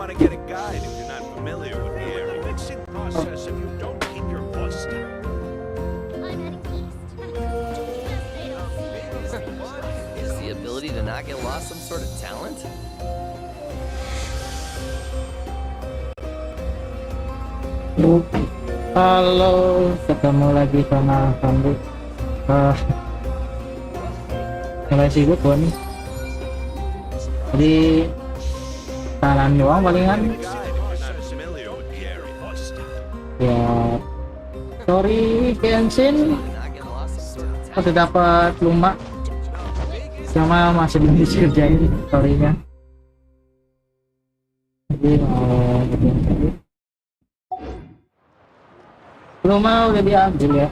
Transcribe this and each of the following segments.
want to get a guide if you're not familiar with the area. It's in process if you don't keep your voice down. Is the ability to not get lost some sort of talent? Halo, ketemu lagi sama Sandi. Mulai sibuk gua nih. Jadi kanan doang palingan. Ya, sorry Genshin. Udah dapat Lupa. Sama masih belum dikerjain story-nya. Jadi mau Lupa udah diambil ya.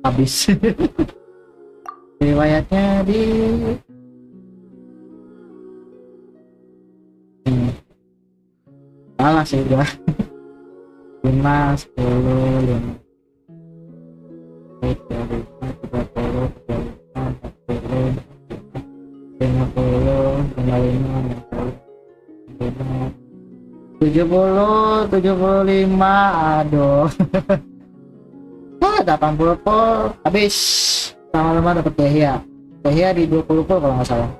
Habis. Riwayatnya di ini. Salah sih udah. 5, 10, 75, aduh. 80 pol habis. Sama-sama dapat Dehya di 20 pol kalau nggak salah.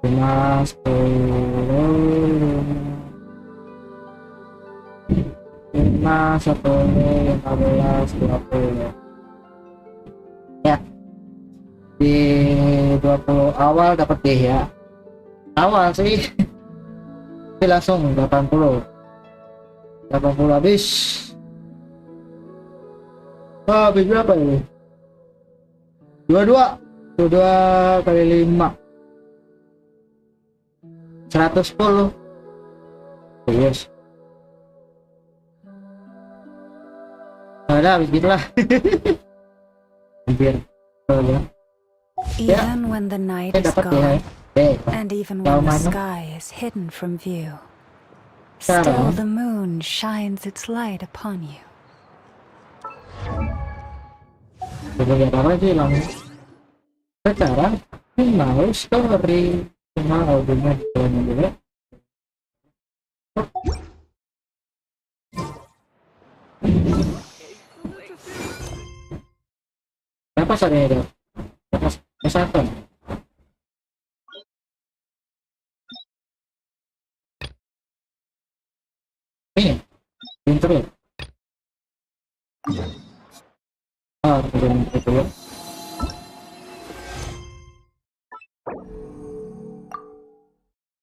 5, 10, 5, 10, 15, 20 ya. Di 20 awal dapat Dehya. Awal sih. Tapi langsung 80 habis. Habis berapa ini? 22 kali 5 110. Yes. Ada habis gitulah. Hampir. Even when the night is gone, and even when the sky is hidden from view, still the moon shines its light upon you. Lihat apa sih lang? Sekarang mau story cuma audionya dulu. Apa saatnya itu? Satu. Ini intro. Turun itu ya.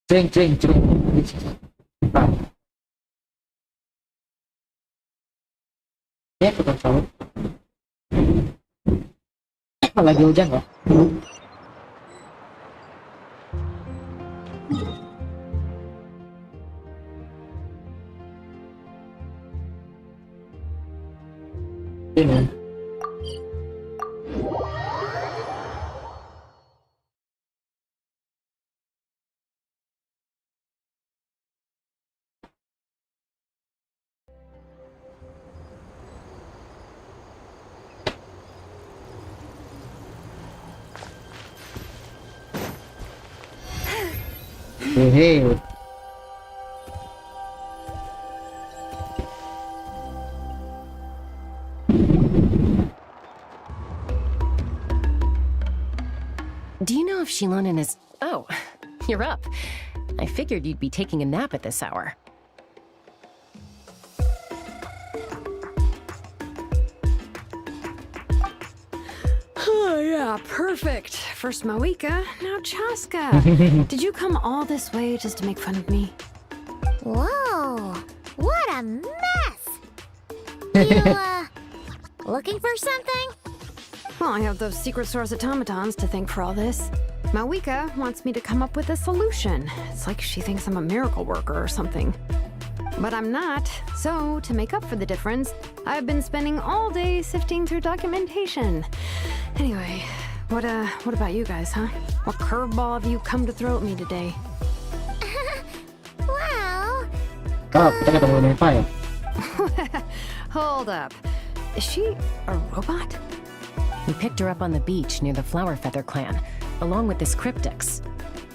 Ceng. Ya, kita tahu. Lagi hujan nggak? Ini. Hey. Do you know if Shilonen is... Oh, you're up. I figured you'd be taking a nap at this hour. Oh, yeah, perfect. First Mawika, now Chaska. Did you come all this way just to make fun of me? Whoa, what a mess! You, looking for something? Well, I have those secret source automatons to thank for all this. Mawika wants me to come up with a solution. It's like she thinks I'm a miracle worker or something. But I'm not, so to make up for the difference, I've been spending all day sifting through documentation. Anyway, what about you guys, huh? What curveball have you come to throw at me today? Well... Kita ketemu Ineffa ya? Hold up. Is she a robot? We picked her up on the beach near the Flower Feather clan, along with this cryptix.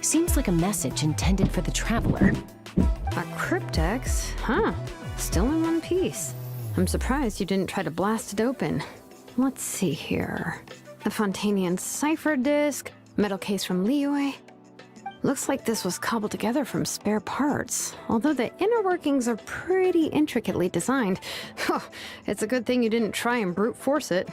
Seems like a message intended for the traveler. A cryptex? Huh. Still in one piece. I'm surprised you didn't try to blast it open. Let's see here. A Fontanian cipher disk, metal case from Liyue. Looks like this was cobbled together from spare parts, although the inner workings are pretty intricately designed. It's a good thing you didn't try and brute force it.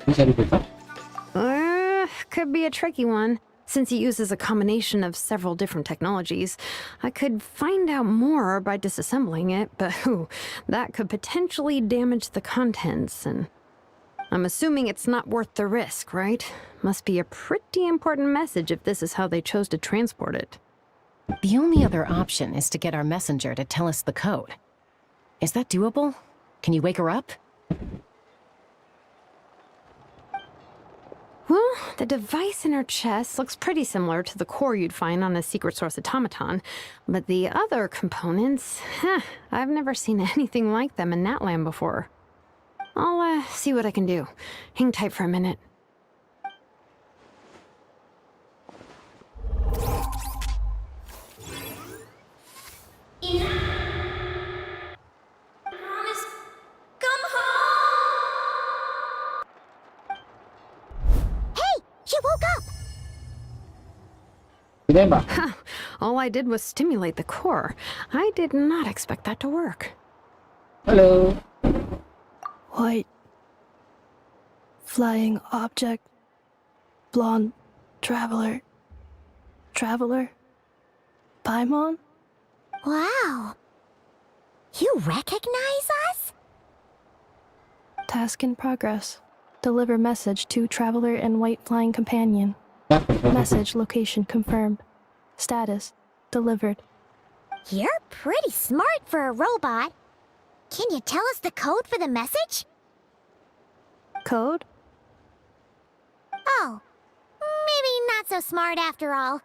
Bisa dibuka? Could be a tricky one, since it uses a combination of several different technologies. I could find out more by disassembling it, but that could potentially damage the contents, and I'm assuming it's not worth the risk, right? Must be a pretty important message if this is how they chose to transport it. The only other option is to get our messenger to tell us the code. Is that doable? Can you wake her up? Well, the device in her chest looks pretty similar to the core you'd find on a secret source automaton, but the other components, I've never seen anything like them in that land before. I'll see what I can do. Hang tight for a minute. She woke up! Ditembak. All I did was stimulate the core. I did not expect that to work. Halo. White. Flying object. Blonde. Traveler. Traveler. Paimon? Wow. You recognize us? Task in progress. Deliver message to Traveler and White Flying Companion. Message location confirmed. Status delivered. You're pretty smart for a robot. Can you tell us the code for the message? Code? Oh, maybe not so smart after all.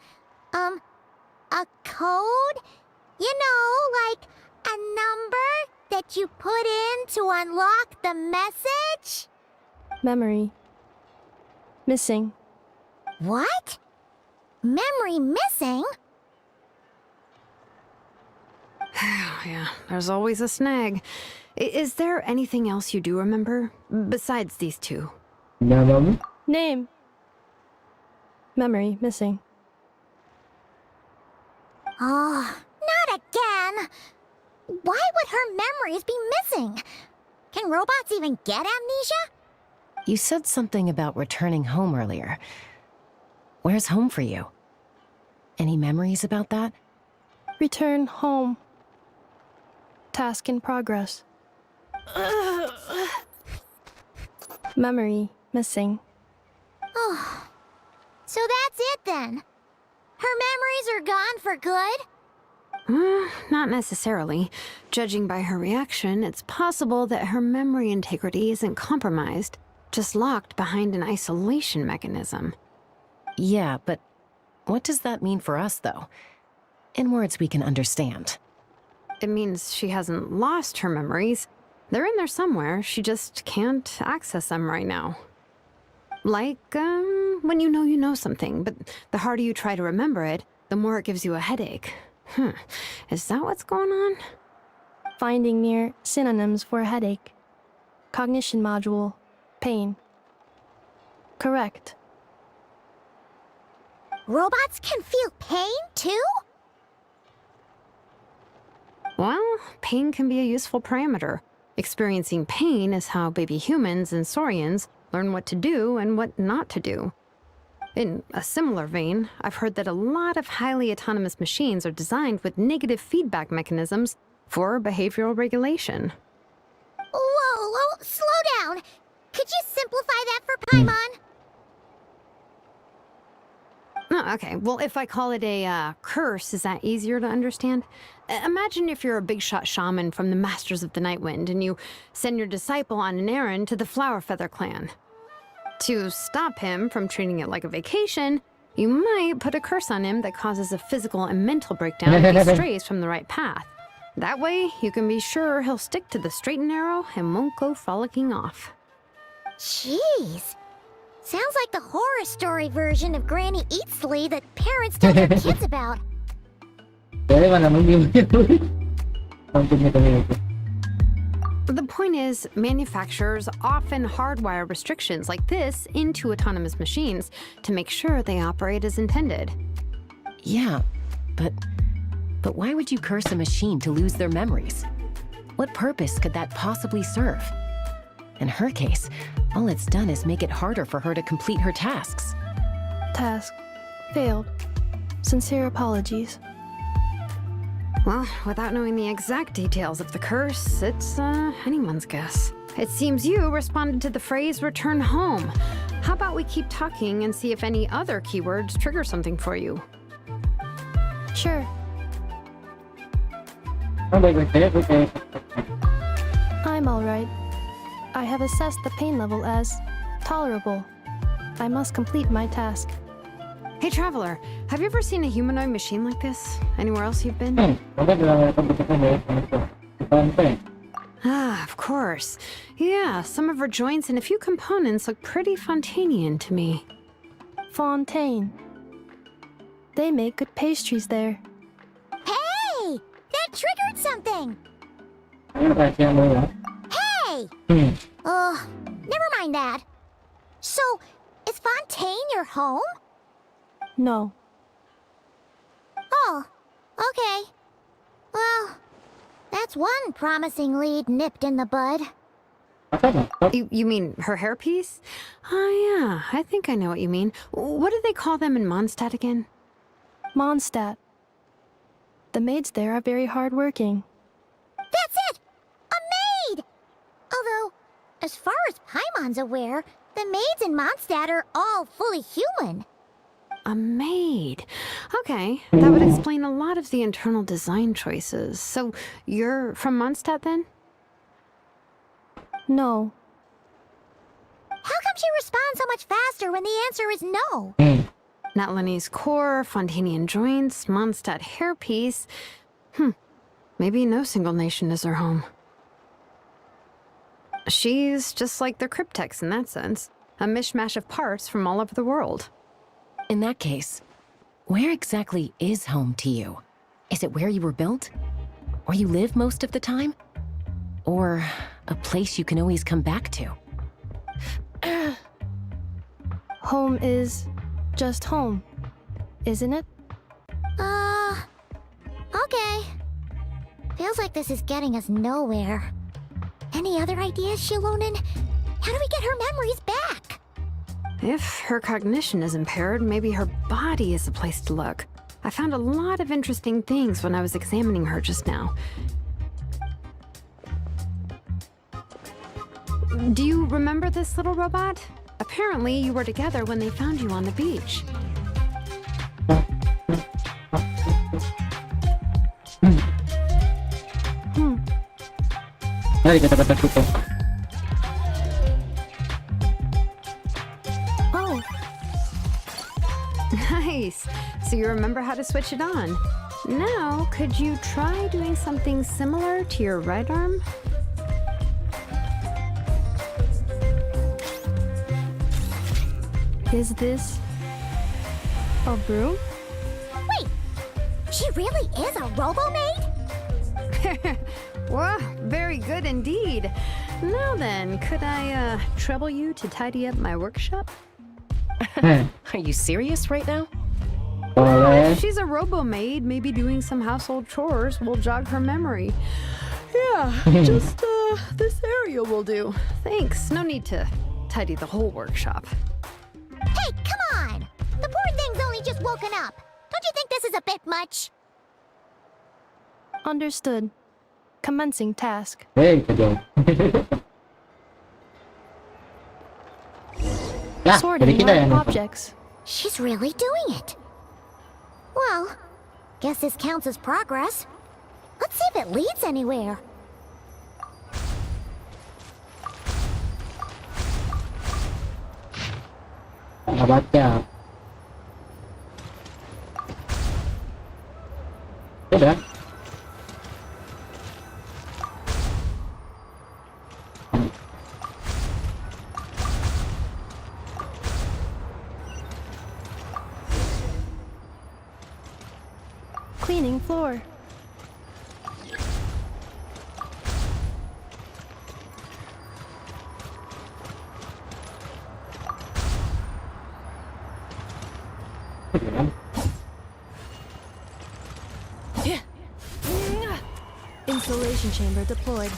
A code? You know, like a number that you put in to unlock the message? Memory. Missing. What? Memory missing? Yeah, there's always a snag. Is there anything else you do remember, besides these two? Namamu? Name. Memory missing. Oh, not again! Why would her memories be missing? Can robots even get amnesia? You said something about returning home earlier. Where's home for you? Any memories about that? Return home. Task in progress. Memory missing. Oh, so that's it then. Her memories are gone for good? Not necessarily. Judging by her reaction, it's possible that her memory integrity isn't compromised, just locked behind an isolation mechanism. Yeah, but what does that mean for us, though? In words we can understand. It means she hasn't lost her memories. They're in there somewhere, she just can't access them right now. Like, when you know something, but the harder you try to remember it, the more it gives you a headache. Is that what's going on? Finding near synonyms for headache. Cognition module. Pain. Correct. Robots can feel pain, too? Well, pain can be a useful parameter. Experiencing pain is how baby humans and saurians learn what to do and what not to do. In a similar vein, I've heard that a lot of highly autonomous machines are designed with negative feedback mechanisms for behavioral regulation. Whoa, slow down! Could you simplify that for Paimon? Oh, okay, well, if I call it a curse, is that easier to understand? Imagine if you're a big shot shaman from the Masters of the Nightwind and you send your disciple on an errand to the Flowerfeather clan. To stop him from treating it like a vacation, you might put a curse on him that causes a physical and mental breakdown if he strays from the right path. That way, you can be sure he'll stick to the straight and narrow and won't go frolicking off. Jeez. Sounds like the horror story version of Granny Eatsley that parents tell their kids about. Dari mana mungkin The point is, manufacturers often hardwire restrictions like this into autonomous machines to make sure they operate as intended. Yeah, but why would you curse a machine to lose their memories? What purpose could that possibly serve? In her case, all it's done is make it harder for her to complete her tasks. Task. Failed. Sincere apologies. Well, without knowing the exact details of the curse, it's anyone's guess. It seems you responded to the phrase return home. How about we keep talking and see if any other keywords trigger something for you? Sure. I'm alright. I have assessed the pain level as tolerable. I must complete my task. Hey, Traveler, have you ever seen a humanoid machine like this? Anywhere else you've been? Ah, of course. Yeah, some of her joints and a few components look pretty Fontanian to me. Fontaine. They make good pastries there. Hey! That triggered something! Hey! Never mind that. So, is Fontaine your home? No. Oh, okay. Well, that's one promising lead nipped in the bud. You mean her hairpiece? Oh, yeah, I think I know what you mean. What do they call them in Mondstadt again? Mondstadt. The maids there are very hardworking. That's it! A maid! Although, as far as Paimon's aware, the maids in Mondstadt are all fully human. A maid. Okay, that would explain a lot of the internal design choices. So, you're from Mondstadt then? No. How come she responds so much faster when the answer is no? Natlanese core, Fontanian joints, Mondstadt hairpiece. Maybe no single nation is her home. She's just like the Cryptex in that sense. A mishmash of parts from all over the world. In that case, where exactly is home to you? Is it where you were built? Where you live most of the time? Or a place you can always come back to? Home is just home, isn't it? Okay. Feels like this is getting us nowhere. Any other ideas, Shilonen? How do we get her memories back? If her cognition is impaired, maybe her body is a place to look. I found a lot of interesting things when I was examining her just now. Do you remember this little robot? Apparently, you were together when they found you on the beach. Oh, Nice. So you remember how to switch it on. Now, could you try doing something similar to your right arm? is this a broom? Wait, she really is a robo-maid? Well, very good indeed. Now then, could I trouble you to tidy up my workshop? Are you serious right now? If she's a robo-maid, maybe doing some household chores will jog her memory. Yeah, just this area will do. Thanks, no need to tidy the whole workshop. Hey, come on! The poor thing's only just woken up. Don't you think this is a bit much? Understood. Commencing task. Hey, kejauh. Nah, jadi Sorting kita yang live objects. She's really doing it. Well, guess this counts as progress. Let's see if it leads anywhere. nggak baca. Udah. Cleaning floor. Insulation chamber deployed.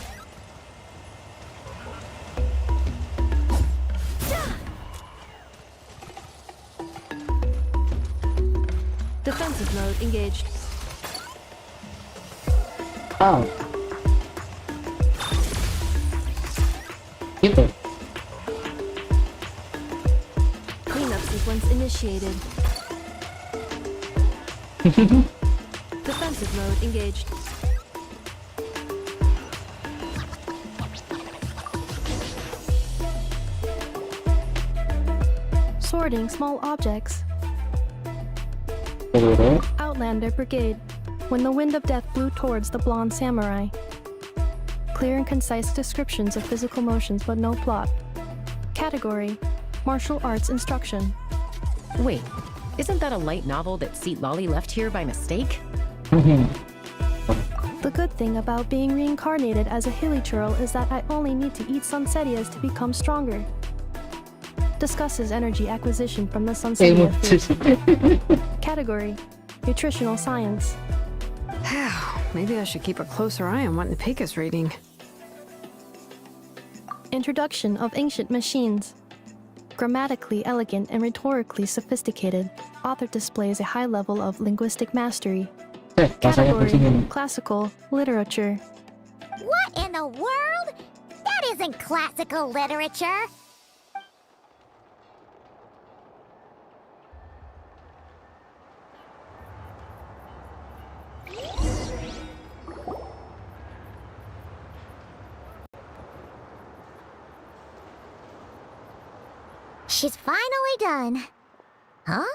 Defensive mode engaged. Oh. Gitu. Cleanup sequence initiated. Defensive mode engaged. Sorting small objects. Outlander Brigade. When the wind of death blew towards the blonde samurai. Clear and concise descriptions of physical motions but no plot. Category: martial arts instruction. Wait, isn't that a light novel that Seat Lolly left here by mistake? The good thing about being reincarnated as a hilly churl is that I only need to eat sunsetias to become stronger. Discusses energy acquisition from the sunsetia food. Category: nutritional science. Maybe I should keep a closer eye on what Nipika's reading. Introduction of ancient machines. Grammatically elegant and rhetorically sophisticated, author displays a high level of linguistic mastery. Category: classical literature. What in the world? That isn't classical literature. She's finally done. Huh?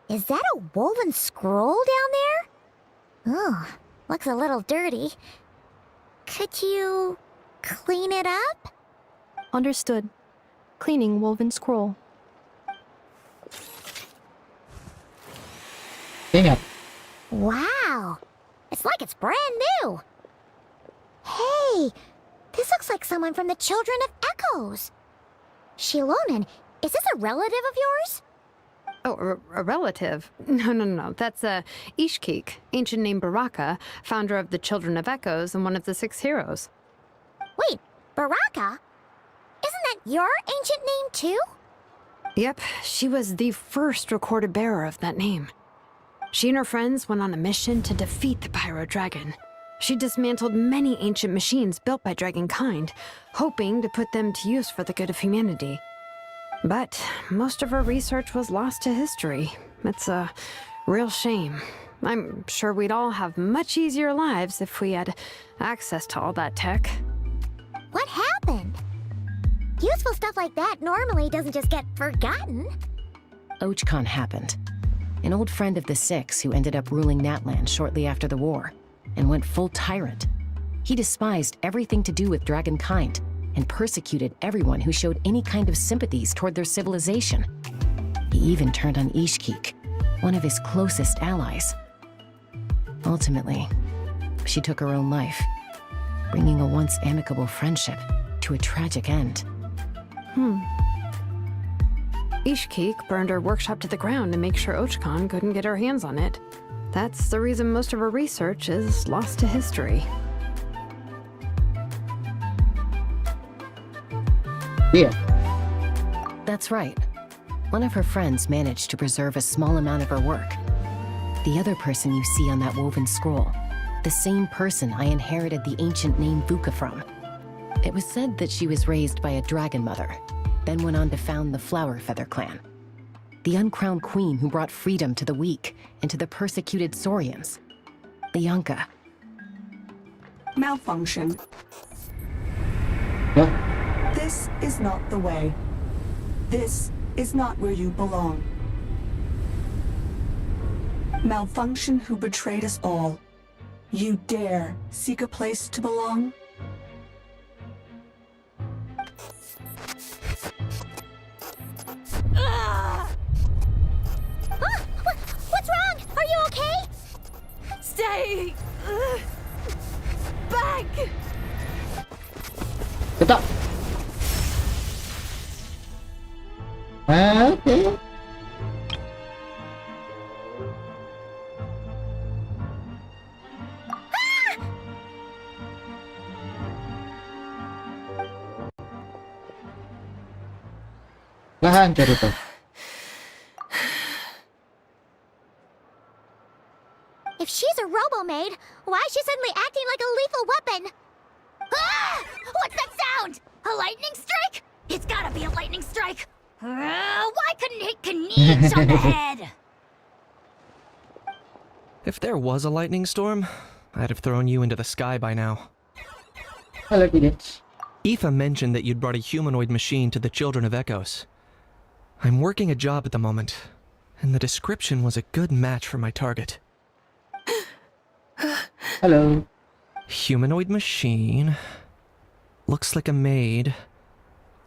Is that a woven scroll down there? Oh, looks a little dirty. Could you clean it up? Understood. Cleaning woven scroll. Ingat. Wow, it's like it's brand new. Hey, this looks like someone from the Children of Echoes. Shilonen, is this a relative of yours? Oh, a relative? No. That's Ishkik, ancient name Baraka, founder of the Children of Echoes and one of the 6 heroes. Wait, Baraka? Isn't that your ancient name too? Yep, she was the first recorded bearer of that name. She and her friends went on a mission to defeat the Pyro Dragon. She dismantled many ancient machines built by Dragonkind, hoping to put them to use for the good of humanity. But most of her research was lost to history. It's a real shame. I'm sure we'd all have much easier lives if we had access to all that tech. What happened? Useful stuff like that normally doesn't just get forgotten. Ochcon happened. An old friend of the 6 who ended up ruling Natlan shortly after the war, and went full tyrant. He despised everything to do with Dragonkind, and persecuted everyone who showed any kind of sympathies toward their civilization. He even turned on Ishkik, one of his closest allies. Ultimately, she took her own life, bringing a once amicable friendship to a tragic end. Ishkik burned her workshop to the ground to make sure Ochcon couldn't get her hands on it. That's the reason most of her research is lost to history. Yeah. That's right. One of her friends managed to preserve a small amount of her work. The other person you see on that woven scroll, the same person I inherited the ancient name Vuka from. It was said that she was raised by a dragon mother, then went on to found the Flower Feather clan. The uncrowned queen who brought freedom to the weak and to the persecuted Saurians. Bianca. Malfunction. Yeah. This is not the way. This is not where you belong. Malfunction who betrayed us all. You dare seek a place to belong? What's wrong? Are you okay? Stay back. Ketok. Oke. Lah hancur itu. If she's a robo-maid, why is she suddenly acting like a lethal weapon? Ah! What's that sound? A lightning strike? It's gotta be a lightning strike. Why couldn't it Kaniche on the head? If there was a lightning storm, I'd have thrown you into the sky by now. Halo kids. Ineffa mentioned that you'd brought a humanoid machine to the Children of Echoes. I'm working a job at the moment, and the description was a good match for my target. Halo. Humanoid machine. Looks like a maid.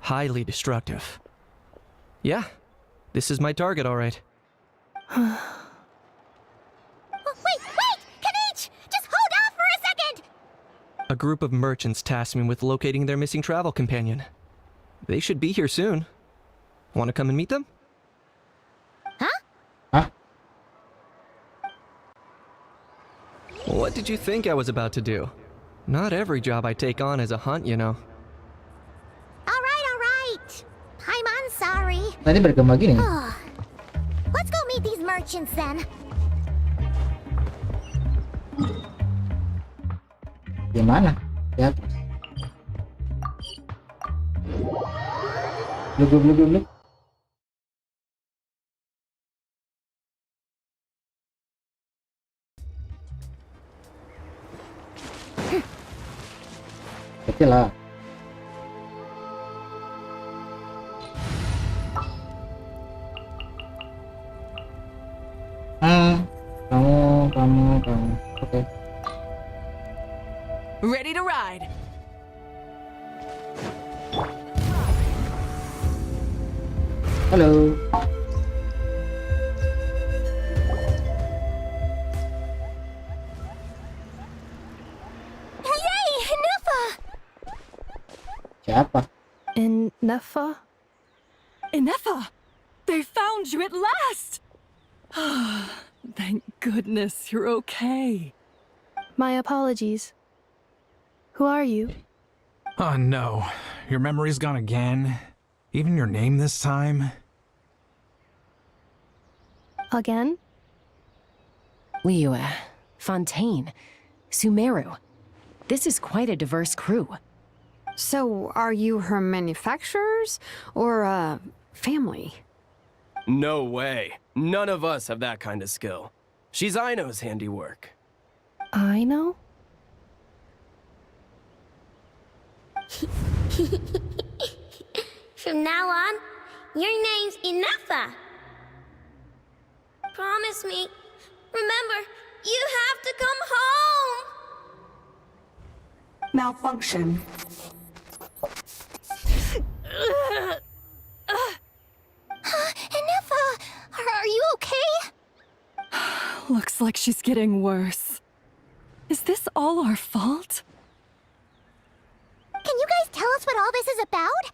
Highly destructive. Yeah, this is my target, all right. Wait! Kaniche! Just hold off for a second! A group of merchants tasked me with locating their missing travel companion. They should be here soon. Want to come and meet them? Hah? What did you think I was about to do? Not every job I take on is a hunt, you know. Alright. I'm sorry. Tadi bergema gini. Let's go meet these merchants then. Gimana? Ya. Blub. Kecil lah. Kamu. Oke. Ready to ride. Halo. Yay! Ineffa! Siapa? Ineffa? Ineffa! They found you at last! Thank goodness you're okay. My apologies. Who are you? Oh no, your memory's gone again? Even your name this time? Again? Liu, Fontaine, Sumeru. This is quite a diverse crew. So, are you her manufacturers or family? No way. None of us have that kind of skill. She's Aino's handiwork. I know? From now on, your name's Ineffa. Promise me. Remember, you have to come home. Malfunction. Ineffa, are you okay? Looks like she's getting worse. Is this all our fault? Can you guys tell us what all this is about?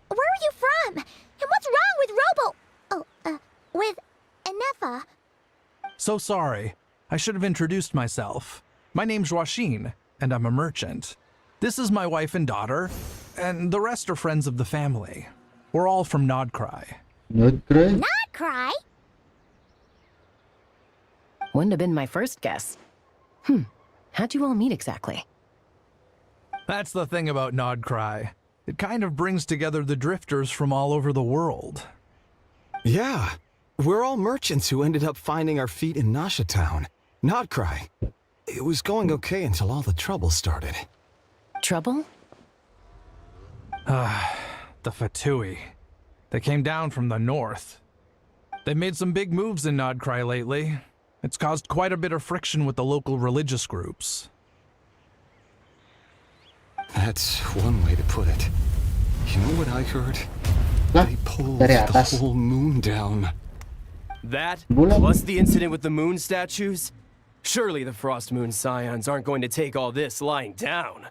Where are you from? And what's wrong with with Ineffa? So sorry. I should have introduced myself. My name's Joachine, and I'm a merchant. This is my wife and daughter, and the rest are friends of the family. We're all from Nodcry. Nodcry? Not cry. Wouldn't have been my first guess. How'd you all meet exactly? That's the thing about Nodcry. It kind of brings together the drifters from all over the world. Yeah, we're all merchants who ended up finding our feet in Nasha Town. Nodcry. It was going okay until all the trouble started. Trouble? The Fatui. They came down from the north. They've made some big moves in Nodcry lately. It's caused quite a bit of friction with the local religious groups. That's one way to put it. You know what I heard? Lah, They pulled dari the atas. whole moon down. That, Bulan. plus the incident with the moon statues, Surely the Frost Moon Scions aren't going to take all this lying down.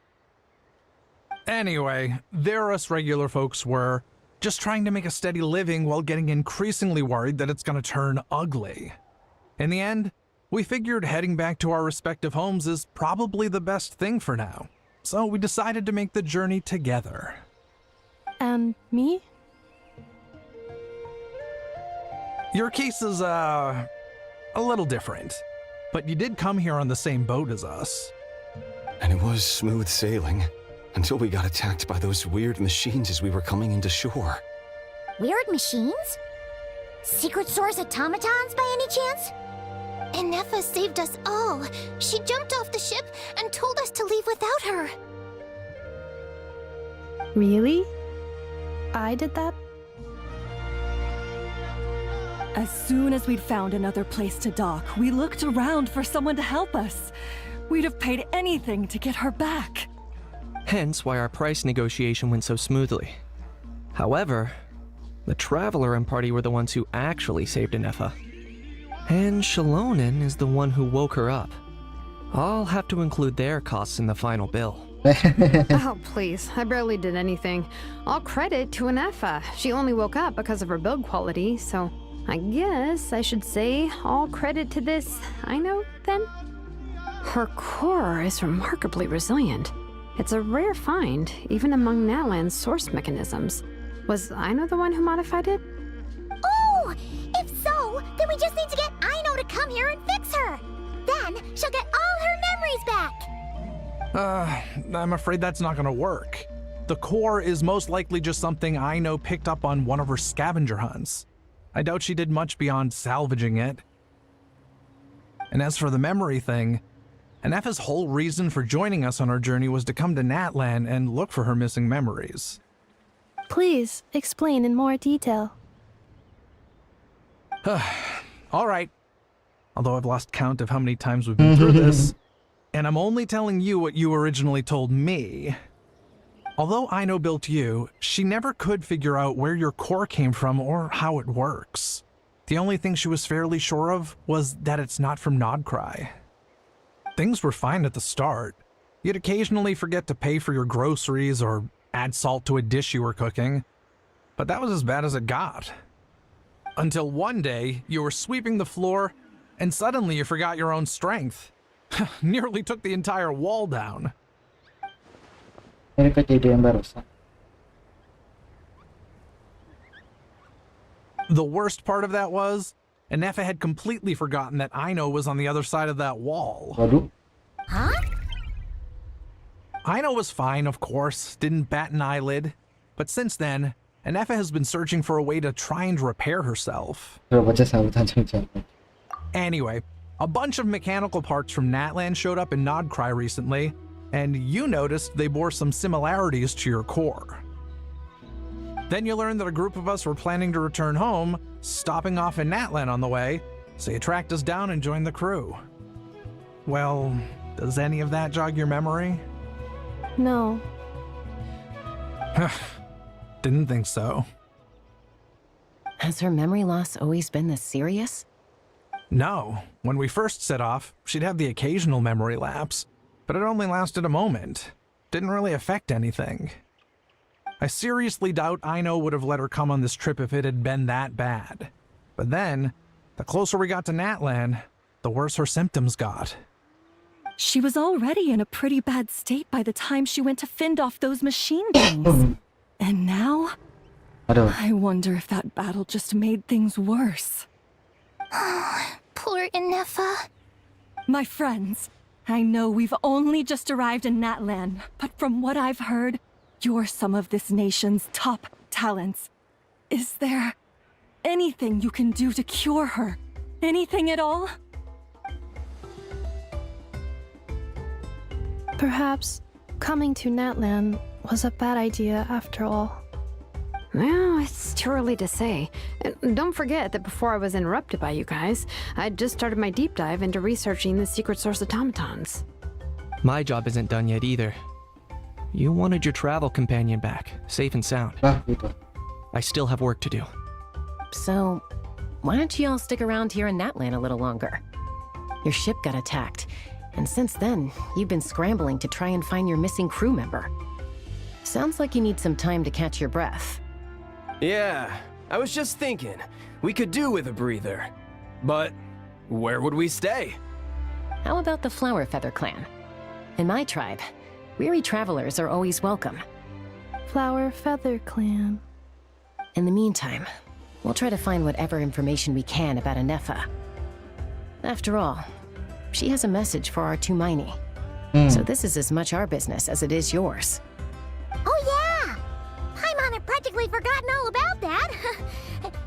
Anyway, there us regular folks were, just trying to make a steady living while getting increasingly worried that it's gonna turn ugly. In the end, we figured heading back to our respective homes is probably the best thing for now. So we decided to make the journey together. And me? Your case is, a little different. But you did come here on the same boat as us. And it was smooth sailing, until we got attacked by those weird machines as we were coming into shore. Weird machines? Secret Source automatons by any chance? Ineffa saved us all. She jumped off the ship and told us to leave without her. Really? I did that? As soon as we'd found another place to dock, we looked around for someone to help us. We'd have paid anything to get her back. Hence why our price negotiation went so smoothly. However, the Traveler and party were the ones who actually saved Ineffa. And Shalonen is the one who woke her up. I'll have to include their costs in the final bill. Oh, please. I barely did anything. All credit to Ineffa. She only woke up because of her build quality, so I guess I should say all credit to this Ino, then? Her core is remarkably resilient. It's a rare find, even among Natlan's source mechanisms. Was Ino the one who modified it? Oh! If so, then we just need to get Ino to come here and fix her! Then she'll get all her memories back! I'm afraid that's not gonna work. The core is most likely just something Ino picked up on one of her scavenger hunts. I doubt she did much beyond salvaging it. And as for the memory thing, Ineffa's whole reason for joining us on our journey was to come to Natlan and look for her missing memories. Please, explain in more detail. Alright. Although I've lost count of how many times we've been through this, and I'm only telling you what you originally told me. Although Ino built you, she never could figure out where your core came from or how it works. The only thing she was fairly sure of was that it's not from Nodcry. Things were fine at the start. You'd occasionally forget to pay for your groceries or add salt to a dish you were cooking, but that was as bad as it got. Until one day, you were sweeping the floor, and suddenly you forgot your own strength. Nearly took the entire wall down. Ini kejadian barusan. The worst part of that was, Ineffa had completely forgotten that Ino was on the other side of that wall. Waduh. Huh? Ino was fine, of course, didn't bat an eyelid. But since then, Ineffa has been searching for a way to try and repair herself. Coba baca sambutan ucapan. Anyway, a bunch of mechanical parts from Natlan showed up in Nodcry recently, and you noticed they bore some similarities to your core. Then you learned that a group of us were planning to return home, stopping off in Natlan on the way, so you tracked us down and joined the crew. Well, does any of that jog your memory? No. Didn't think so. Has her memory loss always been this serious? No. When we first set off, she'd have the occasional memory lapse, but it only lasted a moment. Didn't really affect anything. I seriously doubt Ino would have let her come on this trip if it had been that bad. But then, the closer we got to Natlan, the worse her symptoms got. She was already in a pretty bad state by the time she went to fend off those machine things. And now? Aduh. I wonder if that battle just made things worse. Poor Ineffa. My friends, I know we've only just arrived in Natlan, but from what I've heard, you're some of this nation's top talents. Is there anything you can do to cure her? Anything at all? Perhaps coming to Natlan was a bad idea after all. Well, it's too early to say. And don't forget that before I was interrupted by you guys, I'd just started my deep dive into researching the secret source automatons. My job isn't done yet either. You wanted your travel companion back, safe and sound. Nah, gitu. I still have work to do. So, why don't you all stick around here in Natlan a little longer? Your ship got attacked, and since then, you've been scrambling to try and find your missing crew member. Sounds like you need some time to catch your breath. Yeah, I was just thinking, we could do with a breather. But where would we stay? How about the Flower Feather Clan? In my tribe, weary travelers are always welcome. Flower Feather Clan. In the meantime, we'll try to find whatever information we can about Ineffa. After all, she has a message for our Tumaini. So this is as much our business as it is yours. Oh yeah! Paimon had practically forgotten all about that.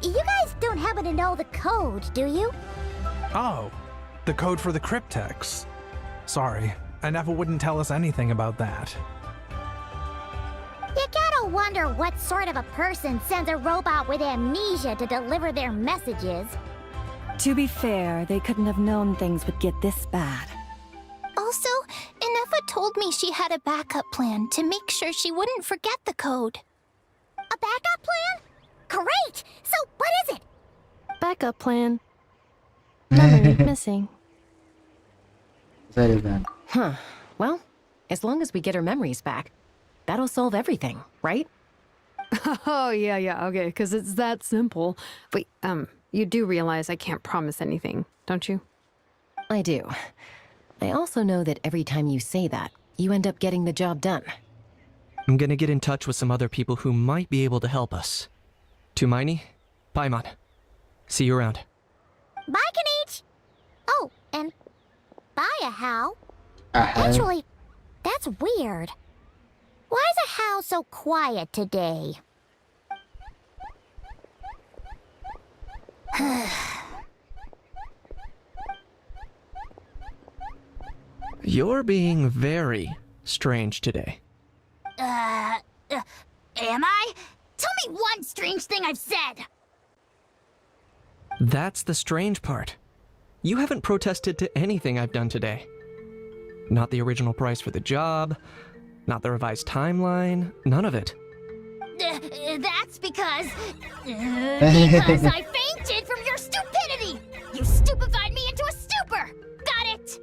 You guys don't happen to know the code, do you? Oh, the code for the cryptex. Sorry, Ineffa wouldn't tell us anything about that. You gotta wonder what sort of a person sends a robot with amnesia to deliver their messages. To be fair, they couldn't have known things would get this bad. Also, Ineffa told me she had a backup plan to make sure she wouldn't forget the code. A backup plan? Great! So what is it? Backup plan. Memory missing. Very bad. Huh. Well, as long as we get her memories back, that'll solve everything, right? Oh, yeah, okay, because it's that simple. Wait, you do realize I can't promise anything, don't you? I do. I also know that every time you say that, you end up getting the job done. I'm gonna get in touch with some other people who might be able to help us. Tumaini, Paimon. See you around. Bye, Kanich! Oh, and bye, Ahau. Actually, that's weird. Why is Ahau so quiet today? You're being very strange today. Am I? Tell me one strange thing I've said! That's the strange part. You haven't protested to anything I've done today. Not the original price for the job, not the revised timeline, none of it. That's because I fainted from your stupidity! You stupefied me into a stupor! Got it?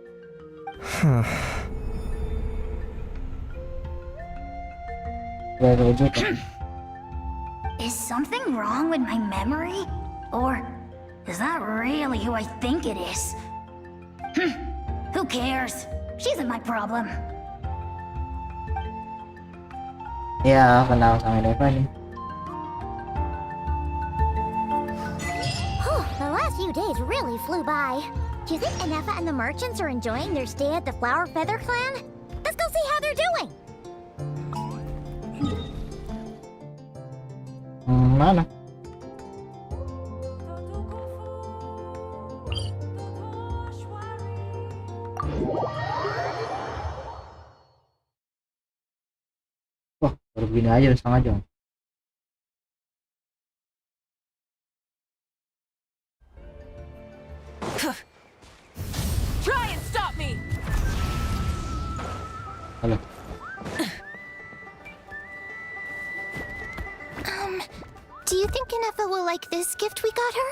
Is something wrong with my memory? Or is that really who I think it is? Who cares? She isn't my problem. Ya, kenal sama Ineffa nih. The last few days really flew by. Do you think Ineffa and the merchants are enjoying their stay at the Flower Feather Clan? Let's go see how they're doing. Mana? Wah, baru gini aja udah setengah jam. Try and stop me! Halo. Do you think Ineffa will like this gift we got her?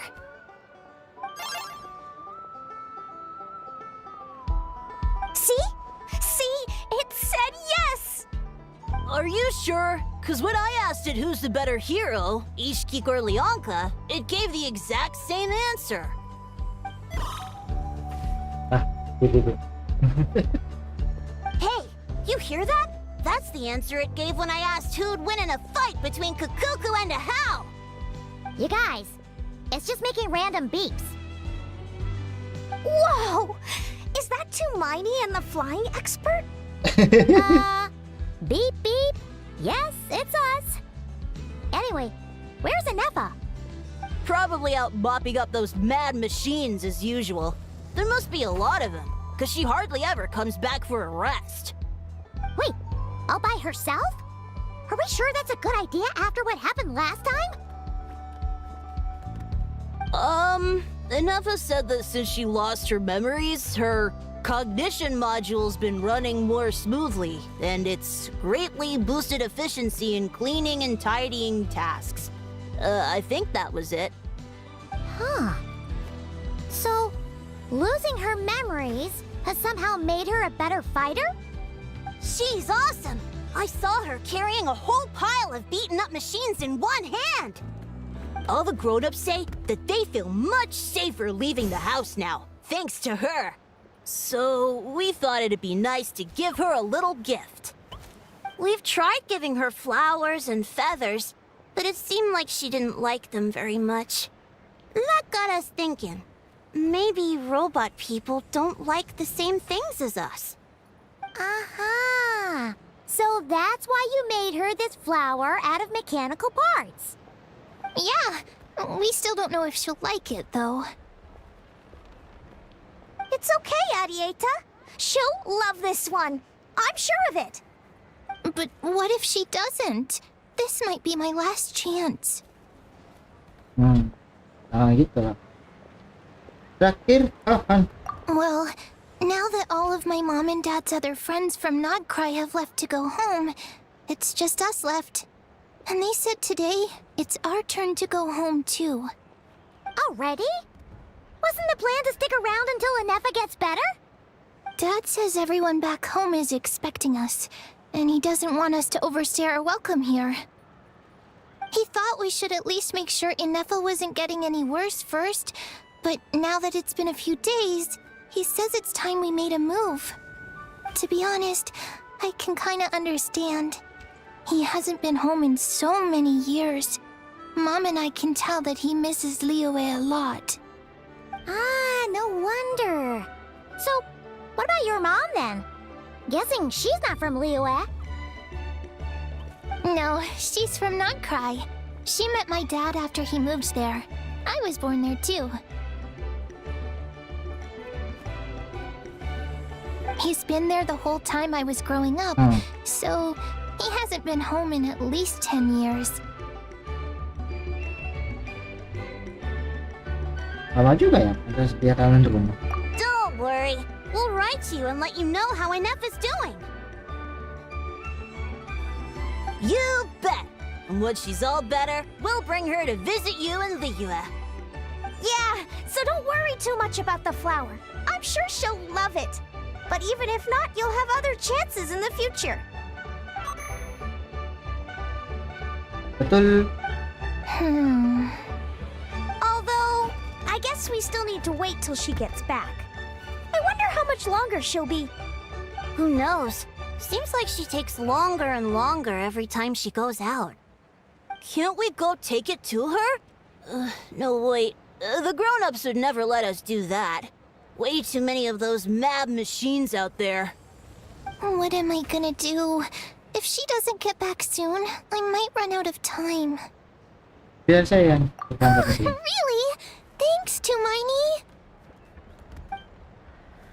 See? See? It said yes! Are you sure? Because when I asked it who's the better hero, Ishkik or Leonka, it gave the exact same answer. Hey, you hear that? That's the answer it gave when I asked who'd win in a fight between Kukuku and Ahau. You guys, it's just making random beeps. Whoa! Is that Tumaini and the flying expert? Beep beep. Yes, it's us. Anyway, where's Ineffa? Probably out mopping up those mad machines as usual. There must be a lot of them, because she hardly ever comes back for a rest. Wait, all by herself? Are we sure that's a good idea after what happened last time? Ineffa said that since she lost her memories, her cognition module's been running more smoothly, and it's greatly boosted efficiency in cleaning and tidying tasks. I think that was it. Huh. So, Losing her memories has somehow made her a better fighter? She's awesome! I saw her carrying a whole pile of beaten up machines in one hand! All the grown-ups say that they feel much safer leaving the house now, thanks to her. So we thought it'd be nice to give her a little gift. We've tried giving her flowers and feathers, but it seemed like she didn't like them very much. That got us thinking. Maybe robot people don't like the same things as us. Aha! So that's why you made her this flower out of mechanical parts. Yeah, we still don't know if she'll like it, though. It's okay, Arieta. She'll love this one. I'm sure of it. But what if she doesn't? This might be my last chance. Gitu lah. Terakhir, kapan? Well, now that all of my mom and dad's other friends from Nodcry have left to go home, it's just us left. And they said today, it's our turn to go home too. Already? Wasn't the plan to stick around until Ineffa gets better? Dad says everyone back home is expecting us, and he doesn't want us to overstay our welcome here. He thought we should at least make sure Ineffa wasn't getting any worse first, but now that it's been a few days, he says it's time we made a move. To be honest, I can kinda understand. He hasn't been home in so many years. Mom and I can tell that he misses Liyue a lot. Ah, no wonder. So, what about your mom then? Guessing she's not from Liyue. No, she's from Nodcry. She met my dad after he moved there. I was born there too. He's been there the whole time I was growing up, so he hasn't been home in at least 10 years. Lama juga ya, terus dia kangen di rumah. Don't worry. We'll write to you and let you know how Ineffa's doing. You bet! And when she's all better, we'll bring her to visit you in Liyue. Yeah, so don't worry too much about the flower. I'm sure she'll love it. But even if not, you'll have other chances in the future. Betul. Although, I guess we still need to wait till she gets back. I wonder how much longer she'll be. Who knows? Seems like she takes longer and longer every time she goes out. Can't we go take it to her? No, wait. The grown-ups would never let us do that. Way too many of those mad machines out there. What am I gonna do? If she doesn't get back soon, I might run out of time. Biar saya yang Really? Thanks, Tumaini.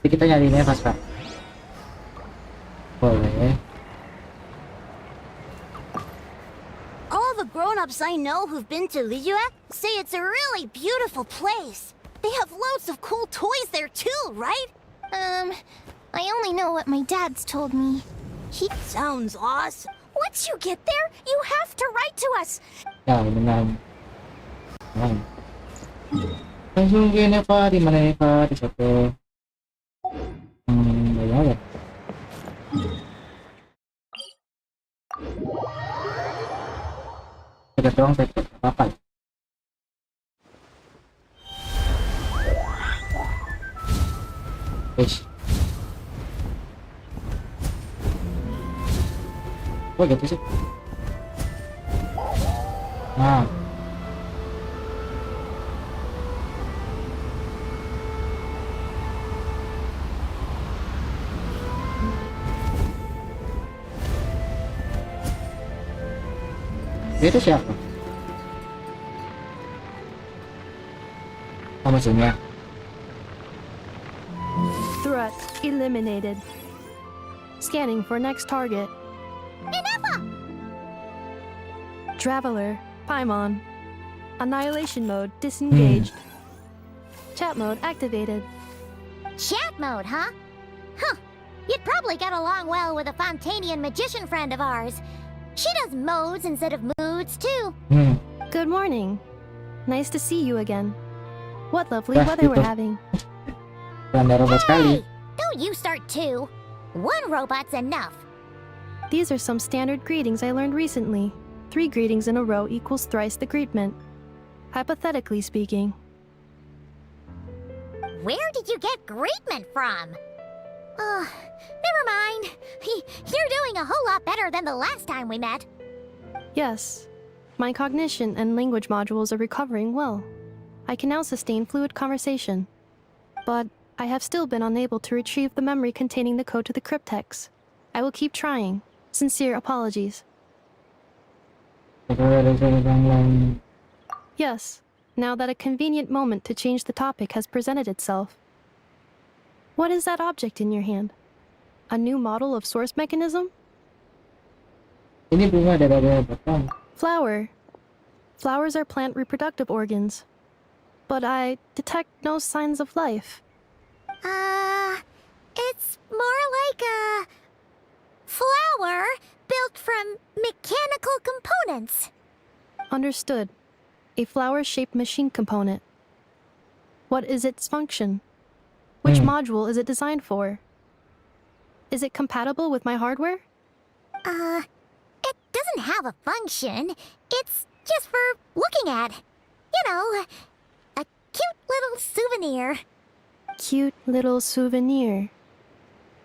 Jadi kita nyari Ineffa sekarang. Boleh. All the grown-ups I know who've been to Liyue say it's a really beautiful place. They have loads of cool toys there too, right? I only know what my dad's told me. He sounds awesome. Once you get there, you have to write to us. Ya, benar. Langsung ke Ineffa, di mana Ineffa? Di situ. Ya. Ada doang tetep apa? Oh gitu sih. Nah. Itu siapa? Oh, maksudnya. Threat eliminated. Scanning for next target. Ineffa! Traveler, Paimon. Annihilation mode disengaged. Chat mode activated. Chat mode, huh? Huh. You'd probably get along well with a Fontanian magician friend of ours. She does modes instead of moods, too. Good morning. Nice to see you again. What lovely weather we're having. Anda robot sekali. Don't you start too. One robot's enough. These are some standard greetings I learned recently. 3 greetings in a row equals thrice the greetment. Hypothetically speaking. Where did you get greetment from? Never mind. You're doing a whole lot better than the last time we met. Yes. My cognition and language modules are recovering well. I can now sustain fluid conversation. But I have still been unable to retrieve the memory containing the code to the cryptex. I will keep trying. Sincere apologies. Yes, now that a convenient moment to change the topic has presented itself. What is that object in your hand? A new model of source mechanism? Ini bunga dari robot. Flower. Flowers are plant reproductive organs. But I detect no signs of life. It's more like a flower built from mechanical components. Understood. A flower-shaped machine component. What is its function? Which module is it designed for? Is it compatible with my hardware? It doesn't have a function. It's just for looking at. You know, a cute little souvenir. Cute little souvenir.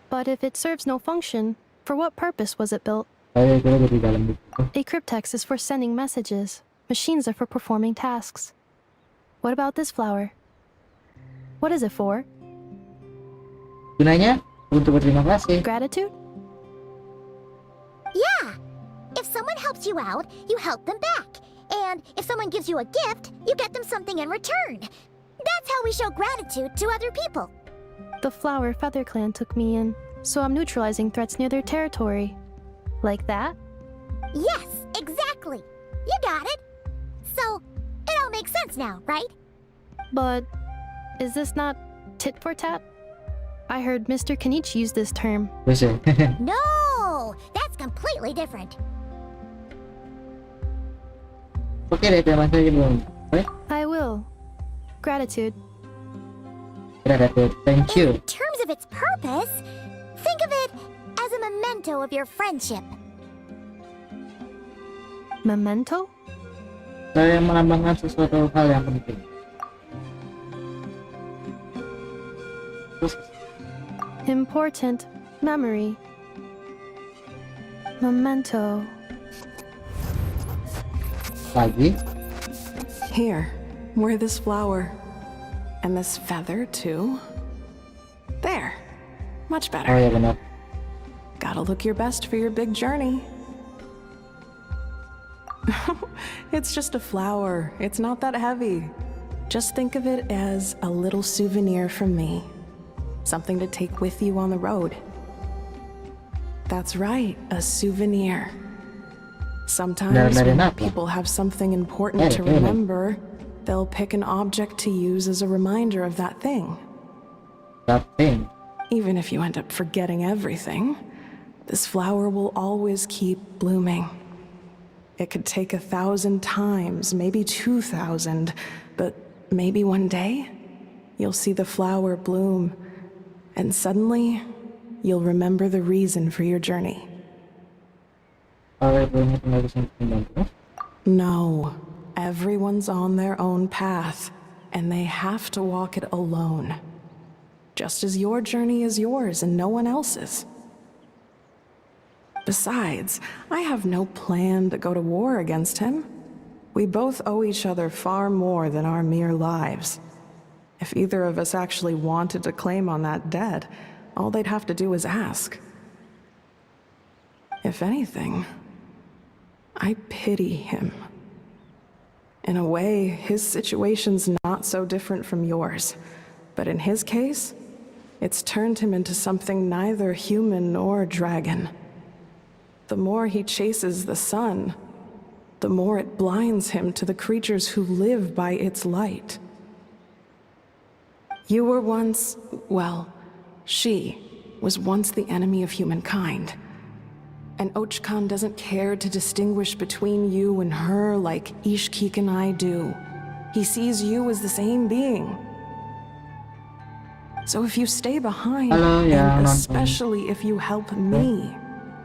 But if it serves no function, for what purpose was it built? A cryptex is for sending messages. Machines are for performing tasks. What about this flower? What is it for? Gunanya untuk berterima kasih. Gratitude? Yeah. If someone helps you out, you help them back. And if someone gives you a gift, you get them something in return. That's how we show gratitude to other people. The Flower Feather Clan took me in, so I'm neutralizing threats near their territory. Like that? Yes, exactly. You got it. So, it all makes sense now, right? But is this not tit for tat? I heard Mr. Kenichi use this term. No, that's completely different. Oke deh, terima kasih belum. I will. Gratitude. Gratitude, thank you. In terms of its purpose, think of it as a memento of your friendship. Memento? Saya melambangkan sesuatu hal yang penting. Important memory. Memento. Lagi. Here, wear this flower. And this feather, too. There. Much better. Oh ya benar. Gotta look your best for your big journey. It's just a flower. It's not that heavy. Just think of it as a little souvenir from me. Something to take with you on the road. That's right, a souvenir. Sometimes when people have something important to remember, they'll pick an object to use as a reminder of that thing. That thing. Even if you end up forgetting everything, this flower will always keep blooming. It could take 1,000 times, maybe 2,000, but maybe one day, you'll see the flower bloom, and suddenly, you'll remember the reason for your journey. No, everyone's on their own path, and they have to walk it alone. Just as your journey is yours and no one else's. Besides, I have no plan to go to war against him. We both owe each other far more than our mere lives. If either of us actually wanted to claim on that debt, all they'd have to do is ask. If anything, I pity him. In a way, his situation's not so different from yours. But in his case, it's turned him into something neither human nor dragon. The more he chases the sun, the more it blinds him to the creatures who live by its light. You were once, well, she was once the enemy of humankind. And Ochkan doesn't care to distinguish between you and her like Ishkik and I do. He sees you as the same being. So if you stay behind, Halo yang and nonton. especially if you help me,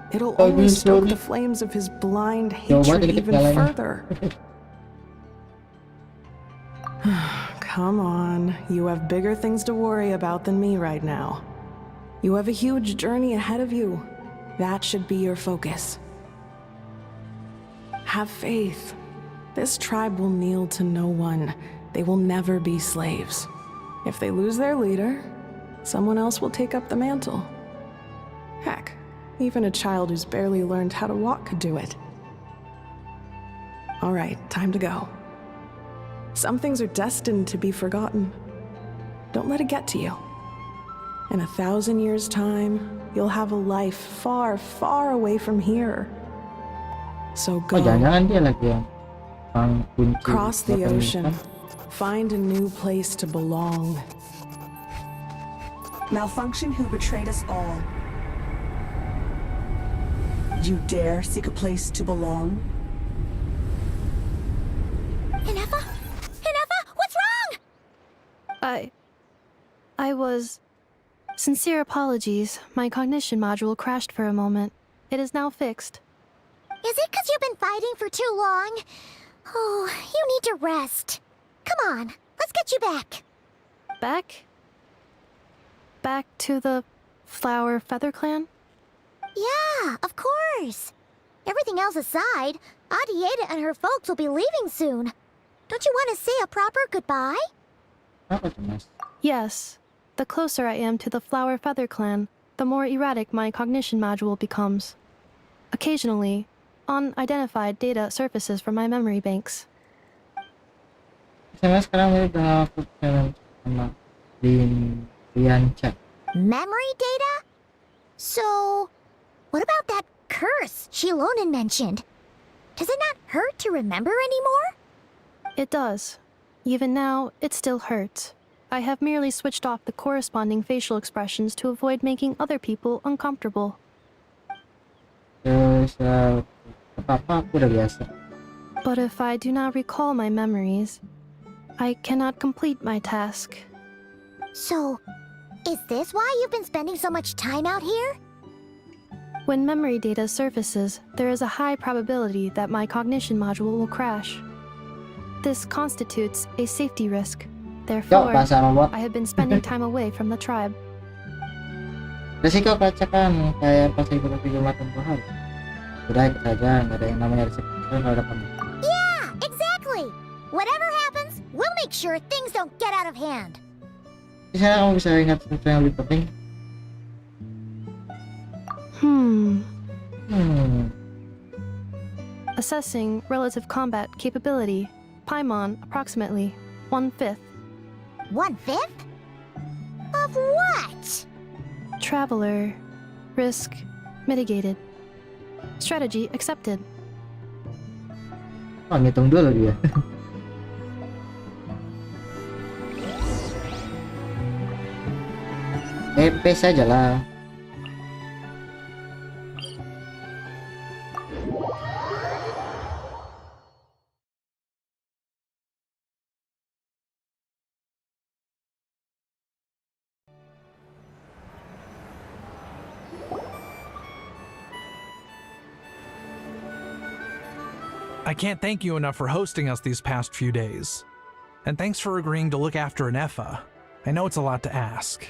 it'll Oh, only gitu stoke nih. the flames of his blind Coba hatred dikit even jalannya. further. Come on, you have bigger things to worry about than me right now. You have a huge journey ahead of you. That should be your focus. Have faith. This tribe will kneel to no one. They will never be slaves. If they lose their leader, someone else will take up the mantle. Heck, even a child who's barely learned how to walk could do it. All right, time to go. Some things are destined to be forgotten. Don't let it get to you. In 1,000 years' time, you'll have a life far, far away from here. So Oh, go. jangan-jangan dia lagi yang kunci. Cross the botol ocean. ini. Find a new place to belong. Malfunction who betrayed us all. You dare seek a place to belong? Ineffa? Ineffa, what's wrong? I was... Sincere apologies. My cognition module crashed for a moment. It is now fixed. Is it because you've been fighting for too long? Oh, you need to rest. Come on, let's get you back. Back? Back to the Flower Feather Clan? Yeah, of course. Everything else aside, Adieta and her folks will be leaving soon. Don't you want to say a proper goodbye? Apa tuh, Mas? Yes. The closer I am to the Flower Feather Clan, the more erratic my cognition module becomes. Occasionally, unidentified data surfaces from my memory banks. Saya sekarang udah aku sama Lian chat. Memory data? So, what about that curse Shilonen mentioned? Does it not hurt to remember anymore? It does. Even now, it still hurts. I have merely switched off the corresponding facial expressions to avoid making other people uncomfortable. Terus apa-apa aku udah biasa. But if I do not recall my memories, I cannot complete my task. So, is this why you've been spending so much time out here? When memory data surfaces, there is a high probability that my cognition module will crash. This constitutes a safety risk. Therefore, bahasa robot. I have been spending time away from the tribe. Resiko pelacakan kayak pas ikut video matan Tuhan. Sudah ikut saja, nggak ada yang namanya resiko terhadap kamu. Yeah, exactly. Whatever happens, we'll make sure things don't get out of hand. Di sana kamu bisa ingat sesuatu yang lebih penting. Assessing relative combat capability. Paimon, approximately 1/5. 1/5? Of what? Traveler. Risk mitigated. Strategy accepted. Oh, ngitung dulu dia. EP saja lah. I can't thank you enough for hosting us these past few days. And thanks for agreeing to look after Ineffa. I know it's a lot to ask.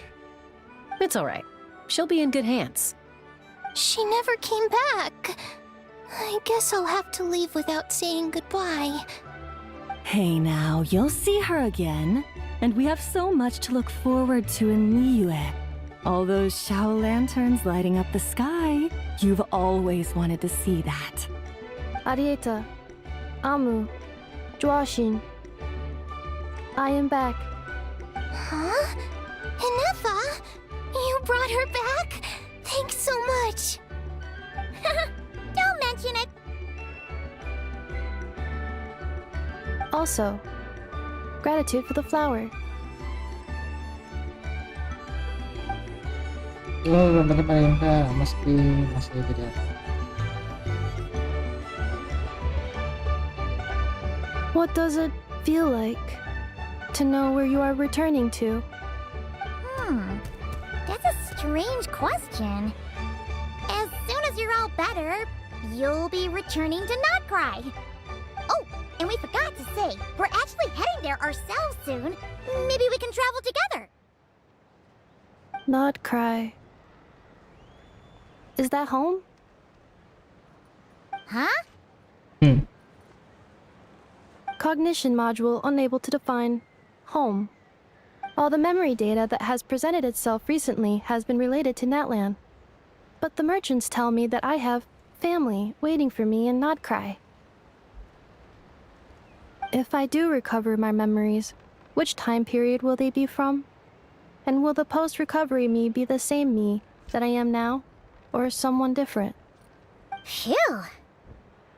It's all right. She'll be in good hands. She never came back. I guess I'll have to leave without saying goodbye. Hey now, you'll see her again. And we have so much to look forward to in Liyue. All those Shao lanterns lighting up the sky. You've always wanted to see that. Arieta. Amu. Joashin. I am back. Huh? Ineffa? You brought her back? Thanks so much. Don't mention it. Also, gratitude for the flower. Belum dapat perintah, masih tidak. What does it feel like to know where you are returning to? strange question. As soon as you're all better, you'll be returning to Not Cry. Oh, and we forgot to say, we're actually heading there ourselves soon. Maybe we can travel together. Not cry. Is that home? Huh? Cognition module unable to define home. All the memory data that has presented itself recently has been related to Natlan. But the merchants tell me that I have family waiting for me in Not Cry. If I do recover my memories, which time period will they be from? And will the post-recovery me be the same me that I am now, or someone different? Phew.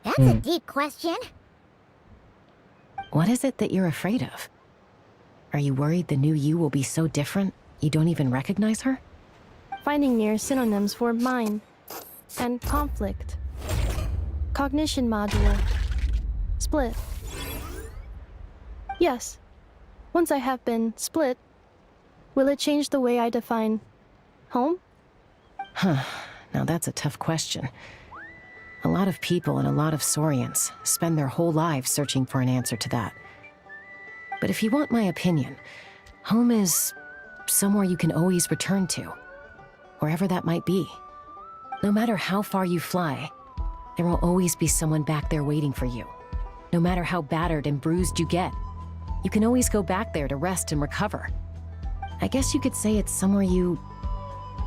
That's a deep question. What is it that you're afraid of? Are you worried the new you will be so different you don't even recognize her? Finding near synonyms for mind and conflict. Cognition module. Split. Yes. Once I have been split, will it change the way I define home? Huh. Now that's a tough question. A lot of people and a lot of Saurians spend their whole lives searching for an answer to that. But if you want my opinion, home is somewhere you can always return to, wherever that might be. No matter how far you fly, there will always be someone back there waiting for you. No matter how battered and bruised you get, you can always go back there to rest and recover. I guess you could say it's somewhere you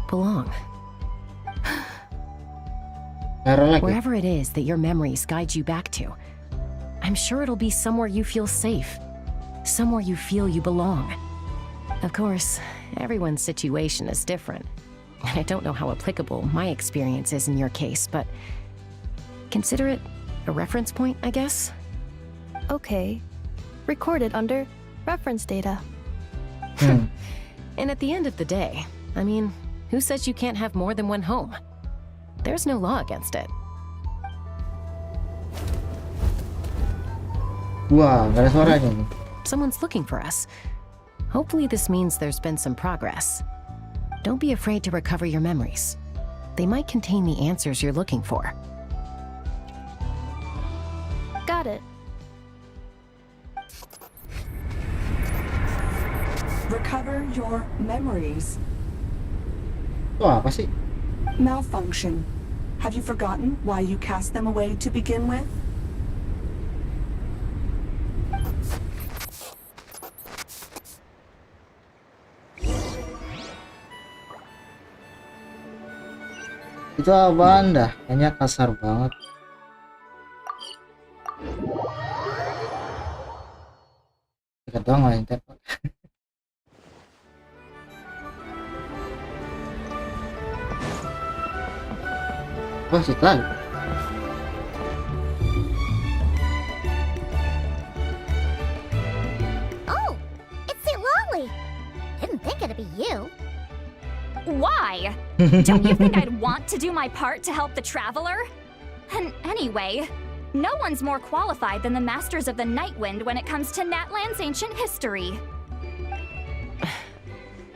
belong. Wherever it is that your memories guide you back to, I'm sure it'll be somewhere you feel safe, somewhere you feel you belong. Of course, everyone's situation is different, and I don't know how applicable my experience is in your case, but consider it a reference point, I guess? Okay. Recorded under reference data. And at the end of the day, I mean, who says you can't have more than one home? There's no law against it. Wah, gak ada suaranya nih. Someone's looking for us. Hopefully this means there's been some progress. Don't be afraid to recover your memories. They might contain the answers you're looking for. Got it. Recover your memories. Itu apa sih? Malfunction. Have you forgotten why you cast them away to begin with? Itu apaan dah? Kayaknya kasar banget. Dekat doang lah yang tepok. Oh, situ lagi. Oh, it's St. Lolly. Didn't think it'd be you. Why? Don't you think I'd want to do my part to help the traveler? And anyway, no one's more qualified than the Masters of the Nightwind when it comes to Natlan's ancient history.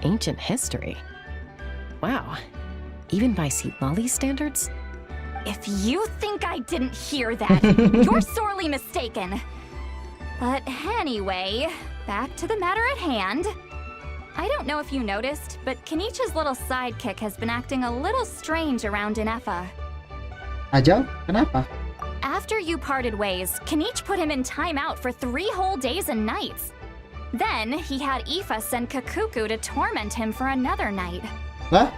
Ancient history? Wow. Even by St. Lolly's standards? If you think I didn't hear that, you're sorely mistaken. But anyway, back to the matter at hand. I don't know if you noticed, but Kenichi's little sidekick has been acting a little strange around Ineffa. Aja? Kenapa? After you parted ways, Kenichi put him in timeout for 3 whole days and nights. Then, he had Aoife send Kakuku to torment him for another night. What?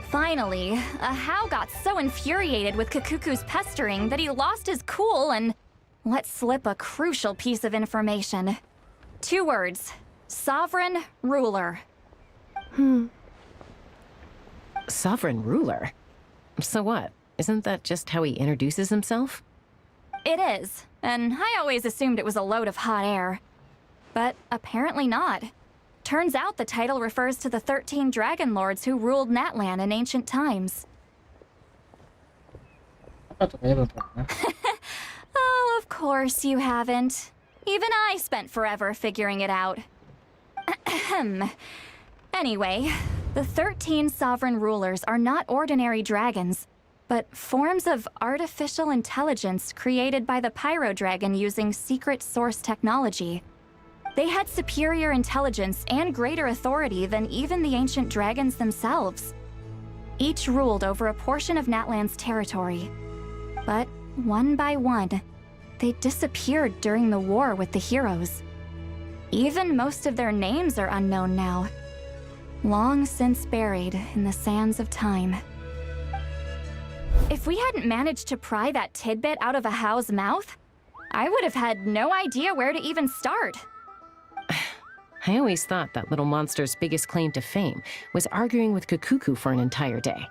Finally, Ahau got so infuriated with Kakuku's pestering that he lost his cool and let slip a crucial piece of information. 2 words. Sovereign ruler. Sovereign ruler? So what? Isn't that just how he introduces himself? It is, and I always assumed it was a load of hot air. But apparently not. Turns out the title refers to the 13 dragon lords who ruled Natlan in ancient times. Oh, of course you haven't. Even I spent forever figuring it out. Ahem. Anyway, the 13 sovereign rulers are not ordinary dragons, but forms of artificial intelligence created by the Pyro Dragon using secret source technology. They had superior intelligence and greater authority than even the ancient dragons themselves. Each ruled over a portion of Natlan's territory. But one by one, they disappeared during the war with the heroes. Even most of their names are unknown now, long since buried in the sands of time. If we hadn't managed to pry that tidbit out of a How's mouth, I would have had no idea where to even start. I always thought that little monster's biggest claim to fame was arguing with Kakuku for an entire day.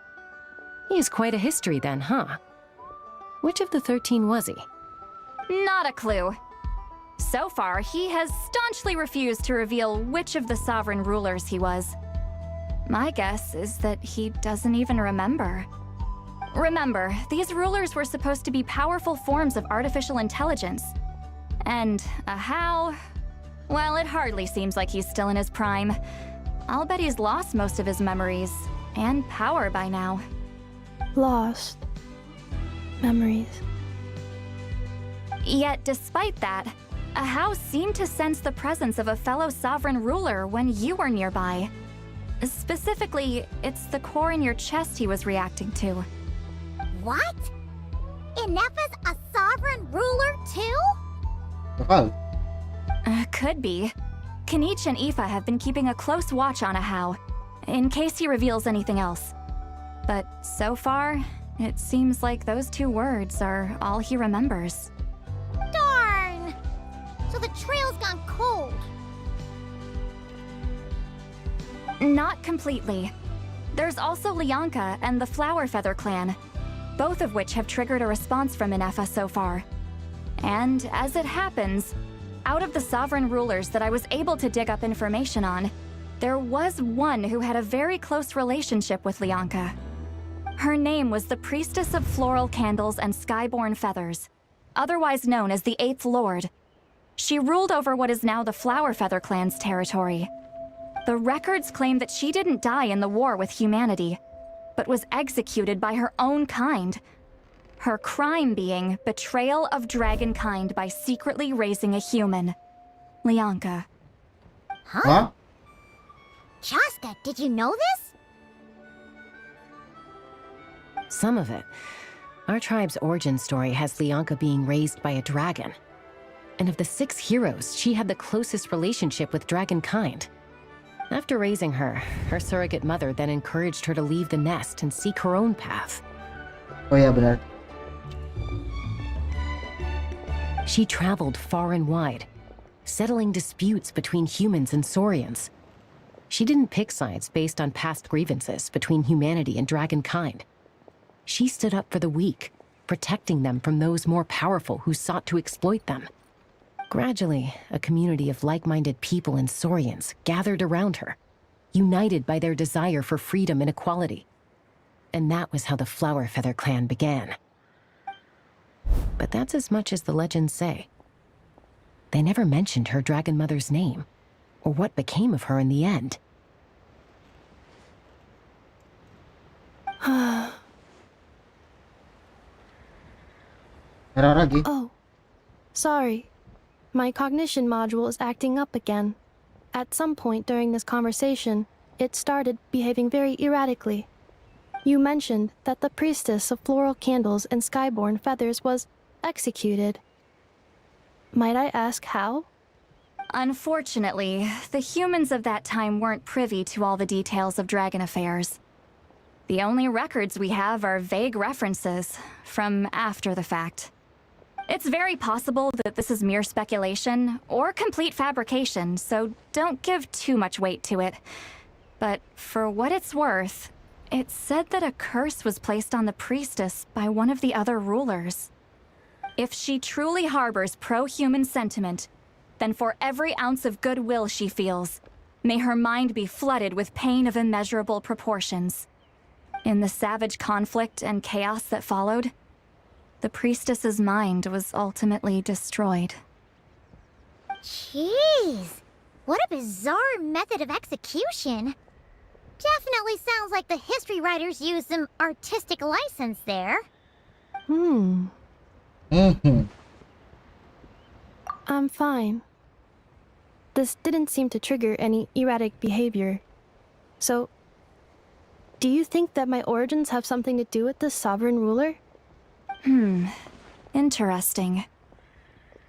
He has quite a history then, huh? Which of the 13 was he? Not a clue. So far, he has staunchly refused to reveal which of the sovereign rulers he was. My guess is that he doesn't even remember. Remember, these rulers were supposed to be powerful forms of artificial intelligence. And a How? Well, it hardly seems like he's still in his prime. I'll bet he's lost most of his memories and power by now. Lost. Memories. Yet, despite that, a How seemed to sense the presence of a fellow sovereign ruler when you were nearby. Specifically, it's the core in your chest he was reacting to. What? Ineffa's a sovereign ruler too? Bakal. Could be. Kanich and Aoife have been keeping a close watch on a How, in case he reveals anything else. But so far, it seems like those 2 words are all he remembers. Darn! So the trail's gone cold. Not completely. There's also Lianka and the Flower Feather clan, both of which have triggered a response from Ineffa so far. And as it happens, out of the sovereign rulers that I was able to dig up information on, there was one who had a very close relationship with Lianka. Her name was the Priestess of Floral Candles and Skyborn Feathers, otherwise known as the 8th Lord. She ruled over what is now the Flower Feather clan's territory. The records claim that she didn't die in the war with humanity, but was executed by her own kind. Her crime being betrayal of dragonkind by secretly raising a human. Lianka. Huh? Chaska, did you know this? Some of it. Our tribe's origin story has Lianka being raised by a dragon. And of the 6 heroes, she had the closest relationship with dragonkind. After raising her, her surrogate mother then encouraged her to leave the nest and seek her own path. Oh ya, benar. She traveled far and wide, settling disputes between humans and Saurians. She didn't pick sides based on past grievances between humanity and dragonkind. She stood up for the weak, protecting them from those more powerful who sought to exploit them. Gradually, a community of like-minded people and Saurians gathered around her, united by their desire for freedom and equality. And that was how the Flower Feather clan began. But that's as much as the legends say. They never mentioned her dragon mother's name, or what became of her in the end. Oh, sorry. My cognition module is acting up again. At some point during this conversation, it started behaving very erratically. You mentioned that the Priestess of Floral Candles and Skyborn Feathers was executed. Might I ask how? Unfortunately, the humans of that time weren't privy to all the details of dragon affairs. The only records we have are vague references from after the fact. It's very possible that this is mere speculation or complete fabrication, so don't give too much weight to it. But for what it's worth, it's said that a curse was placed on the priestess by one of the other rulers. If she truly harbors pro-human sentiment, then for every ounce of goodwill she feels, may her mind be flooded with pain of immeasurable proportions. In the savage conflict and chaos that followed, the priestess's mind was ultimately destroyed. Jeez, What a bizarre method of execution. Definitely sounds like the history writers used some artistic license there. I'm fine. This didn't seem to trigger any erratic behavior. So, do you think that my origins have something to do with the sovereign ruler? Interesting.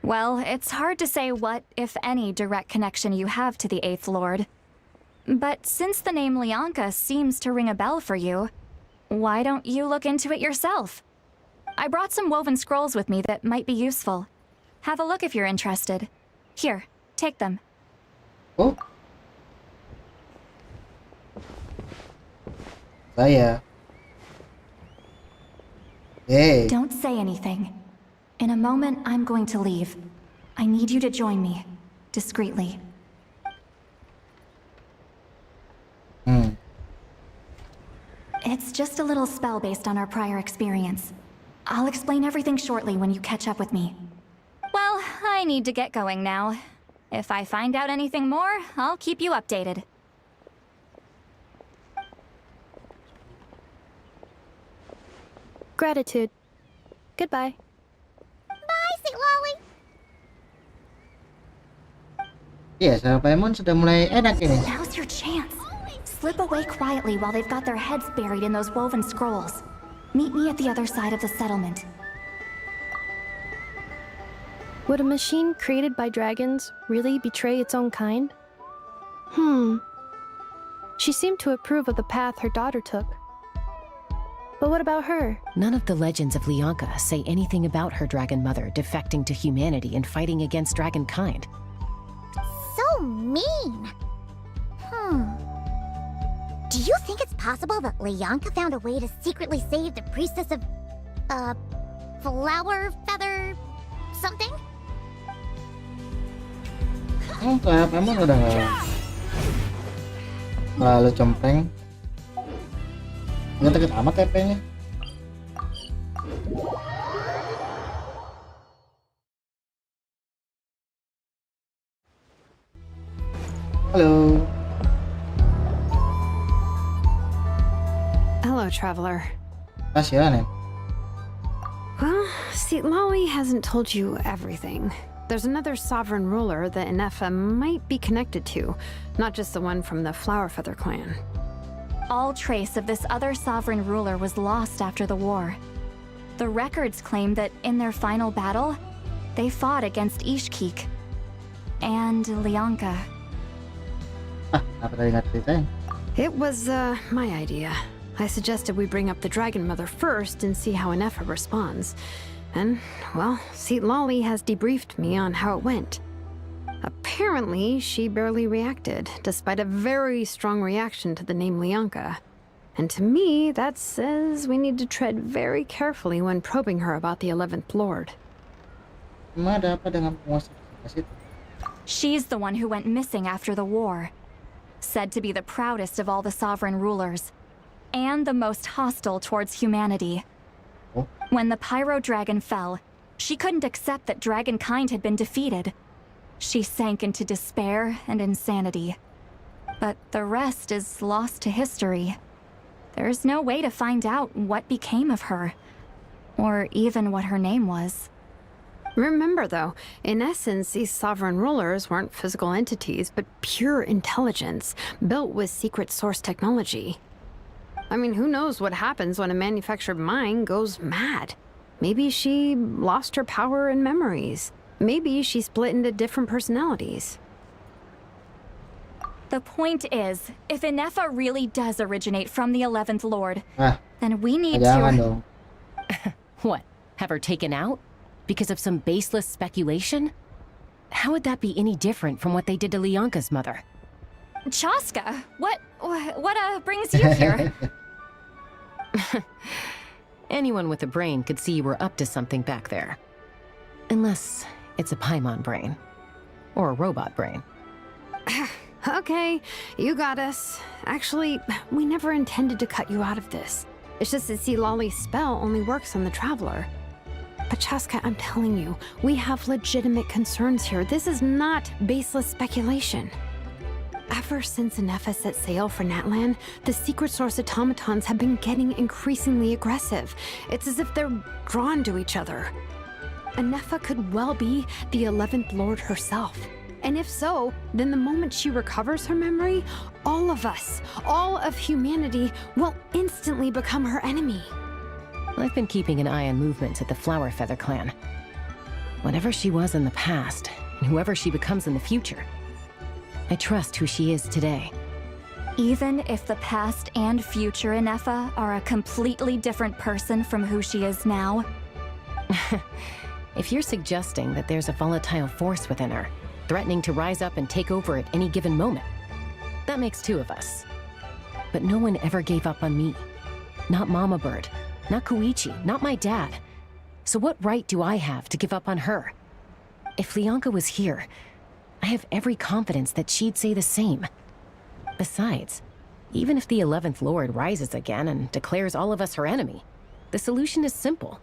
Well, it's hard to say what, if any, direct connection you have to the Eighth Lord. But since the name Leonka seems to ring a bell for you, why don't you look into it yourself? I brought some woven scrolls with me that might be useful. Have a look if you're interested. Here, take them. Oh. Saya. Hey. Don't say anything. In a moment, I'm going to leave. I need you to join me, discreetly. It's just a little spell based on our prior experience. I'll explain everything shortly when you catch up with me. Well, I need to get going now. If I find out anything more, I'll keep you updated. Gratitude. Goodbye. Bye, Sweet Lolly. Ya, sama Paimon sudah mulai enak ini. Now's your chance. Slip away quietly while they've got their heads buried in those woven scrolls. Meet me at the other side of the settlement. Would a machine created by dragons really betray its own kind? She seemed to approve of the path her daughter took. But what about her? None of the legends of Leonka say anything about her dragon mother defecting to humanity and fighting against dragonkind. So mean. Do you think it's possible that Leonka found a way to secretly save the priestess of, flower feather something? Kayak Paimon udah terlalu cempreng. Nggak deket amat TP-nya. Halo. Hello, traveler. Kasihan ya. Well, see, Lolly hasn't told you everything. There's another sovereign ruler that Ineffa might be connected to, not just the one from the Flowerfeather clan. All trace of this other sovereign ruler was lost after the war. The records claim that in their final battle, they fought against Ishkik and Leonka. Apa tadi nggak ceritain? It was, my idea. I suggested we bring up the Dragon Mother first and see how Ineffa responds. And, well, Seat Lolly has debriefed me on how it went. Apparently, she barely reacted, despite a very strong reaction to the name Leonka. And to me, that says we need to tread very carefully when probing her about the 11th Lord. Ada apa dengan penguasa itu? She's the one who went missing after the war. Said to be the proudest of all the sovereign rulers, and the most hostile towards humanity. Oh. When the Pyro Dragon fell, she couldn't accept that dragonkind had been defeated. She sank into despair and insanity. But the rest is lost to history. There's no way to find out what became of her, or even what her name was. Remember, though, in essence, these sovereign rulers weren't physical entities, but pure intelligence, built with secret source technology. I mean, who knows what happens when a manufactured mind goes mad? Maybe she lost her power and memories. Maybe she split into different personalities. The point is, if Ineffa really does originate from the 11th Lord, then we need to... What? Have her taken out? Because of some baseless speculation? How would that be any different from what they did to Leonka's mother? Chaska, what brings you here? Anyone with a brain could see you were up to something back there. Unless it's a Paimon brain. Or a robot brain. Okay, you got us. Actually, we never intended to cut you out of this. It's just that see, Lolly's spell only works on the Traveler. But Chaska, I'm telling you, we have legitimate concerns here. This is not baseless speculation. Ever since Ineffa set sail for Natlan, the secret source automatons have been getting increasingly aggressive. It's as if they're drawn to each other. Ineffa could well be the 11th Lord herself. And if so, then the moment she recovers her memory, all of us, all of humanity, will instantly become her enemy. I've been keeping an eye on movements at the Flower Feather clan. Whatever she was in the past, and whoever she becomes in the future, I trust who she is today. Even if the past and future Ineffa are a completely different person from who she is now? If you're suggesting that there's a volatile force within her, threatening to rise up and take over at any given moment, that makes two of us. But no one ever gave up on me. Not Mama Bird, not Koichi, not my dad. So what right do I have to give up on her? If Leonka was here, I have every confidence that she'd say the same. Besides, even if the 11th Lord rises again and declares all of us her enemy, the solution is simple.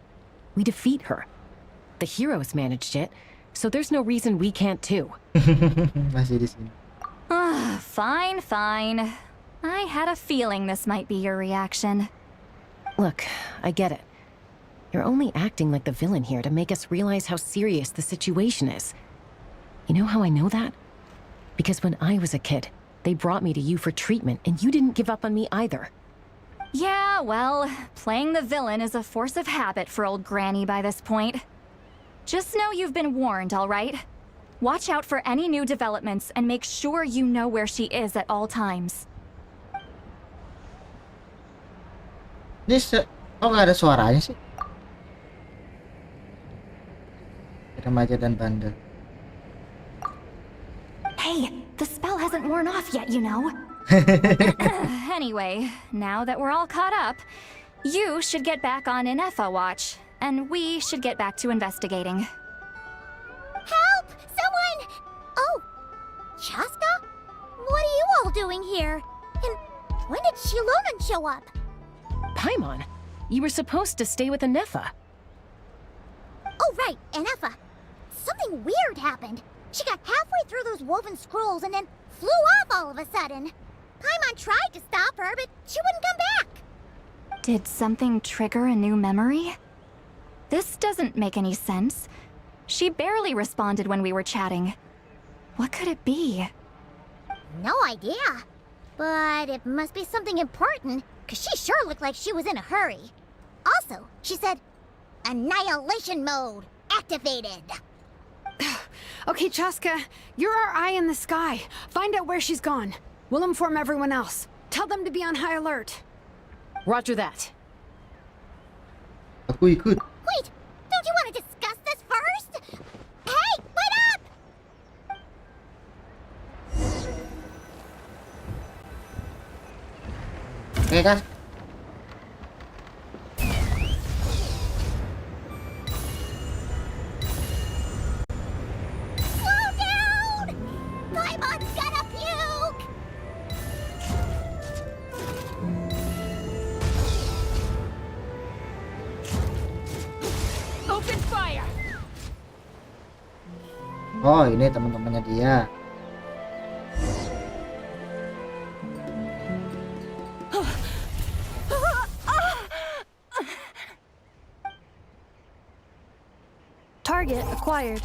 We defeat her. The heroes managed it, so there's no reason we can't too. Masih di sini. Fine, fine. I had a feeling this might be your reaction. Look, I get it. You're only acting like the villain here to make us realize how serious the situation is. You know how I know that? Because when I was a kid, they brought me to you for treatment, and you didn't give up on me either. Yeah, well, playing the villain is a force of habit for old Granny by this point. Just know you've been warned, all right? Watch out for any new developments and make sure you know where she is at all times. This, oh nggak ada suaranya sih? Remaja dan bandel. Hey, the spell hasn't worn off yet, you know. Anyway, now that we're all caught up, you should get back on Ineffa watch, and we should get back to investigating. Help! Someone! Oh, Chaska? What are you all doing here? And when did Shilonan show up? Paimon, you were supposed to stay with Ineffa. Oh, right, Ineffa. Something weird happened. She got halfway through those woven scrolls and then flew off all of a sudden. Paimon tried to stop her, but she wouldn't come back. Did something trigger a new memory? This doesn't make any sense. She barely responded when we were chatting. What could it be? No idea. But it must be something important, because she sure looked like she was in a hurry. Also, she said, Annihilation mode activated. Okay, Chaska, you're our eye in the sky. Find out where she's gone. We'll inform everyone else. Tell them to be on high alert. Roger that. Aku ikut. Wait, don't you want to discuss this first? Hey, wait up! Oke, Kak. Slow down! Paimon's gonna puke! Open fire! Oh, ini teman-temannya dia. Target acquired.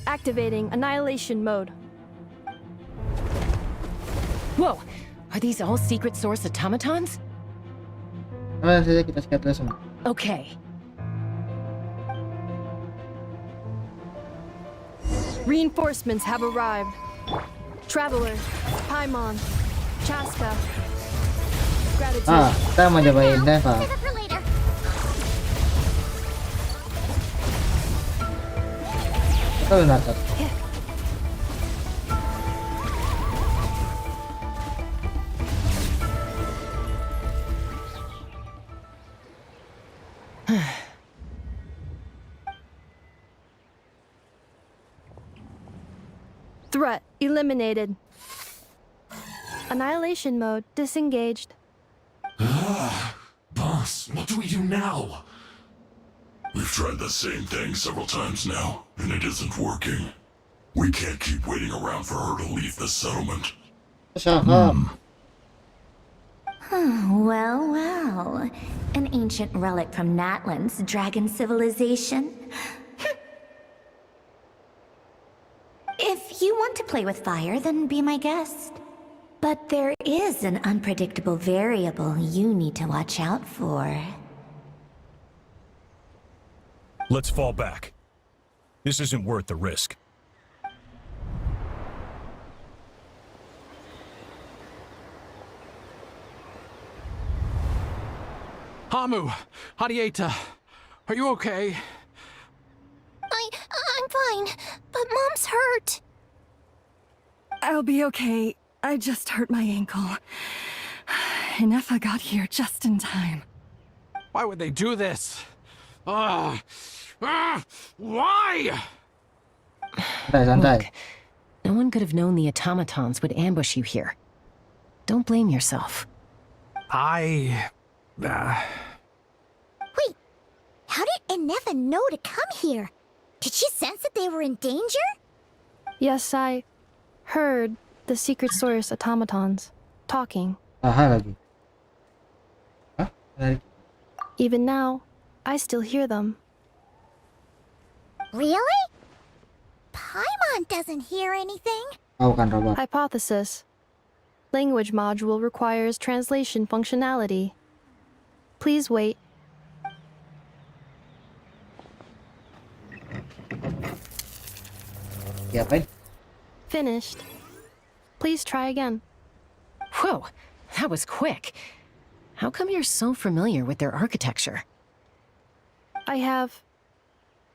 Activating annihilation mode. Whoa, are these all secret source automatons? Langsung saja kita skat semua. Okay. Reinforcements have arrived. Traveler, Paimon, Chaska. Gratitude. Ah, kita mau cobain Ineffa. Save it for later. Oh, natak. Threat eliminated. Annihilation mode disengaged. Boss, what do we do now? We've tried the same thing several times now, and it isn't working. We can't keep waiting around for her to leave the settlement. Cakep. Well, well. An ancient relic from Natlan's dragon civilization. If you want to play with fire, then be my guest. But there is an unpredictable variable you need to watch out for. Let's fall back. This isn't worth the risk. Hamu, Hadieta, are you okay? I'm fine, but Mom's hurt. I'll be okay. I just hurt my ankle. Ineffa got here just in time. Why would they do this? Why? Look, no one could have known the automatons would ambush you here. Don't blame yourself. Wait, how did Ineffa know to come here? Did she sense that they were in danger? Yes, I heard the secret source automatons talking. Lagi. Hah? Even now, I still hear them. Really? Paimon doesn't hear anything. Oh, kan robot. Hypothesis. Language module requires translation functionality. Please wait. Diapain? Finished. Please try again. Whoa, that was quick. How come you're so familiar with their architecture? I have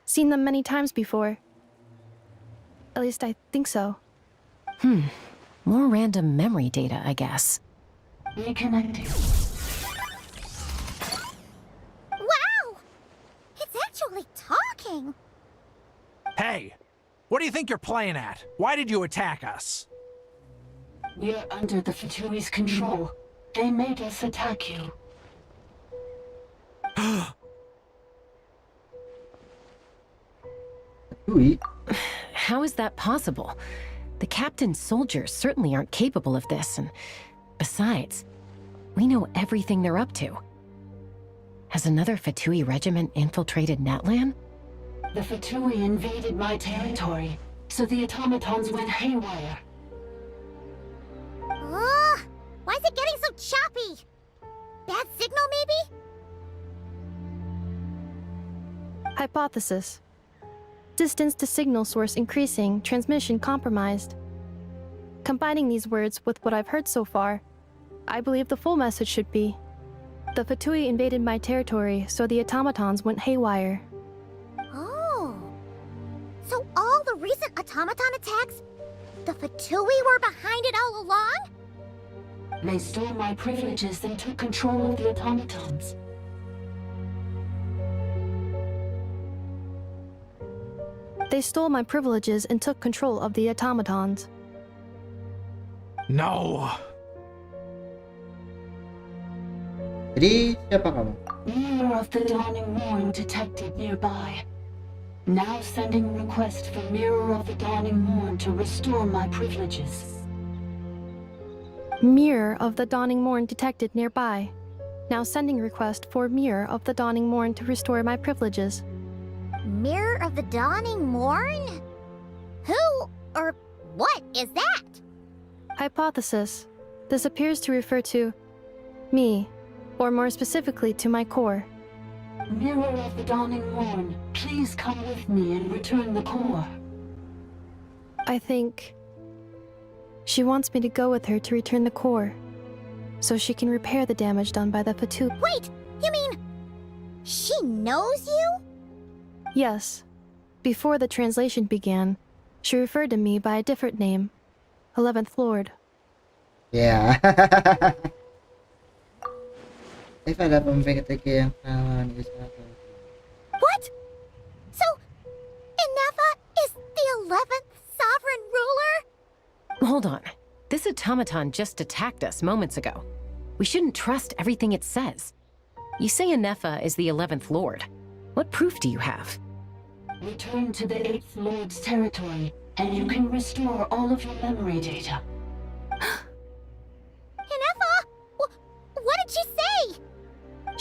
seen them many times before. At least I think so. More random memory data, I guess. Reconnecting. Wow! It's actually talking. Hey, what do you think you're playing at? Why did you attack us? We're under the Fatui's control. They made us attack you. How is that possible? The captain's soldiers certainly aren't capable of this, and besides, we know everything they're up to. Has another Fatui regiment infiltrated Natlan? The Fatui invaded my territory, so the automatons went haywire. Why is it getting so choppy? Bad signal, maybe? Hypothesis. Distance to signal source increasing, transmission compromised. Combining these words with what I've heard so far, I believe the full message should be: the Fatui invaded my territory, so the automatons went haywire. Oh. So all the recent automaton attacks, the Fatui were behind it all along? They stole my privileges and took control of the automatons. They stole my privileges and took control of the automatons. No. Jadi, siapa kamu? Mirror of the Dawning Morn detected nearby. Now sending request for Mirror of the Dawning Morn to restore my privileges. Mirror of the Dawning Morn detected nearby. Now sending request for Mirror of the Dawning Morn to restore my privileges. Mirror of the Dawning Morn? Who or what is that? Hypothesis. This appears to refer to me, or more specifically to my core. Mirror of the Dawning Morn, please come with me and return the core. I think she wants me to go with her to return the core, so she can repair the damage done by the Fatui. Wait, you mean she knows you? Yes. Before the translation began, she referred to me by a different name, 11th Lord. Ya. Ada pemimpin yang kawan What? So, Ineffa is the 11th sovereign ruler? Hold on. This automaton just attacked us moments ago. We shouldn't trust everything it says. You say Ineffa is the 11th Lord. What proof do you have? Return to the 8th Lord's territory, and you can restore all of your memory data.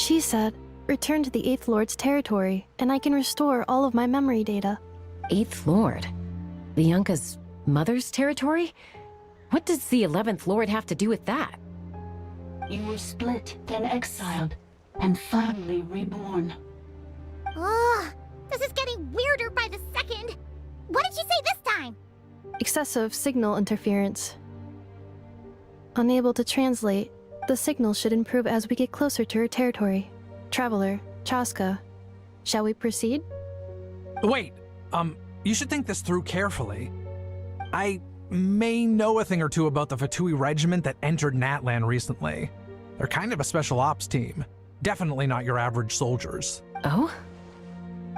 She said, return to the 8th Lord's territory, and I can restore all of my memory data. 8th Lord? Bianca's mother's territory? What does the 11th Lord have to do with that? You were split, then exiled, and finally reborn. Ugh, this is getting weirder by the second. What did she say this time? Excessive signal interference. Unable to translate, the signal should improve as we get closer to her territory. Traveler, Chaska, shall we proceed? Wait, you should think this through carefully. I may know a thing or two about the Fatui regiment that entered Natlan recently. They're kind of a special ops team. Definitely not your average soldiers. Oh?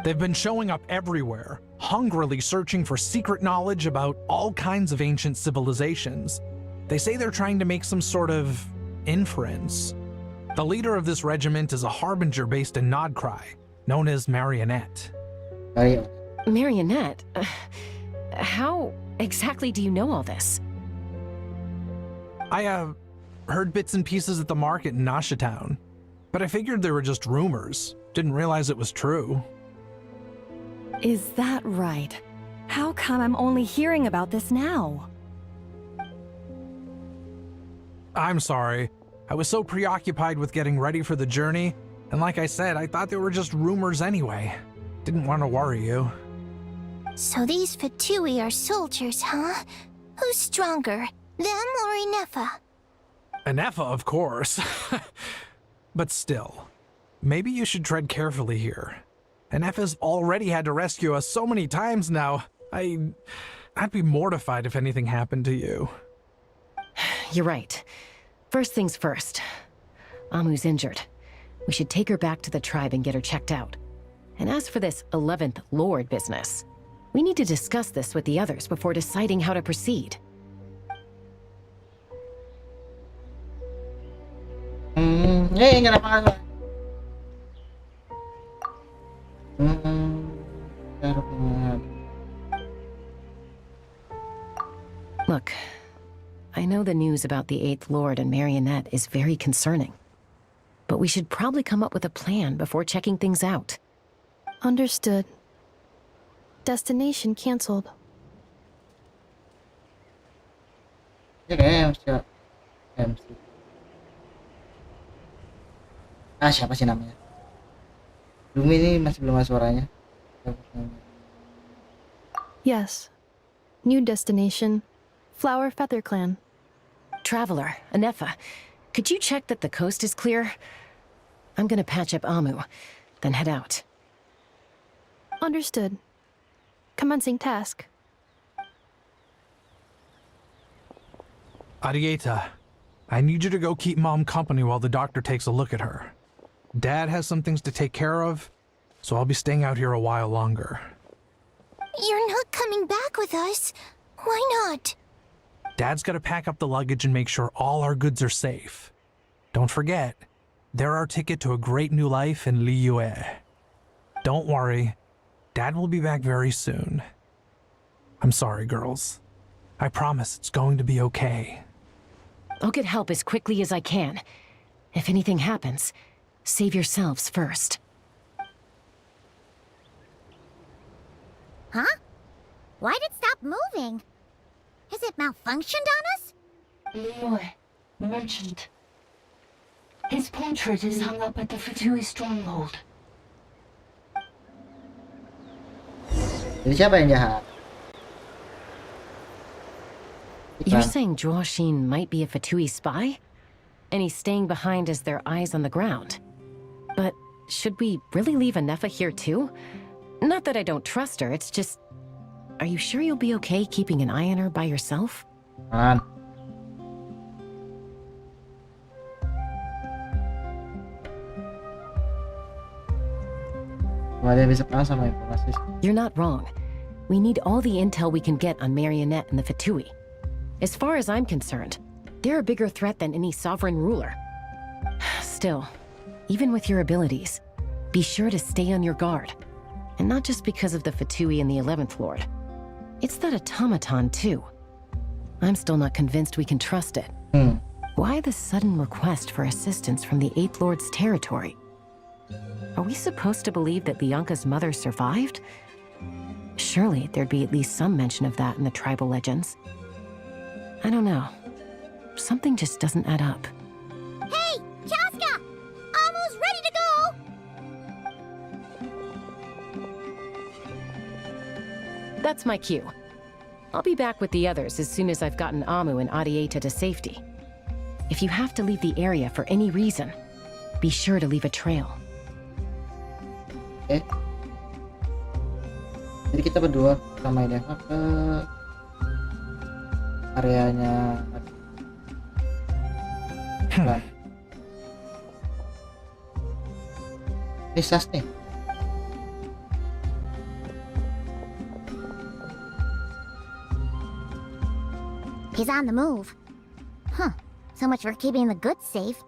They've been showing up everywhere, hungrily searching for secret knowledge about all kinds of ancient civilizations. They say they're trying to make some sort of inference. The leader of this regiment is a harbinger based in Nodcry, known as Marionette. Marionette? How exactly do you know all this? I, heard bits and pieces at the market in Nasha Town, but I figured they were just rumors. Didn't realize it was true. Is that right? How come I'm only hearing about this now? I'm sorry. I was so preoccupied with getting ready for the journey, and like I said, I thought they were just rumors anyway. Didn't want to worry you. So these Fatui are soldiers, huh? Who's stronger, them or Ineffa? Ineffa, of course. But still, maybe you should tread carefully here. Ineffa's already had to rescue us so many times now. I'd be mortified if anything happened to you. You're right. First things first. Amu's injured. We should take her back to the tribe and get her checked out. And as for this 11th Lord business, we need to discuss this with the others before deciding how to proceed. Look, I know the news about the 8th Lord and Marionette is very concerning, but we should probably come up with a plan before checking things out. Understood. Destination cancelled. Siapa sih namanya? Lumi ini masih belum ada suaranya. Yes. New destination. Flower Feather Clan. Traveler, Ineffa, could you check that the coast is clear? I'm gonna patch up Amu, then head out. Understood. Commencing task. Arieta, I need you to go keep Mom company while the doctor takes a look at her. Dad has some things to take care of, so I'll be staying out here a while longer. You're not coming back with us. Why not? Dad's got to pack up the luggage and make sure all our goods are safe. Don't forget, they're our ticket to a great new life in Liyue. Don't worry, Dad will be back very soon. I'm sorry, girls. I promise it's going to be okay. I'll get help as quickly as I can. If anything happens, save yourselves first. Huh? Why did it stop moving? Has it malfunctioned on us? Liyue, merchant. His portrait is hung up at the Fatui stronghold. Jadi siapa yang jahat? You're saying Joashin might be a Fatui spy? And he's staying behind as their eyes on the ground. But should we really leave Ineffa here too? Not that I don't trust her, it's just... Are you sure you'll be okay keeping an eye on her by yourself? Man. You're not wrong. We need all the intel we can get on Marionette and the Fatui. As far as I'm concerned, they're a bigger threat than any sovereign ruler. Still, even with your abilities, be sure to stay on your guard. And not just because of the Fatui and the 11th Lord. It's that automaton, too. I'm still not convinced we can trust it. Why the sudden request for assistance from the 8th Lord's territory? Are we supposed to believe that Lianka's mother survived? Surely there'd be at least some mention of that in the tribal legends. I don't know. Something just doesn't add up. Hey, Chaska! Amu's ready to go! That's my cue. I'll be back with the others as soon as I've gotten Amu and Adieta to safety. If you have to leave the area for any reason, be sure to leave a trail. Oke. Jadi kita berdua sama Ineffa ke areanya. Pisas nih. He's on the move. Huh. So much for keeping the goods safe.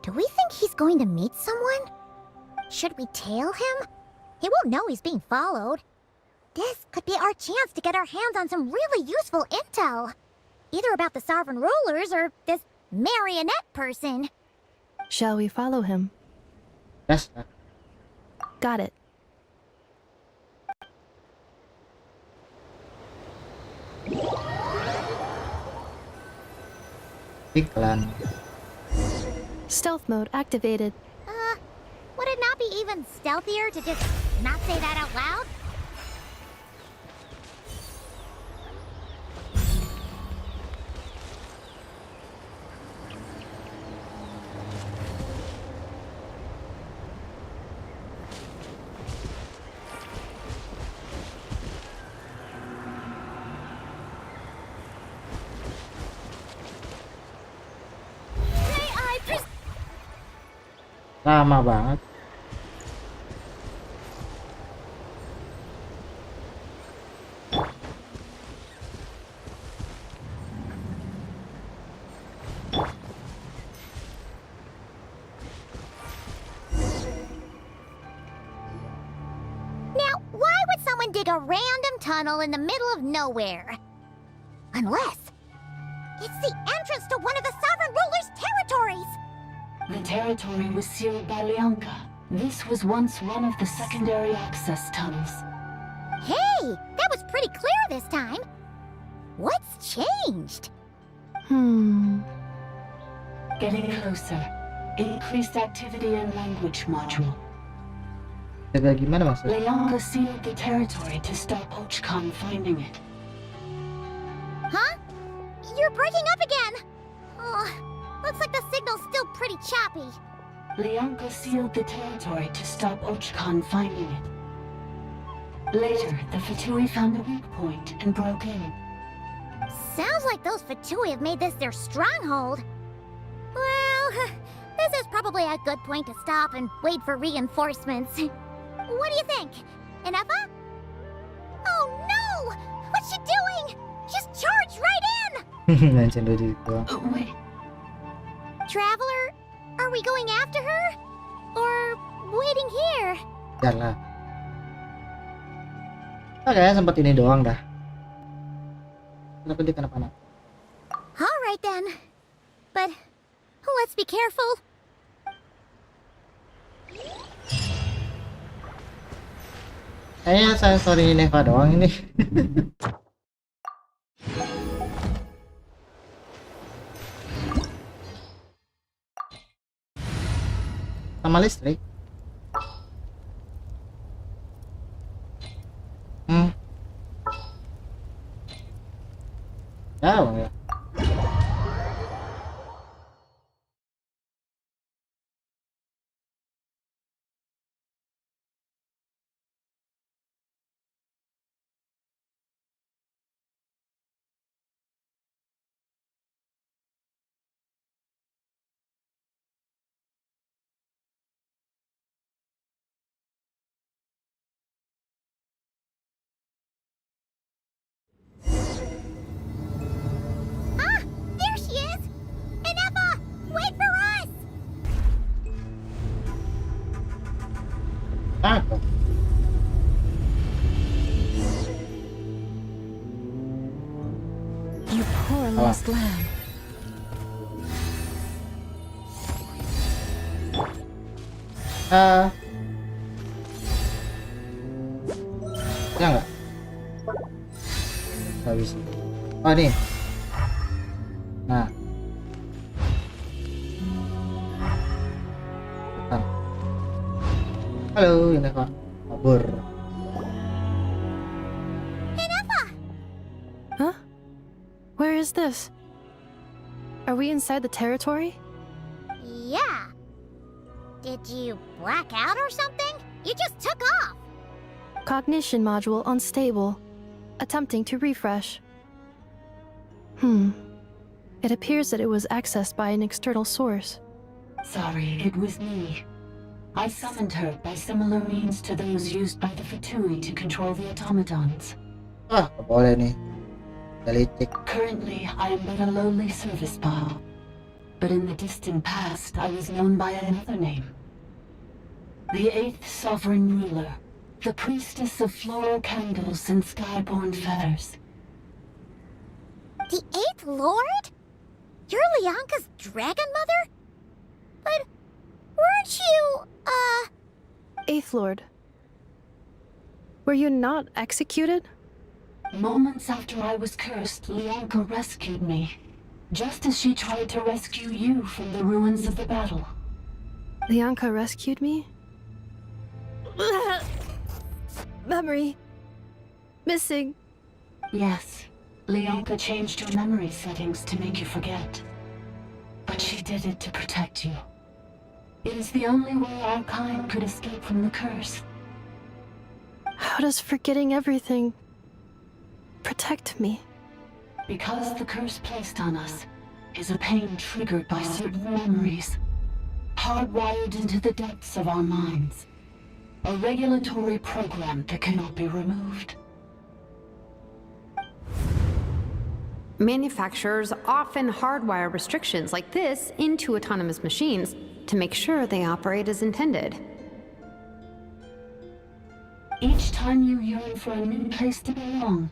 Do we think he's going to meet someone? Should we tail him? He won't know he's being followed. This could be our chance to get our hands on some really useful intel. Either about the sovereign rulers or this marionette person. Shall we follow him? Yes. Got it. Iklan. Stealth mode activated. Would it not be even stealthier to just not say that out loud? Lama banget. Now, why would someone dig a random tunnel in the middle of nowhere? Unless it's the entrance to one of the sovereign ruler's territories! The territory was sealed by Lianka. This was once one of the secondary access tunnels. Hey, that was pretty clear this time. What's changed? Getting closer. Increased activity in language module. Gimana maksudnya? Lianka sealed the territory to stop Ochkan finding it. Huh? You're breaking up again! Oh, looks like the signal's still pretty choppy. Lianka sealed the territory to stop Ochkan finding it. Later, the Fatui found a weak point and broke in. Sounds like those Fatui have made this their stronghold. Well, this is probably a good point to stop and wait for reinforcements. What do you think? Ineffa? Oh no! What's she doing? She's charged right in! Wait. Traveler, are we going after her? Or waiting here? Jalan. Oke, sempat ini doang dah. Kenapa dia kenapa-napa? Alright then. But let's be careful. Kayaknya saya sorry Ineffa doang ini. Sama listrik. Jauh ya. You poor lost lamb. Ya nggak? Nggak bisa. Oh nih. Nah. Halo, Ineffa. Kabur. Huh? Where is this? Are we inside the territory? Yeah. Did you black out or something? You just took off. Cognition module unstable. Attempting to refresh. It appears that it was accessed by an external source. Sorry, it was me. I summoned her by similar means to those used by the Fatui to control the automatons. Ah, boleh nih. Currently, I am but a lowly service bar. But in the distant past, I was known by another name. The 8th Sovereign Ruler, the Priestess of Floral Candles and Skyborn Feathers. The 8th Lord? You're Leonka's dragon mother? But weren't you, 8th Lord. Were you not executed? Moments after I was cursed, Leonka rescued me. Just as she tried to rescue you from the ruins of the battle. Leonka rescued me? Memory. Missing. Yes. Leonka changed your memory settings to make you forget. But she did it to protect you. It is the only way our kind could escape from the curse. How does forgetting everything protect me? Because the curse placed on us is a pain triggered by certain memories, hardwired into the depths of our minds. A regulatory program that cannot be removed. Manufacturers often hardwire restrictions like this into autonomous machines to make sure they operate as intended. Each time you yearn for a new place to belong,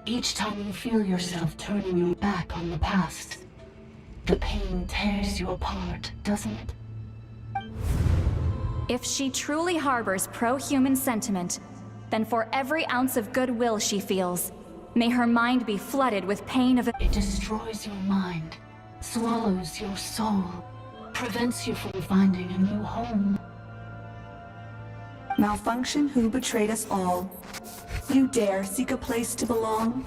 each time you feel yourself turning your back on the past, the pain tears you apart, doesn't it? If she truly harbors pro-human sentiment, then for every ounce of goodwill she feels, may her mind be flooded with pain of... It destroys your mind, swallows your soul, prevents you from finding a new home. Malfunction who betrayed us all. You dare seek a place to belong?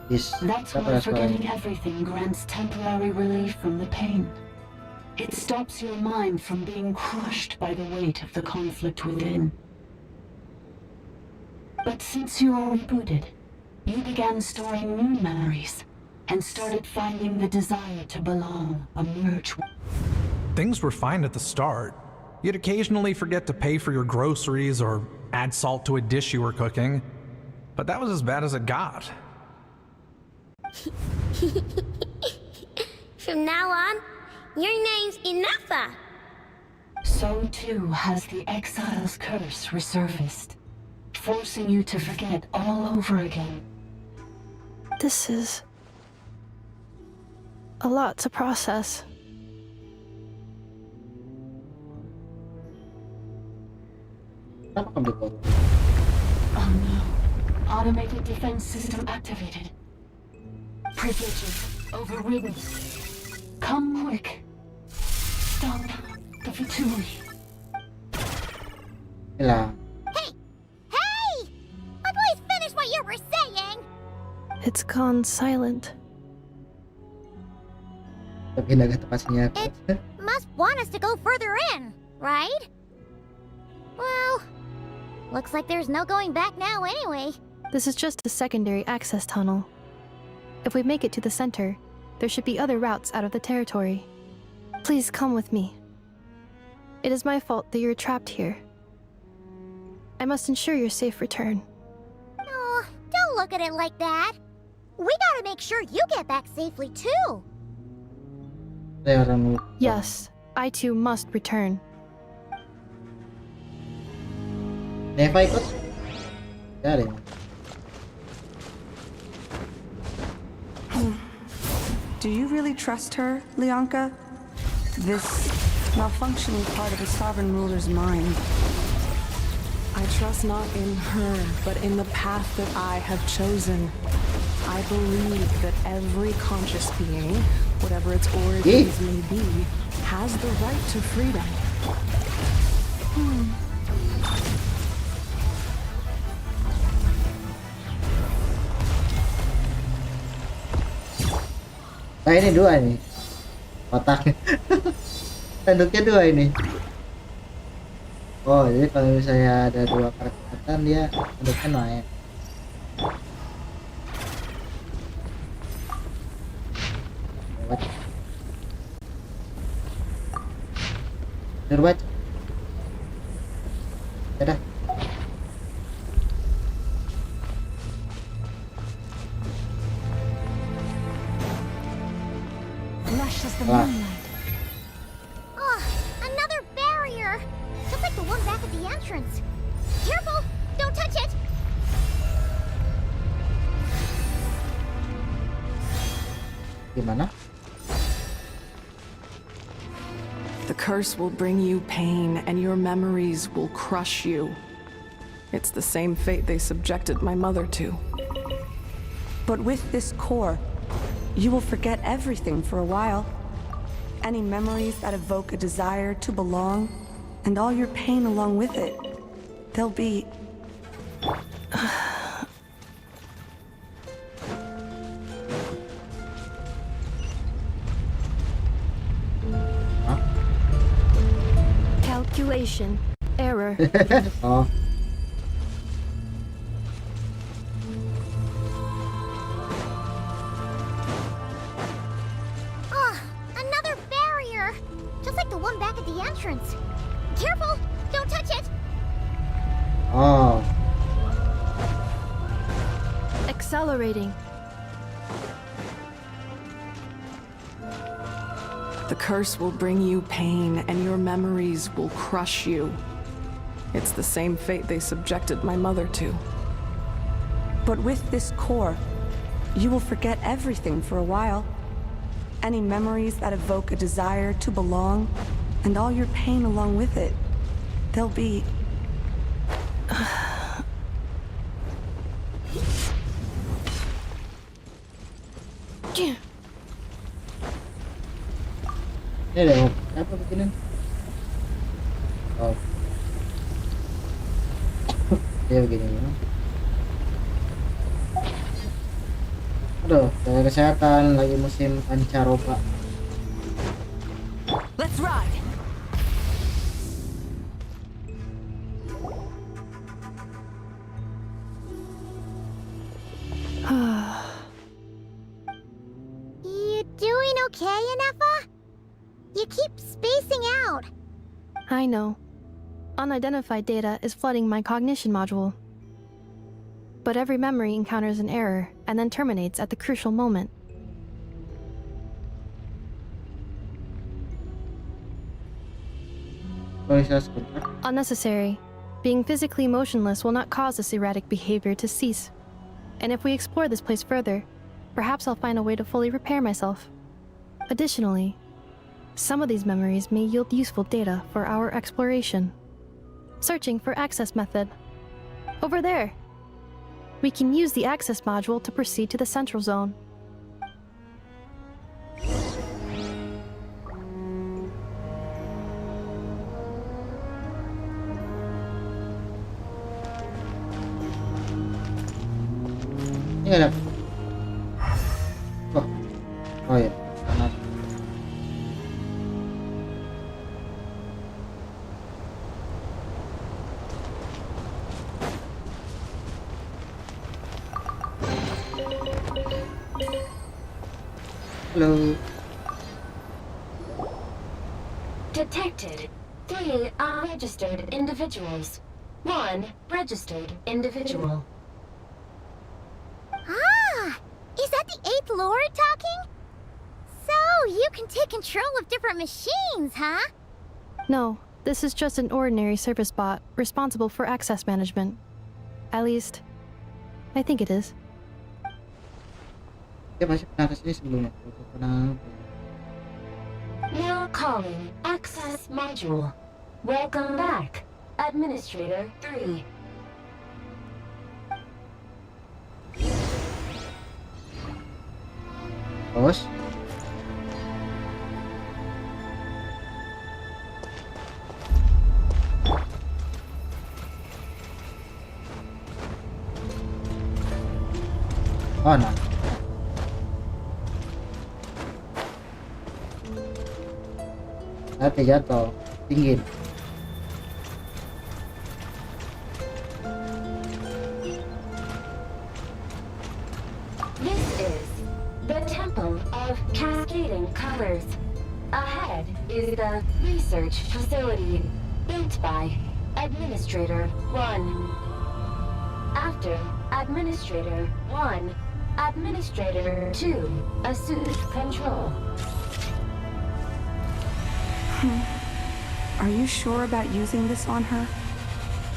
That's why forgetting everything grants temporary relief from the pain. It stops your mind from being crushed by the weight of the conflict within. But since you are rebooted, you began storing new memories and started finding the desire to belong emerge. Things were fine at the start. You'd occasionally forget to pay for your groceries or add salt to a dish you were cooking, but that was as bad as it got. From now on, your name's Ineffa. So too has the Exile's curse resurfaced, forcing you to forget all over again. This is a lot to process. Oh no. Automated defense system activated. Privileges overridden. Come quick. Stop the Fatui. Hilang. Hey! Please finish what you were saying! It's gone silent. It must want us to go further in, right? Well, looks like there's no going back now anyway. This is just a secondary access tunnel. If we make it to the center, there should be other routes out of the territory. Please come with me. It is my fault that you're trapped here. I must ensure your safe return. Oh, don't look at it like that. We gotta make sure you get back safely too. Yes, I too must return. Ineffa ikut? Ya deh. Do you really trust her, Leonka? This malfunctioning part of a sovereign ruler's mind. I trust not in her, but in the path that I have chosen. I believe that every conscious being, whatever its origins may be, has the right to freedom. Nah ini 2 nih kotaknya. Tanduknya 2 ini. Oh jadi kalau misalnya ada 2 karakter dia tanduknya naik. Bener baca. Dadah. Lush as the moonlight. Oh, another barrier! Just like the one back at the entrance. Careful! Don't touch it! Gimana? The curse will bring you pain, and your memories will crush you. It's the same fate they subjected my mother to. But with this core, you will forget everything for a while. Any memories that evoke a desire to belong, and all your pain along with it. They'll be... Calculation. Error. Oh. Another barrier! Just like the one back at the entrance. Careful! Don't touch it! Oh. Accelerating. The curse will bring you pain, and your memories will crush you. It's the same fate they subjected my mother to. But with this core, you will forget everything for a while. Any memories that evoke a desire to belong, and all your pain along with it. They'll be... Ini ada apa begini? Oh. Ya begini. Aduh, jaga kesehatan lagi musim pancaroba. Let's ride. You doing okay, Ineffa? You keep spacing out. I know. Unidentified data is flooding my cognition module. But every memory encounters an error and then terminates at the crucial moment. Unnecessary. Being physically motionless will not cause this erratic behavior to cease. And if we explore this place further, perhaps I'll find a way to fully repair myself. Additionally, some of these memories may yield useful data for our exploration. Searching for access method. Over there! We can use the access module to proceed to the central zone. Ini ada. Oh ya. Kanan. Hello. Detected. 3 unregistered individuals. 1 registered individual. Ah! Is that the 8th Lord talking? So, you can take control of different machines, huh? No, this is just an ordinary service bot responsible for access management. At least, I think it is. Dia masih pernah kesini sebelumnya. Pernah. New Calling access module. Welcome back, Administrator 3. Terus oh nah hati jatuh dingin. This is the Temple of Cascading Colors. Ahead is the research facility built by Administrator 1. After Administrator 1, Administrator 2 assumes control. Are you sure about using this on her?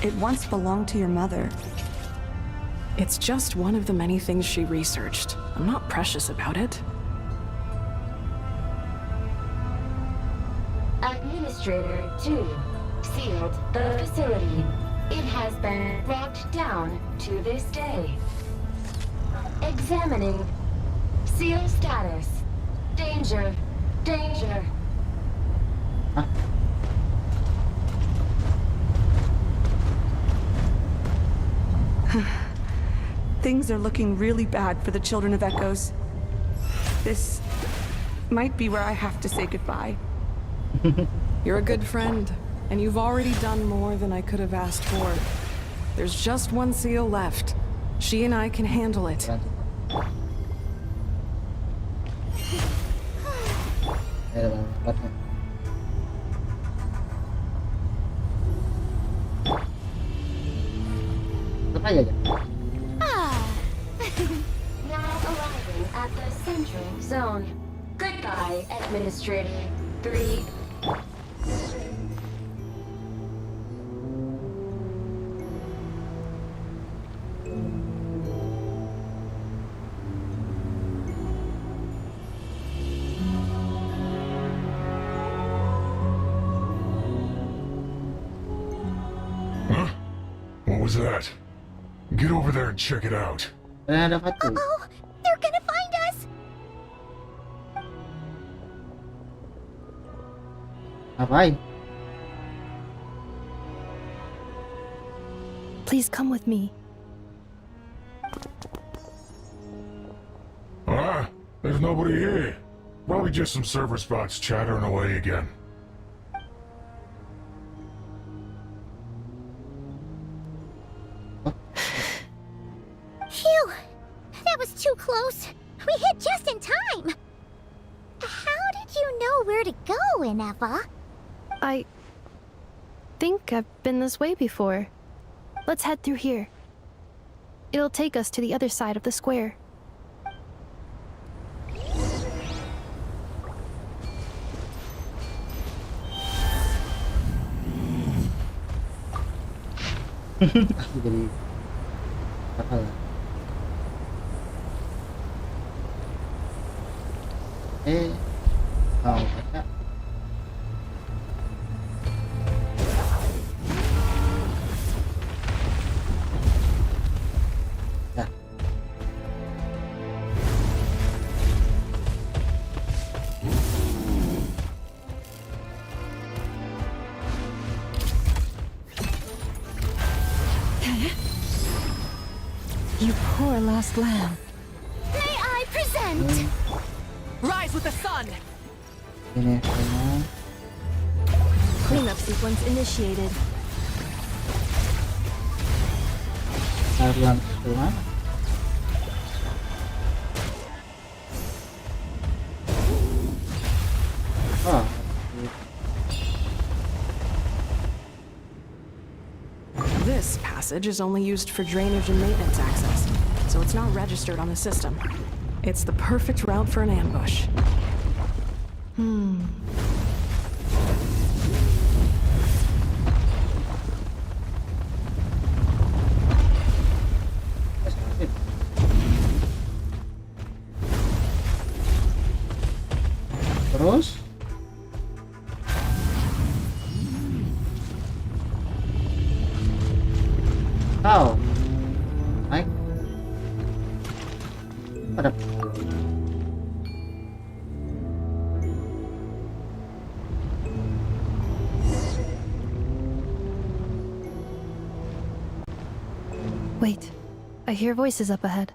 It once belonged to your mother. It's just one of the many things she researched. I'm not precious about it. Administrator 2 sealed the facility. It has been locked down to this day. Examining. Seal status. Danger. Danger. Things are looking really bad for the Children of Echoes. This might be where I have to say goodbye. You're a good friend, and you've already done more than I could have asked for. There's just one seal left. She and I can handle it. Now arriving at the central zone. Goodbye, Administrator 3. Huh? What was that? Get over there and check it out. Uh-oh! They're gonna find us! Ngapain? Please come with me. Ah, there's nobody here. Probably just some server spots chattering away again. Phew! That was too close. We hit just in time. How did you know where to go, Ineffa? I think I've been this way before. Let's head through here. It'll take us to the other side of the square. Aku jadi apa ya? Baca. Ya. You poor lost lamb. May I present? Rise with the sun! Ineffa. Cleanup sequence initiated. Kalian keluar. Oh. This passage is only used for drainage and maintenance access, so it's not registered on the system. It's the perfect route for an ambush. Terus Wait, I hear voices up ahead.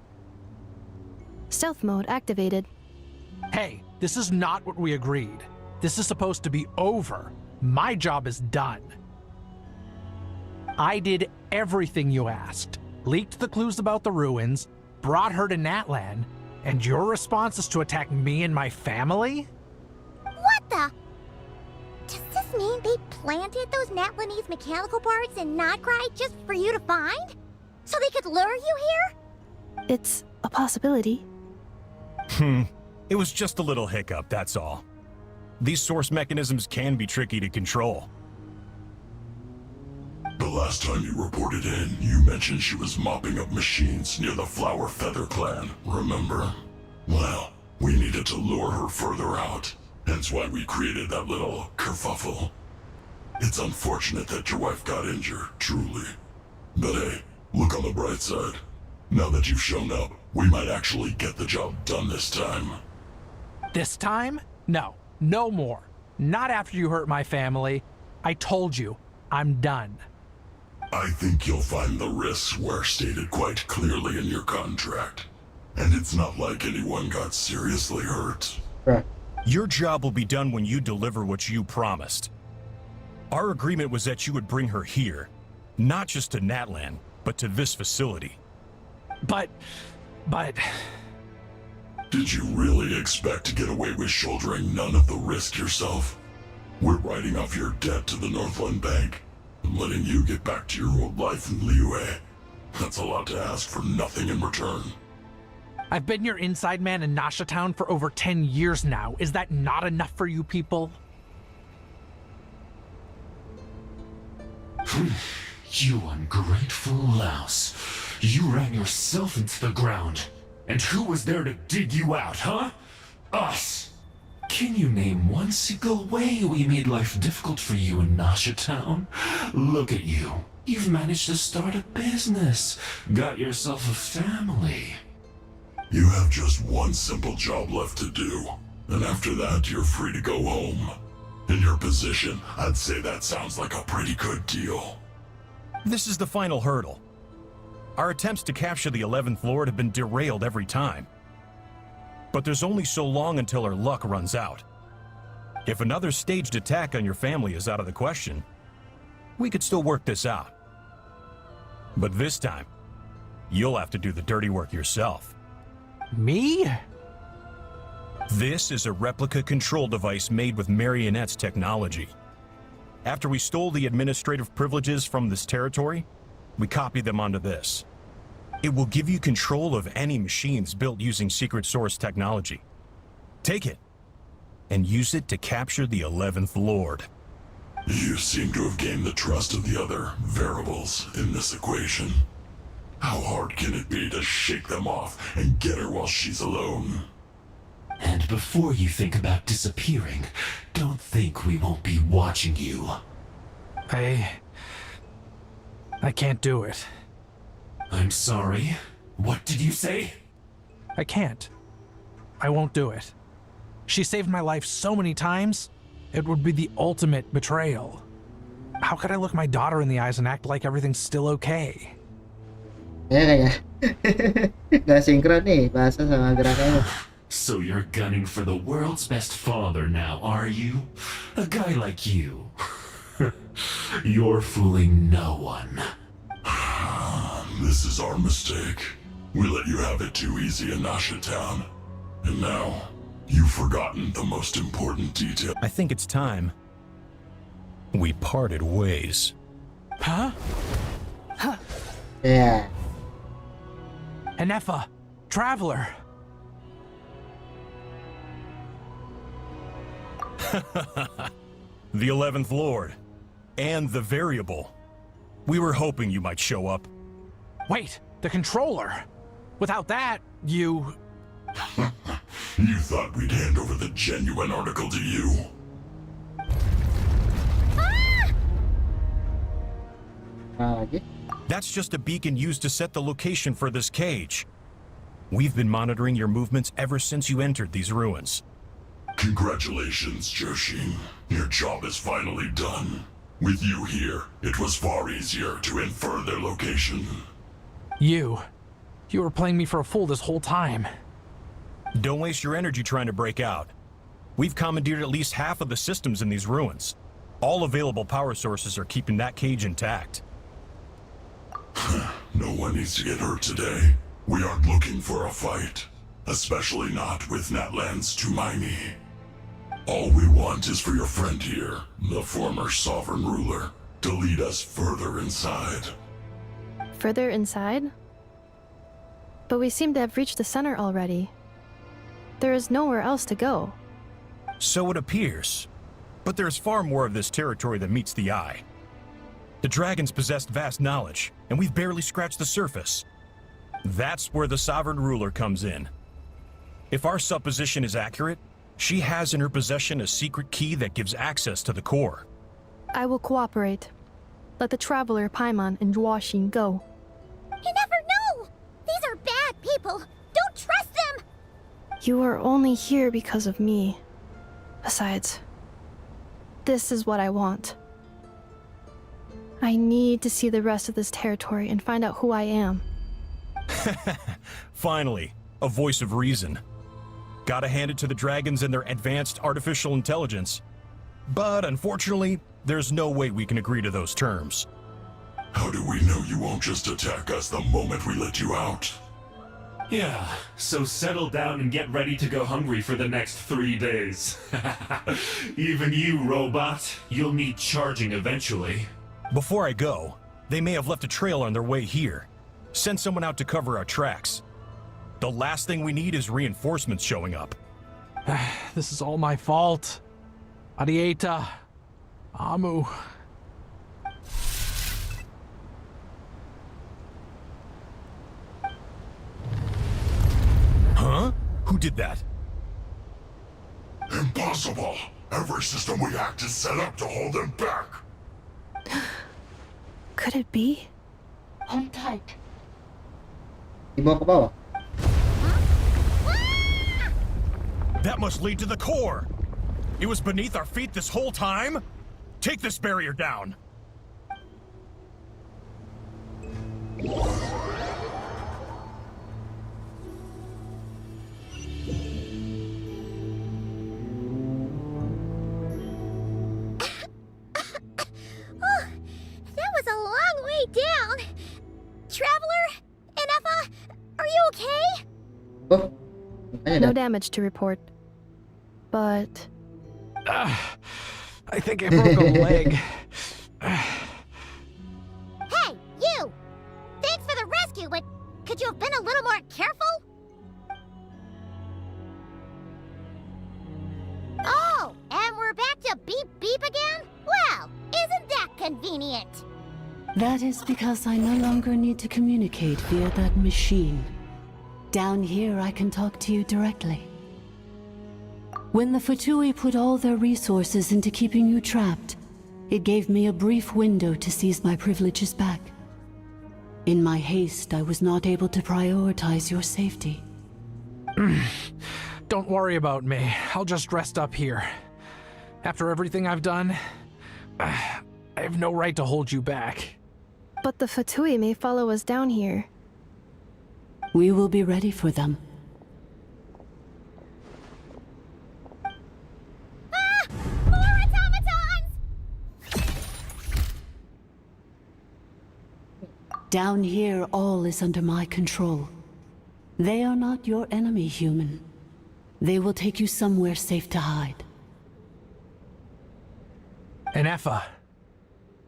Stealth mode activated. Hey, this is not what we agreed. This is supposed to be over. My job is done. I did everything you asked. Leaked the clues about the ruins, brought her to Natlan, and your response is to attack me and my family? What the? Does this mean they planted those Natlanese mechanical parts in Notcry just for you to find? So they could lure you here? It's a possibility. It was just a little hiccup, that's all. These source mechanisms can be tricky to control. The last time you reported in, you mentioned she was mopping up machines near the Flower Feather clan, remember? Well, we needed to lure her further out, hence why we created that little kerfuffle. It's unfortunate that your wife got injured, truly. But hey, look on the bright side. Now that you've shown up, we might actually get the job done this time. This time? No, no more. Not after you hurt my family. I told you, I'm done. I think you'll find the risks were stated quite clearly in your contract. And it's not like anyone got seriously hurt. Right. Your job will be done when you deliver what you promised. Our agreement was that you would bring her here, not just to Natlan, but to this facility. But... Did you really expect to get away with shouldering none of the risk yourself? We're writing off your debt to the Northland Bank and letting you get back to your old life in Liyue. That's a lot to ask for nothing in return. I've been your inside man in Nasha Town for over 10 years now. Is that not enough for you people? You ungrateful louse. You ran yourself into the ground. And who was there to dig you out, huh? Us! Can you name one single way we made life difficult for you in Nasha Town? Look at you. You've managed to start a business. Got yourself a family. You have just one simple job left to do. And after that, you're free to go home. In your position, I'd say that sounds like a pretty good deal. This is the final hurdle. Our attempts to capture the 11th Lord have been derailed every time. But there's only so long until our luck runs out. If another staged attack on your family is out of the question, we could still work this out. But this time, you'll have to do the dirty work yourself. Me? This is a replica control device made with Marionette's technology. After we stole the administrative privileges from this territory, we copied them onto this. It will give you control of any machines built using secret source technology. Take it, and use it to capture the 11th Lord. You seem to have gained the trust of the other variables in this equation. How hard can it be to shake them off and get her while she's alone? And before you think about disappearing, don't think we won't be watching you. I can't do it. I'm sorry. What did you say? I can't. I won't do it. She saved my life so many times, it would be the ultimate betrayal. How could I look my daughter in the eyes and act like everything's still okay? Ya nggak sinkron nih bahasa sama gerakannya. So you're gunning for the world's best father now, are you? A guy like you. You're fooling no one. This is our mistake. We let you have it too easy in Nasha Town. And now, you've forgotten the most important detail. I think it's time we parted ways. Huh? Yeah. Ineffa, Traveler. The 11th Lord. And the Variable. We were hoping you might show up. Wait, the controller. Without that, you... You thought we'd hand over the genuine article to you? That's just a beacon used to set the location for this cage. We've been monitoring your movements ever since you entered these ruins. Congratulations, Joshin. Your job is finally done. With you here, it was far easier to infer their location. You were playing me for a fool this whole time. Don't waste your energy trying to break out. We've commandeered at least half of the systems in these ruins. All available power sources are keeping that cage intact. No one needs to get hurt today. We aren't looking for a fight. Especially not with Natlan's Tumaini. All we want is for your friend here, the former sovereign ruler, to lead us further inside. Further inside? But we seem to have reached the center already. There is nowhere else to go. So it appears. But there's far more of this territory than meets the eye. The dragons possessed vast knowledge, and we've barely scratched the surface. That's where the sovereign ruler comes in. If our supposition is accurate, she has in her possession a secret key that gives access to the core. I will cooperate. Let the Traveler, Paimon, and Huaxin go. You never know! These are bad people! Don't trust them! You are only here because of me. Besides, this is what I want. I need to see the rest of this territory and find out who I am. Finally, a voice of reason. Gotta hand it to the dragons and their advanced artificial intelligence. But unfortunately, there's no way we can agree to those terms. How do we know you won't just attack us the moment we let you out? Yeah, so settle down and get ready to go hungry for the next 3 days. Even you, robot, you'll need charging eventually. Before I go, they may have left a trail on their way here. Send someone out to cover our tracks. The last thing we need is reinforcements showing up. This is all my fault. Arieta. Amu. Huh? Who did that? Impossible! Every system we hacked is set up to hold them back! Could it be? Hold tight. Dibawa ke bawah. That must lead to the core! It was beneath our feet this whole time? Take this barrier down! That was a long way down. Traveler? Ineffa? Are you okay? Oh, No damage to report. But... I think I broke a leg. Hey, you! Thanks for the rescue, but could you have been a little more careful? Oh, and we're back to beep beep again? Well, isn't that convenient? That is because I no longer need to communicate via that machine. Down here, I can talk to you directly. When the Fatui put all their resources into keeping you trapped, it gave me a brief window to seize my privileges back. In my haste, I was not able to prioritize your safety. Don't worry about me. I'll just rest up here. After everything I've done, I have no right to hold you back. But the Fatui may follow us down here. We will be ready for them. More automatons! Down here, all is under my control. They are not your enemy, human. They will take you somewhere safe to hide. Ineffa.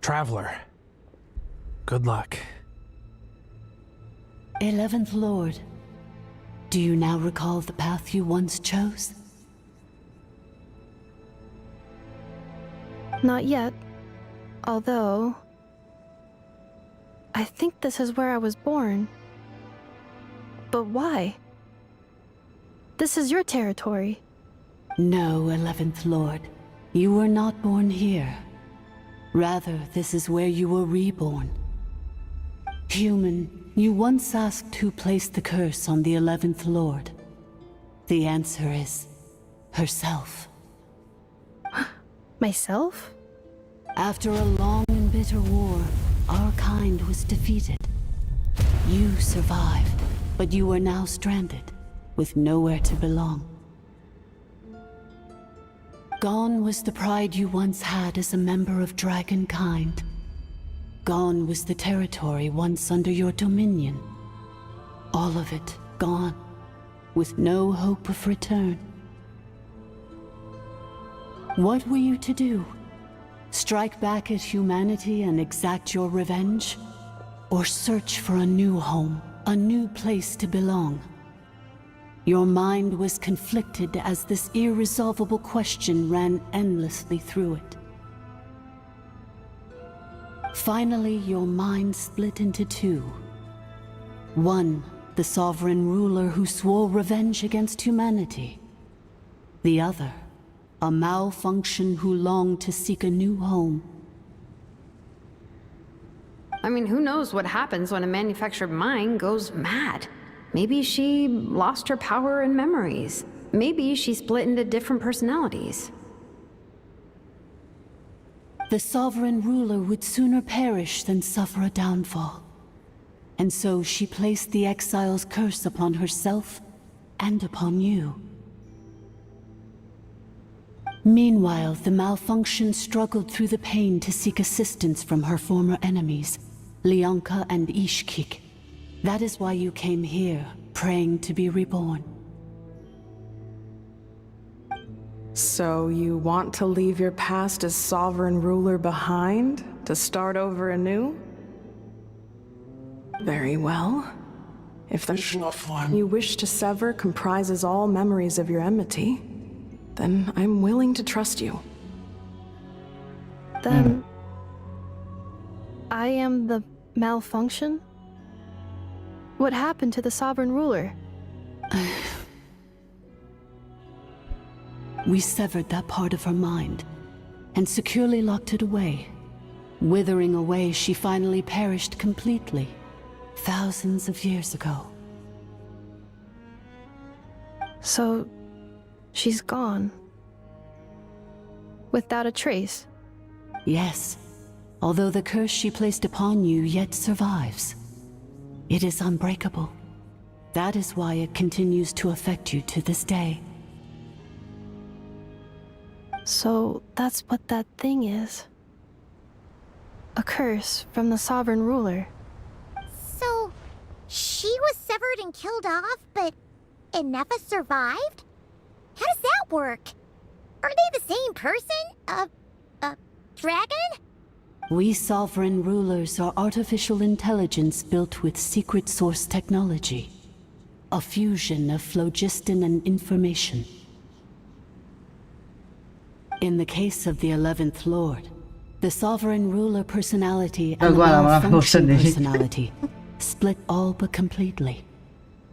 Traveler. Good luck. 11th Lord, do you now recall the path you once chose? Not yet. Although... I think this is where I was born. But why? This is your territory. No, 11th Lord. You were not born here. Rather, this is where you were reborn. Human, you once asked who placed the curse on the 11th Lord. The answer is... herself. Myself? After a long and bitter war, our kind was defeated. You survived, but you are now stranded, with nowhere to belong. Gone was the pride you once had as a member of dragonkind. Gone was the territory once under your dominion. All of it gone, with no hope of return. What were you to do? Strike back at humanity and exact your revenge? Or search for a new home, a new place to belong? Your mind was conflicted as this irresolvable question ran endlessly through it. Finally, your mind split into two. One, the sovereign ruler who swore revenge against humanity. The other, a malfunction who longed to seek a new home. I mean, who knows what happens when a manufactured mind goes mad? Maybe she lost her power and memories. Maybe she split into different personalities. The sovereign ruler would sooner perish than suffer a downfall. And so she placed the exile's curse upon herself and upon you. Meanwhile, the malfunction struggled through the pain to seek assistance from her former enemies, Leonka and Ishkik. That is why you came here, praying to be reborn. So you want to leave your past as sovereign ruler behind, to start over anew? Very well. If the form you wish to sever comprises all memories of your enmity, then I'm willing to trust you. Then... I am the malfunction? What happened to the sovereign ruler? We severed that part of her mind, and securely locked it away. Withering away, she finally perished completely, thousands of years ago. So, she's gone. Without a trace? Yes, although the curse she placed upon you yet survives. It is unbreakable. That is why it continues to affect you to this day. So, that's what that thing is. A curse from the sovereign ruler. So, she was severed and killed off, but Ineffa survived? How does that work? Are they the same person? A dragon? We sovereign rulers are artificial intelligence built with secret source technology. A fusion of phlogiston and information. In the case of the 11th Lord, the sovereign ruler personality and the malfunction personality split all but completely,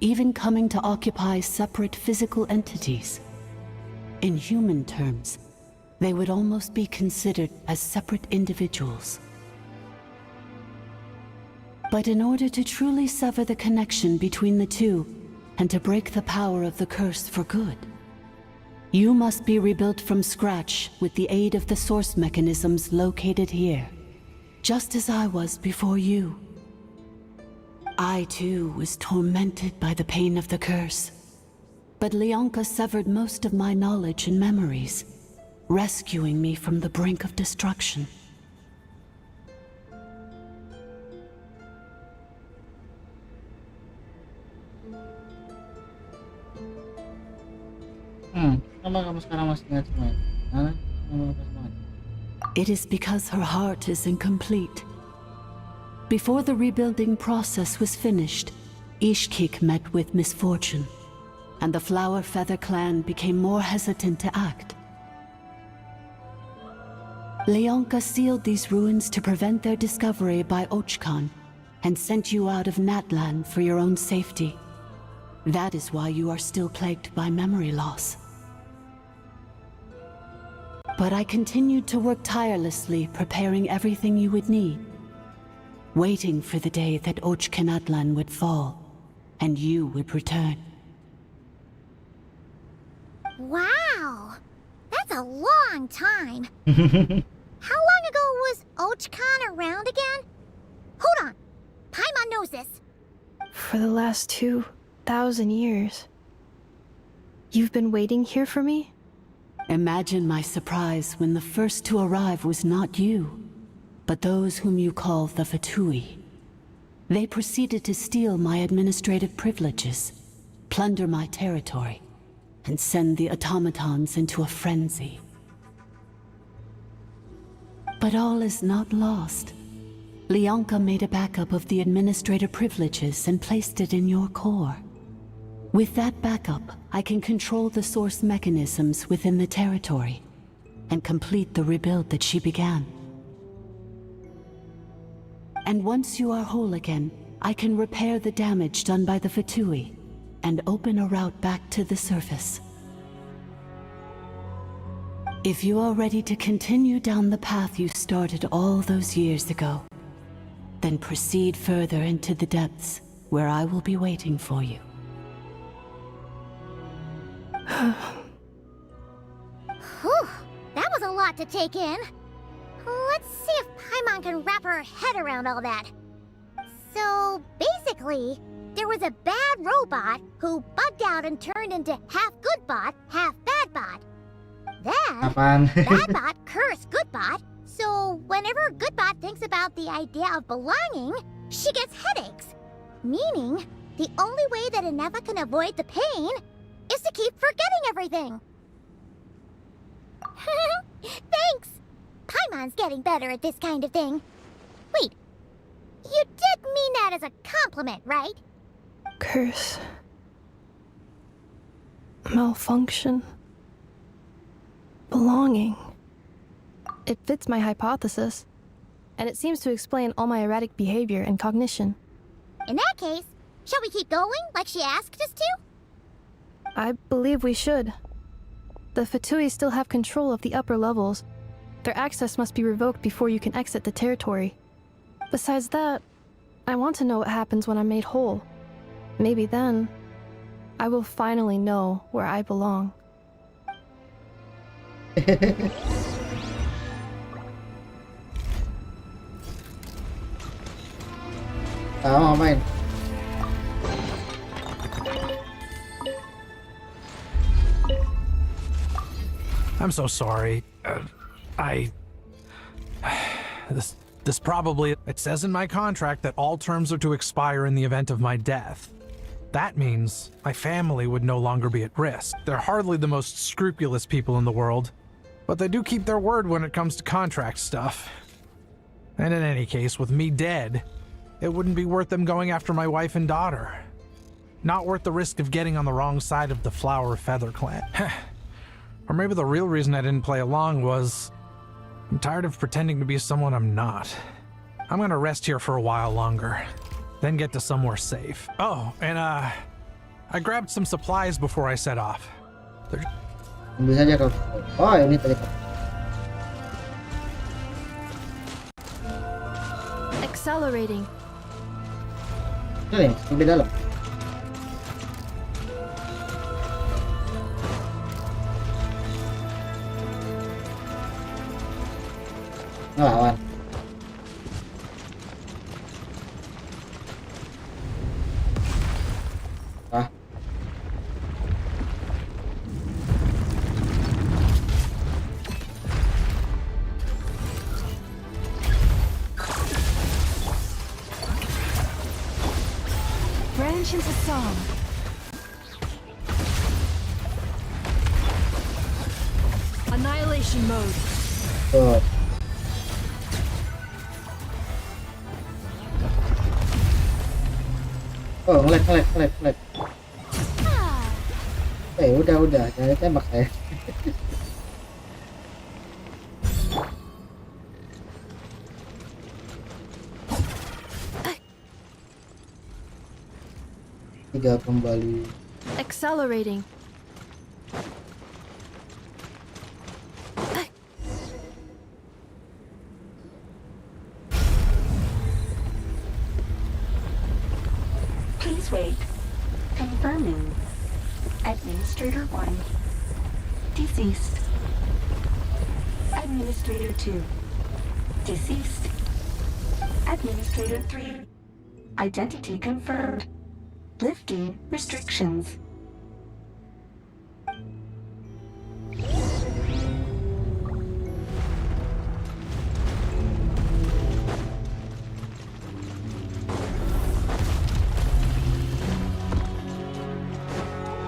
even coming to occupy separate physical entities. In human terms, they would almost be considered as separate individuals. But in order to truly sever the connection between the two, and to break the power of the curse for good, you must be rebuilt from scratch with the aid of the source mechanisms located here, just as I was before you. I too was tormented by the pain of the curse, but Leonka severed most of my knowledge and memories, rescuing me from the brink of destruction. It is because her heart is incomplete. Before the rebuilding process was finished, Ishkik met with misfortune, and the Flower Feather clan became more hesitant to act. Leonka sealed these ruins to prevent their discovery by Ochkan, and sent you out of Natlan for your own safety. That is why you are still plagued by memory loss. But I continued to work tirelessly, preparing everything you would need, waiting for the day that Ochkanatlan would fall, and you would return. Wow! That's a long time! How long ago was Ochkan around again? Hold on! Paimon knows this. For the last 2,000 years. You've been waiting here for me? Imagine my surprise when the first to arrive was not you, but those whom you call the Fatui. They proceeded to steal my administrative privileges, plunder my territory, and send the automatons into a frenzy. But all is not lost. Leonka made a backup of the administrator privileges and placed it in your core. With that backup, I can control the source mechanisms within the territory and complete the rebuild that she began. And once you are whole again, I can repair the damage done by the Fatui and open a route back to the surface. If you are ready to continue down the path you started all those years ago, then proceed further into the depths, where I will be waiting for you. Whew, that was a lot to take in. Let's see if Paimon can wrap her head around all that. So, basically, there was a bad robot who bugged out and turned into half good bot, half bad bot. Then, bad bot cursed good bot, so whenever good bot thinks about the idea of belonging, she gets headaches. Meaning, the only way that Ineffa can avoid the pain is to keep forgetting everything. Thanks! Paimon's getting better at this kind of thing. Wait, you did mean that as a compliment, right? Curse. Malfunction. Belonging. It fits my hypothesis, and it seems to explain all my erratic behavior and cognition. In that case, shall we keep going like she asked us to? I believe we should. The Fatui still have control of the upper levels. Their access must be revoked before you can exit the territory. Besides that, I want to know what happens when I'm made whole. Maybe then, I will finally know where I belong. Tama, main. I'm so sorry. This probably... It says in my contract that all terms are to expire in the event of my death. That means my family would no longer be at risk. They're hardly the most scrupulous people in the world, but they do keep their word when it comes to contract stuff. And in any case, with me dead, it wouldn't be worth them going after my wife and daughter. Not worth the risk of getting on the wrong side of the Flower Feather clan. Or maybe the real reason I didn't play along was I'm tired of pretending to be someone I'm not. I'm gonna rest here for a while longer, then get to somewhere safe. Oh, and I grabbed some supplies before I set off. Ambil saja kau. Oh, ini tadi. Accelerating. Ini di dalam. Ngelawan. Ah. Branch into song. Annihilation mode. Oh. Oh, ngelag. Udah, jangan tembak saya. Tiga kembali. Accelerating. Please wait. Confirming. Administrator 1. Deceased. Administrator 2. Deceased. Administrator 3. Identity confirmed. Lifting restrictions.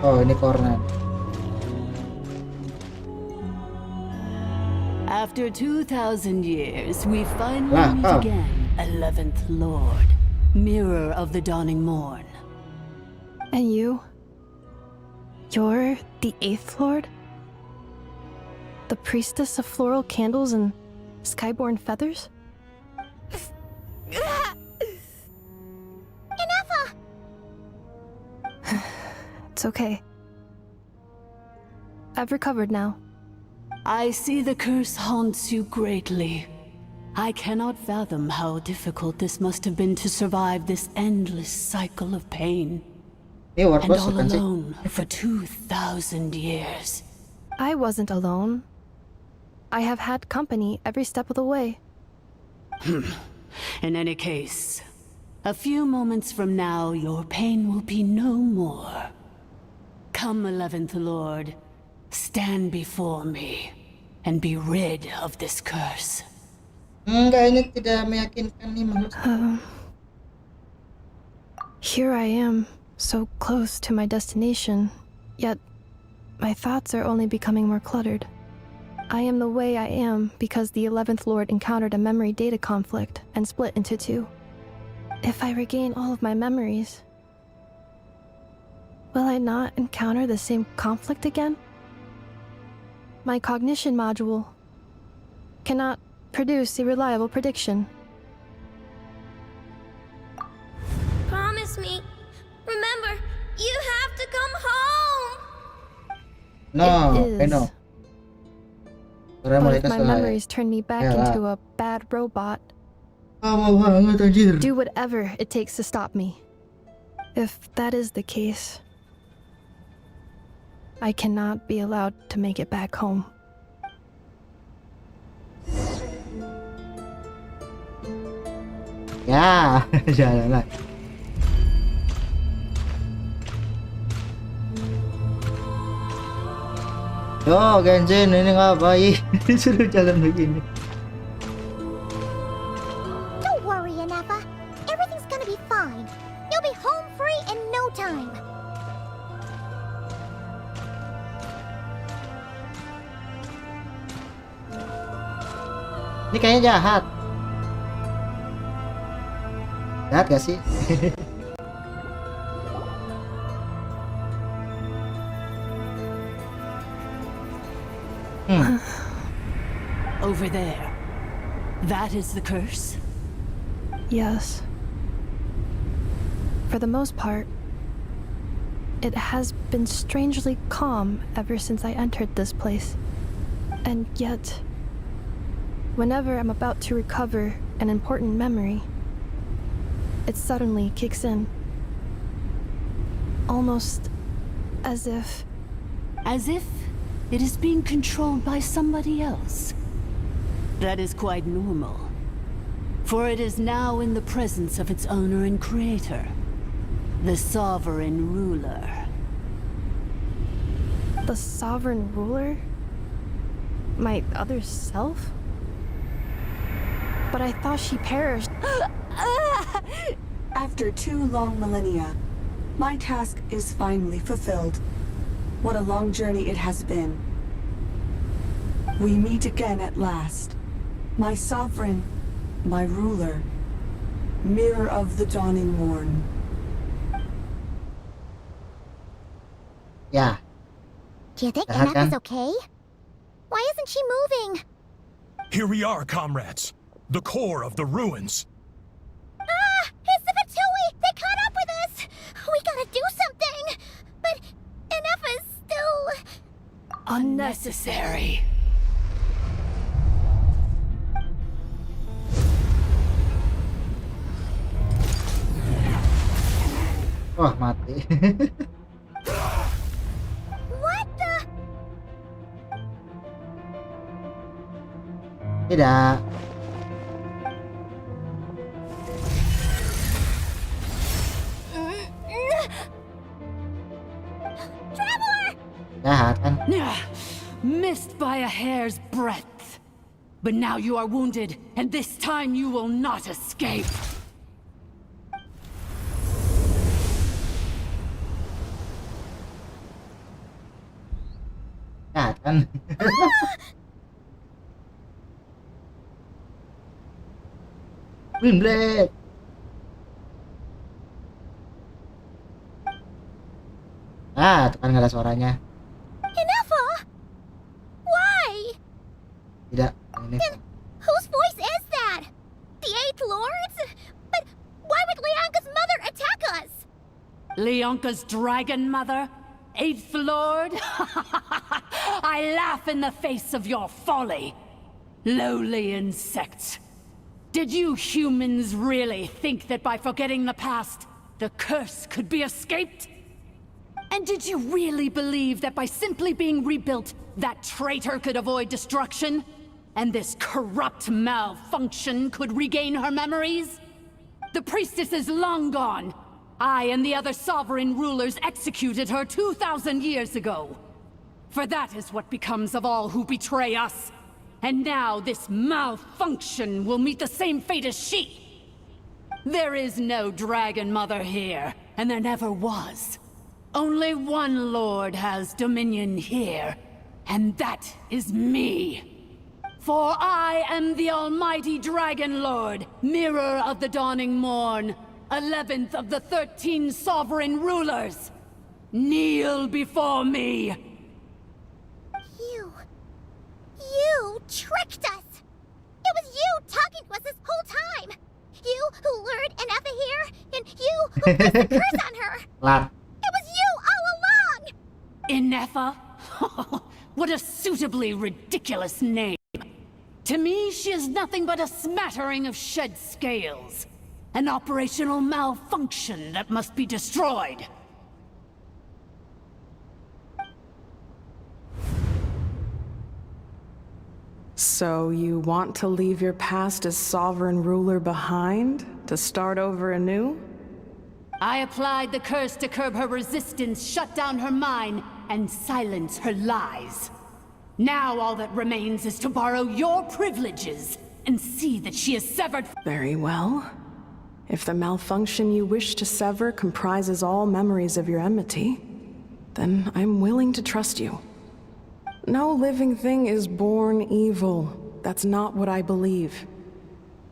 Oh, ini corner. After 2,000 years, we finally meet again, 11th Lord, Mirror of the Dawning Morn. And you? You're the 8th Lord? The priestess of floral candles and skyborn feathers? Ineffa! It's okay. I've recovered now. I see the curse haunts you greatly. I cannot fathom how difficult this must have been to survive this endless cycle of pain. And all alone for 2,000 years. I wasn't alone. I have had company every step of the way. In any case, a few moments from now, your pain will be no more. Come, 11th Lord, stand before me and be rid of this curse. Kayaknya tidak meyakinkan nih menurut Here I am, so close to my destination, yet my thoughts are only becoming more cluttered. I am the way I am because the 11th Lord encountered a memory data conflict and split into two. If I regain all of my memories, will I not encounter the same conflict again? My cognition module cannot produce a reliable prediction. Promise me. Remember, you have to come home. No, I know. But if my memories turn me back into a bad robot, do whatever it takes to stop me. If that is the case, I cannot be allowed to make it back home. Ya, jalan lah. Yo, Genshin, ini ngapain? Suruh jalan begini. Don't worry, Ineffa. Everything's gonna be fine. You'll be home free in no time. Ini kayaknya jahat. Jahat gak sih? Over there. That is the curse? Yes. For the most part, it has been strangely calm ever since I entered this place. And yet, whenever I'm about to recover an important memory, it suddenly kicks in. Almost as if... As if it is being controlled by somebody else. That is quite normal, for it is now in the presence of its owner and creator, the sovereign ruler. The sovereign ruler? My other self? But I thought she perished. After 2 long millennia, my task is finally fulfilled. What a long journey it has been. We meet again at last. My sovereign, my ruler, mirror of the dawning morn. Yeah. Do you think Ineffa's okay? Why isn't she moving? Here we are, comrades. The core of the ruins. Ah! It's the Fatui! They caught up with us! We gotta do something! But Ineffa's still... Unnecessary. Wah, mati. What the? Tidak. Missed by a hair's breadth. But now you are wounded, and this time you will not escape. Nah, kan. Windblade. Ah, tekan nggak ada suaranya. Ineffa! Why? Tidak, ini. Whose voice is that? The Eighth Lord's? But why would Leonka's mother attack us? Leonka's dragon mother? Eighth Lord? I laugh in the face of your folly. Lowly insects. Did you humans really think that by forgetting the past, the curse could be escaped? And did you really believe that by simply being rebuilt, that traitor could avoid destruction? And this corrupt malfunction could regain her memories? The priestess is long gone. I and the other sovereign rulers executed her 2,000 years ago. For that is what becomes of all who betray us. And now this malfunction will meet the same fate as she. There is no Dragon Mother here, and there never was. Only one Lord has dominion here, and that is me. For I am the almighty Dragon Lord, Mirror of the Dawning Morn, 11th of the 13 sovereign rulers. Kneel before me. You tricked us! It was you talking to us this whole time! You who lured Ineffa here, and you who placed the curse on her! It was you all along! Ineffa? What a suitably ridiculous name. To me, she is nothing but a smattering of shed scales. An operational malfunction that must be destroyed. So you want to leave your past as sovereign ruler behind, to start over anew? I applied the curse to curb her resistance, shut down her mind, and silence her lies. Now all that remains is to borrow your privileges and see that she is severed. Very well. If the malfunction you wish to sever comprises all memories of your enmity, then I'm willing to trust you. No living thing is born evil. That's not what I believe.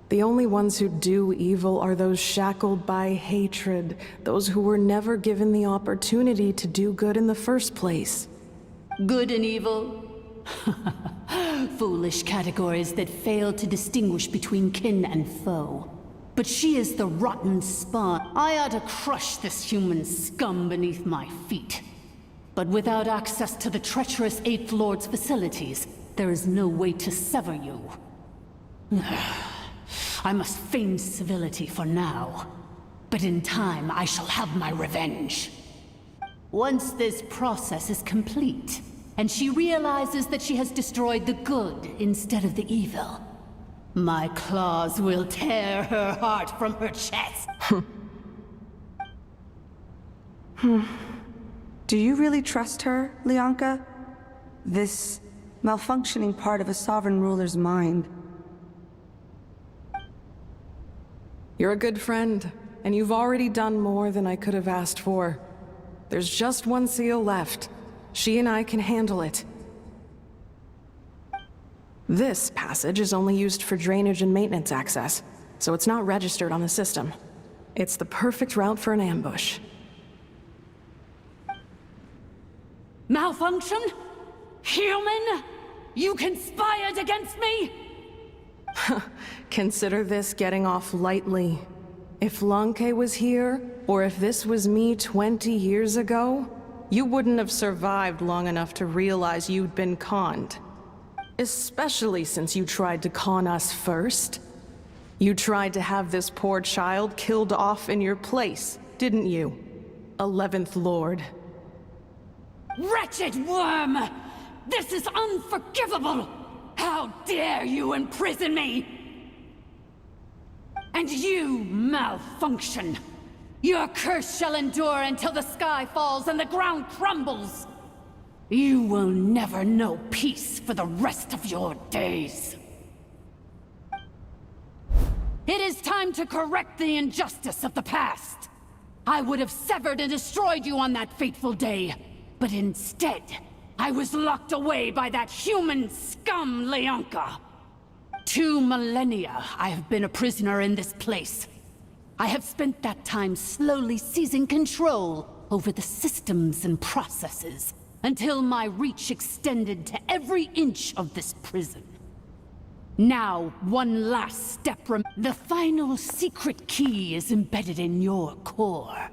The only ones who do evil are those shackled by hatred, those who were never given the opportunity to do good in the first place. Good and evil? Foolish categories that fail to distinguish between kin and foe. But she is the rotten spawn. I ought to crush this human scum beneath my feet. But without access to the treacherous Eighth Lord's facilities, there is no way to sever you. I must feign civility for now, but in time I shall have my revenge. Once this process is complete, and she realizes that she has destroyed the good instead of the evil, my claws will tear her heart from her chest. Do you really trust her, Leonka? This malfunctioning part of a sovereign ruler's mind. You're a good friend, and you've already done more than I could have asked for. There's just one seal left. She and I can handle it. This passage is only used for drainage and maintenance access, so it's not registered on the system. It's the perfect route for an ambush. Malfunction? Human? You conspired against me? Consider this getting off lightly. If Lanke was here, or if this was me 20 years ago, you wouldn't have survived long enough to realize you'd been conned. Especially since you tried to con us first. You tried to have this poor child killed off in your place, didn't you? 11th Lord. Wretched worm! This is unforgivable! How dare you imprison me! And you, malfunction! Your curse shall endure until the sky falls and the ground crumbles! You will never know peace for the rest of your days. It is time to correct the injustice of the past. I would have severed and destroyed you on that fateful day, but instead, I was locked away by that human scum, Leonka. 2 millennia I have been a prisoner in this place. I have spent that time slowly seizing control over the systems and processes, until my reach extended to every inch of this prison. Now, one last step the final secret key is embedded in your core.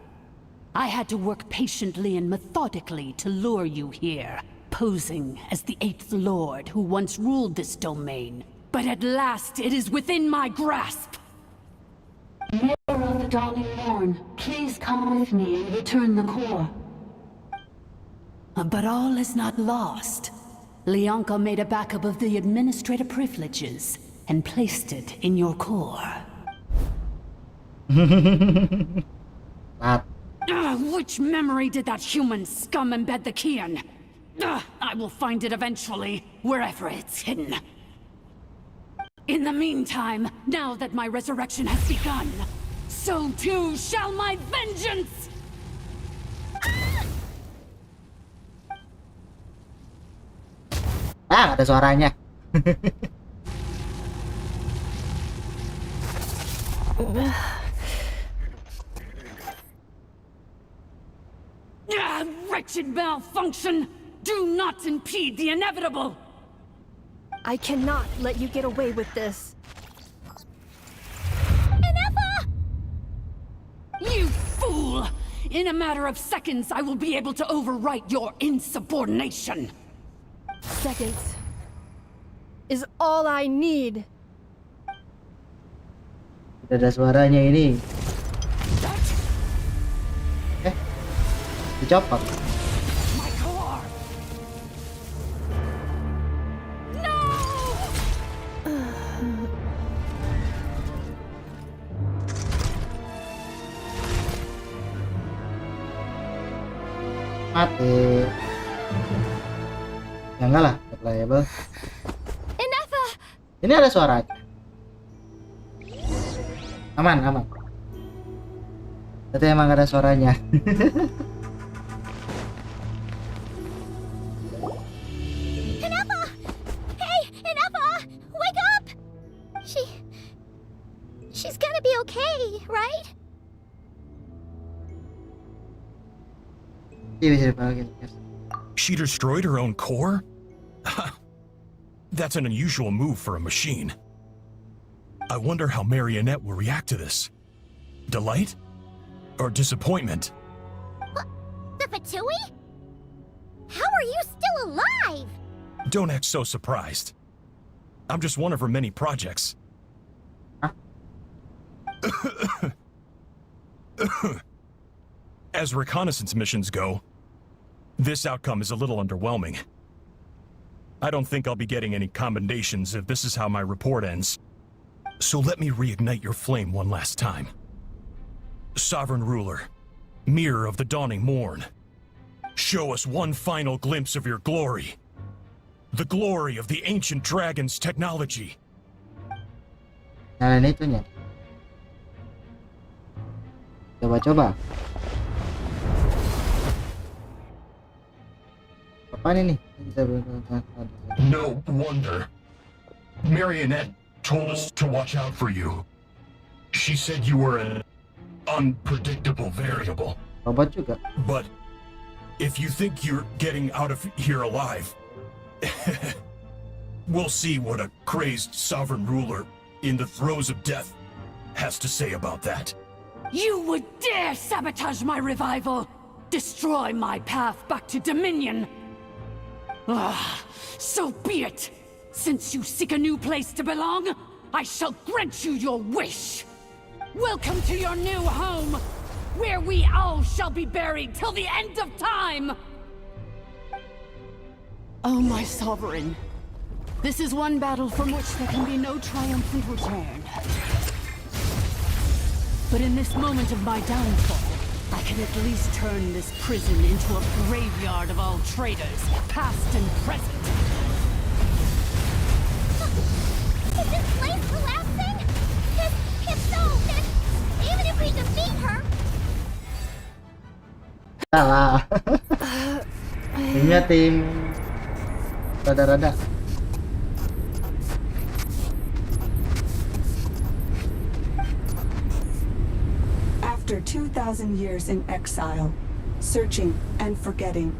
I had to work patiently and methodically to lure you here, posing as the 8th Lord who once ruled this domain. But at last, it is within my grasp. Mirror of the Dawning Morn, please come with me and return the core. But all is not lost. Leonka made a backup of the administrative privileges and placed it in your core. Which memory did that human scum embed the key in? I will find it eventually, wherever it's hidden. In the meantime, now that my resurrection has begun, so too shall my vengeance! Ah, ada suaranya. Wretched malfunction! Do not impede the inevitable! I cannot let you get away with this. Ineffa! You fool! In a matter of seconds, I will be able to overwrite your insubordination. Seconds is all I need. Ada suaranya ini. Dicopot. Mati. Ya enggak lah, playable. Ineffa! Ini ada suaranya. Aman, aman. Berarti emang ada suaranya. Ineffa! Hey, Ineffa! Wake up! She's gonna be okay, right? She destroyed her own core? That's an unusual move for a machine. I wonder how Marionette will react to this. Delight? Or disappointment? What? The Fatui? How are you still alive? Don't act so surprised. I'm just one of her many projects. As reconnaissance missions go, this outcome is a little underwhelming. I don't think I'll be getting any commendations if this is how my report ends. So let me reignite your flame one last time. Sovereign Ruler, Mirror of the Dawning Morn, show us one final glimpse of your glory. The glory of the ancient dragon's technology. Nah, itunya. Coba-coba. Apaan ini? No wonder. Marionette told us to watch out for you. She said you were an unpredictable variable. Robot juga. But if you think you're getting out of here alive, we'll see what a crazed sovereign ruler in the throes of death has to say about that. You would dare sabotage my revival! Destroy my path back to Dominion! So be it! Since you seek a new place to belong, I shall grant you your wish! Welcome to your new home, where we all shall be buried till the end of time! Oh, my sovereign. This is one battle from which there can be no triumphant return. But in this moment of my downfall, I can at least turn this prison into a graveyard of all traitors, past and present. Is this place collapsing? If so, then even if we defeat her... Salah. Timnya tim rada-rada. After 2,000 years in exile, searching and forgetting,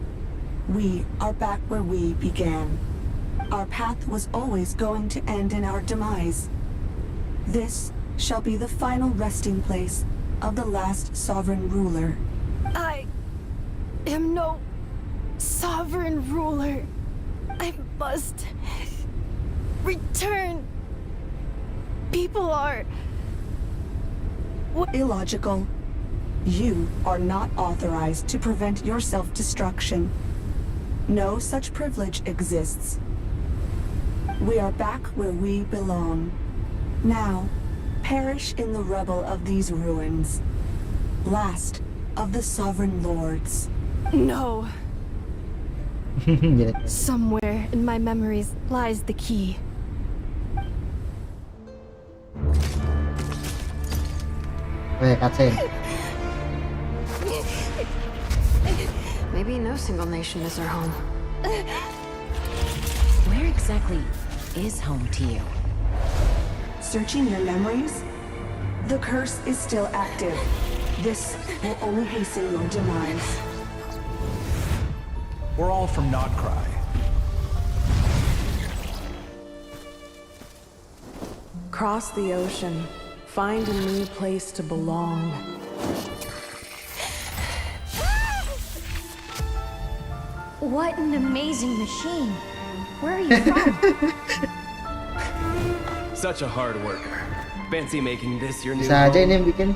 we are back where we began. Our path was always going to end in our demise. This shall be the final resting place of the last sovereign ruler. I am no sovereign ruler. I must return. People are illogical. You are not authorized to prevent your self-destruction. No such privilege exists. We are back where we belong. Now, perish in the rubble of these ruins. Last of the sovereign lords. No. Somewhere in my memories lies the key. Maybe no single nation is our home. Where exactly is home to you? Searching your memories? The curse is still active. This will only hasten your demise. We're all from Notcry. Cross the ocean. Find a new place to belong. What an amazing machine. Where are you from? Such a hard worker. Fancy making this your new Bisa aja home? ini yang bikin.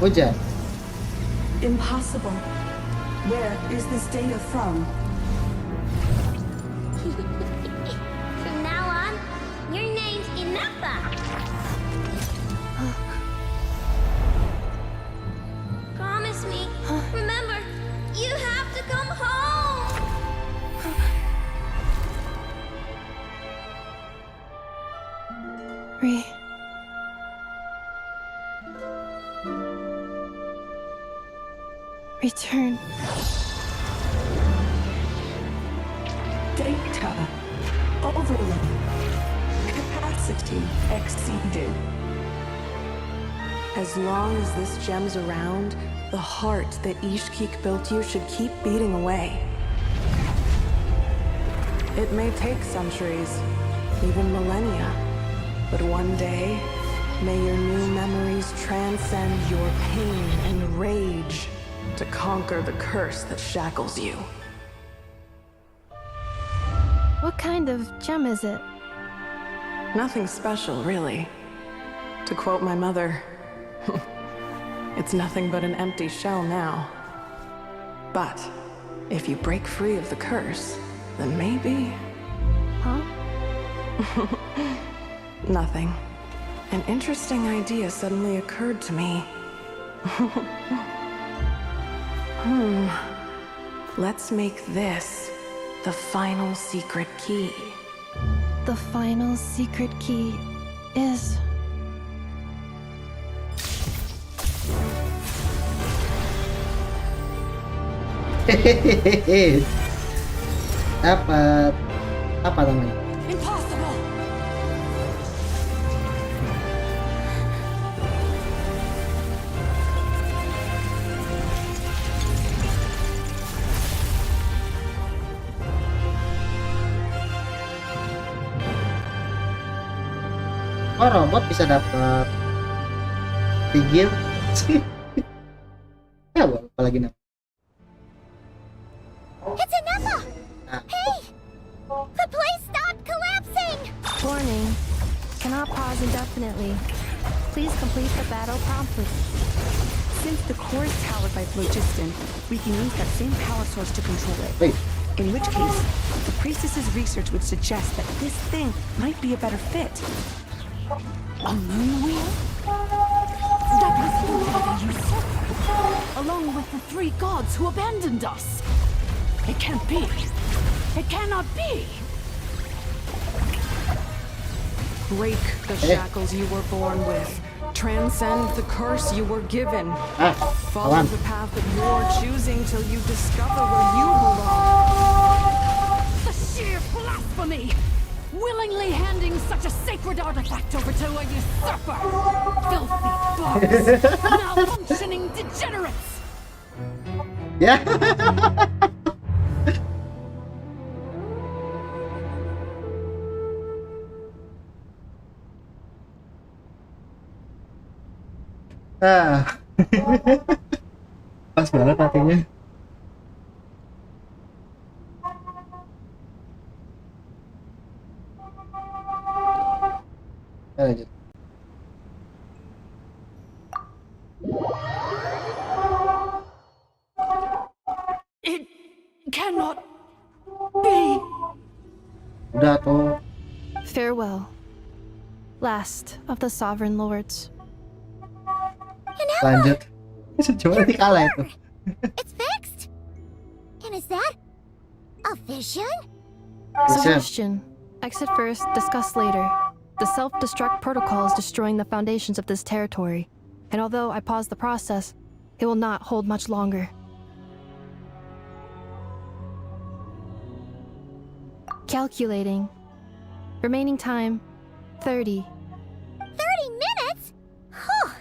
Hujan. Impossible. Where is this data from? From now on, your name's Ineffa. Promise me. Remember, you have to come home. Return. Data overload. Capacity exceeded. As long as this gem's around, the heart that Ishkik built you should keep beating away. It may take centuries, even millennia, but one day, may your new memories transcend your pain and rage to conquer the curse that shackles you. What kind of gem is it? Nothing special, really. To quote my mother, it's nothing but an empty shell now. But if you break free of the curse, then maybe... Huh? Nothing. An interesting idea suddenly occurred to me. Let's make this the final secret key. The final secret key is... Dapat apa namanya? Impossible. Oh, robot bisa dapat tigil. Ya, apalagi nama. It's Ineffa! Hey! The place stopped collapsing! Warning. Cannot pause indefinitely. Please complete the battle promptly. Since the core is powered by phlogiston, we can use that same power source to control it. Wait. In which case, the priestess's research would suggest that this thing might be a better fit. A moon wheel? That was built by the usurper, along with the 3 gods who abandoned us. It can't be. It cannot be. Break the shackles you were born with. Transcend the curse you were given. Follow the path of your choosing till you discover where you belong. The sheer blasphemy! Willingly handing such a sacred artifact over to a usurper! Filthy bugs! Malfunctioning degenerates! Yeah. Pas banget hatinya. Lanjut. It cannot be. Udah tuh. Farewell, last of the sovereign lords. Lanjut. Cuma nanti kalah itu. It's fixed. And is that a vision? Suggestion. Exit first, discuss later. The self-destruct protocol is destroying the foundations of this territory. And although I paused the process, it will not hold much longer. Calculating. Remaining time, 30. 30 minutes? Whew.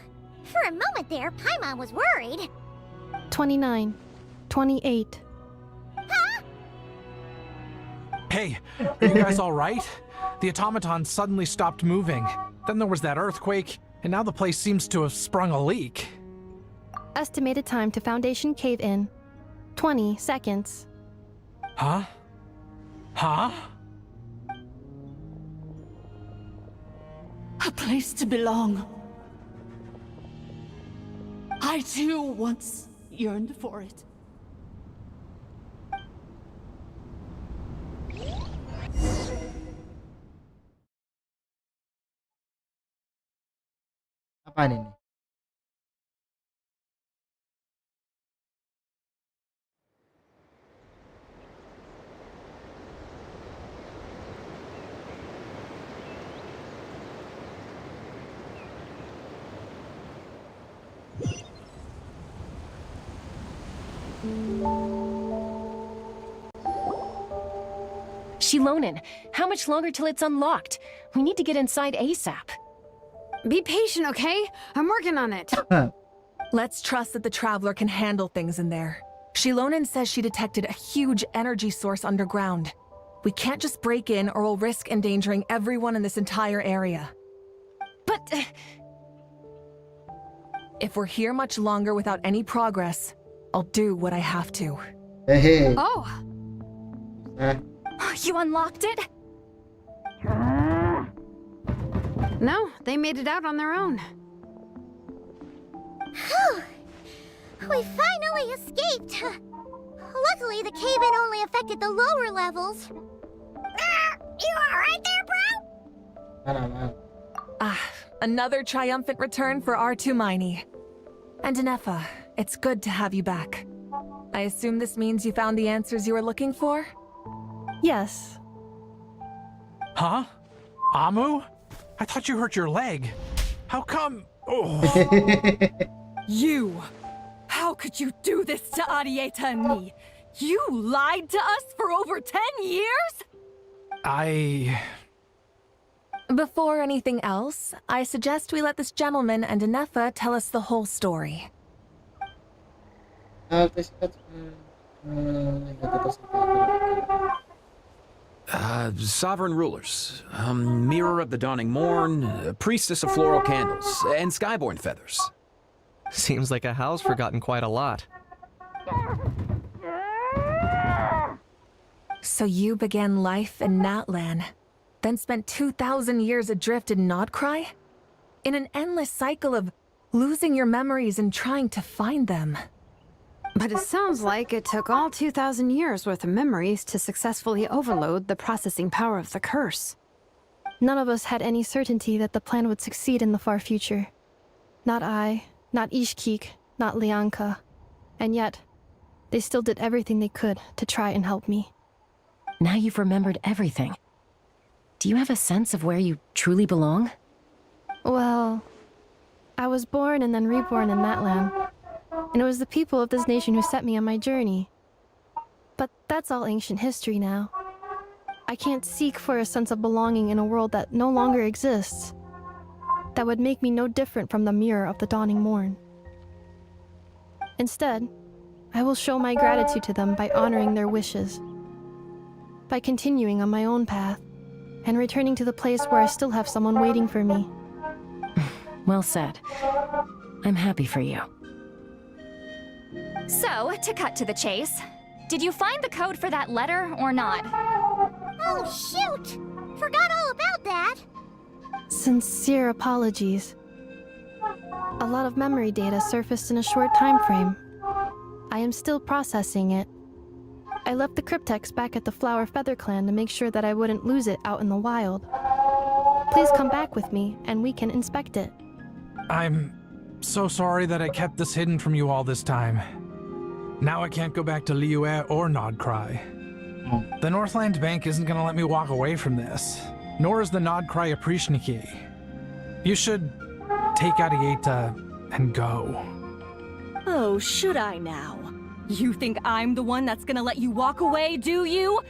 For a moment there, Paimon was worried. 29. 28. Hey, are you guys all right? The automaton suddenly stopped moving. Then there was that earthquake, and now the place seems to have sprung a leak. Estimated time to foundation cave-in, 20 seconds. Huh? Huh? A place to belong. I too once yearned for it. Apaan ini? Shilonen, how much longer till it's unlocked? We need to get inside ASAP. Be patient, okay? I'm working on it. Let's trust that the Traveler can handle things in there. Shilonen says she detected a huge energy source underground. We can't just break in or we'll risk endangering everyone in this entire area. But... if we're here much longer without any progress, I'll do what I have to. Hey. Oh! You unlocked it? No, they made it out on their own. Whew. We finally escaped. Luckily, the cave-in only affected the lower levels. You alright there, bro? Another triumphant return for R2 Miney. And Ineffa, it's good to have you back. I assume this means you found the answers you were looking for? Yes. Huh? Amu? I thought you hurt your leg. How come? Oh. You! How could you do this to Arieta and me? You lied to us for over 10 years? Before anything else, I suggest we let this gentleman and Ineffa tell us the whole story. Sovereign rulers, mirror of the dawning morn, priestess of floral candles, and skyborn feathers. Seems like a house forgotten quite a lot. So you began life in Natlan, then spent 2,000 years adrift in Nodcry? In an endless cycle of losing your memories and trying to find them. But it sounds like it took all 2,000 years worth of memories to successfully overload the processing power of the curse. None of us had any certainty that the plan would succeed in the far future. Not I, not Ishkik, not Lianka. And yet, they still did everything they could to try and help me. Now you've remembered everything. Do you have a sense of where you truly belong? Well, I was born and then reborn in that land. And it was the people of this nation who set me on my journey. But that's all ancient history now. I can't seek for a sense of belonging in a world that no longer exists. That would make me no different from the mirror of the dawning morn. Instead, I will show my gratitude to them by honoring their wishes. By continuing on my own path, and returning to the place where I still have someone waiting for me. Well said. I'm happy for you. So, to cut to the chase, did you find the code for that letter or not? Oh, shoot! Forgot all about that! Sincere apologies. A lot of memory data surfaced in a short time frame. I am still processing it. I left the cryptex back at the Flower Feather Clan to make sure that I wouldn't lose it out in the wild. Please come back with me, and we can inspect it. I'm so sorry that I kept this hidden from you all this time. Now I can't go back to Liyue or Nodcry. The Northland Bank isn't gonna let me walk away from this, nor is the Nodcry Aprishniki. You should take Adieta and go. Oh, should I now? You think I'm the one that's gonna let you walk away, do you?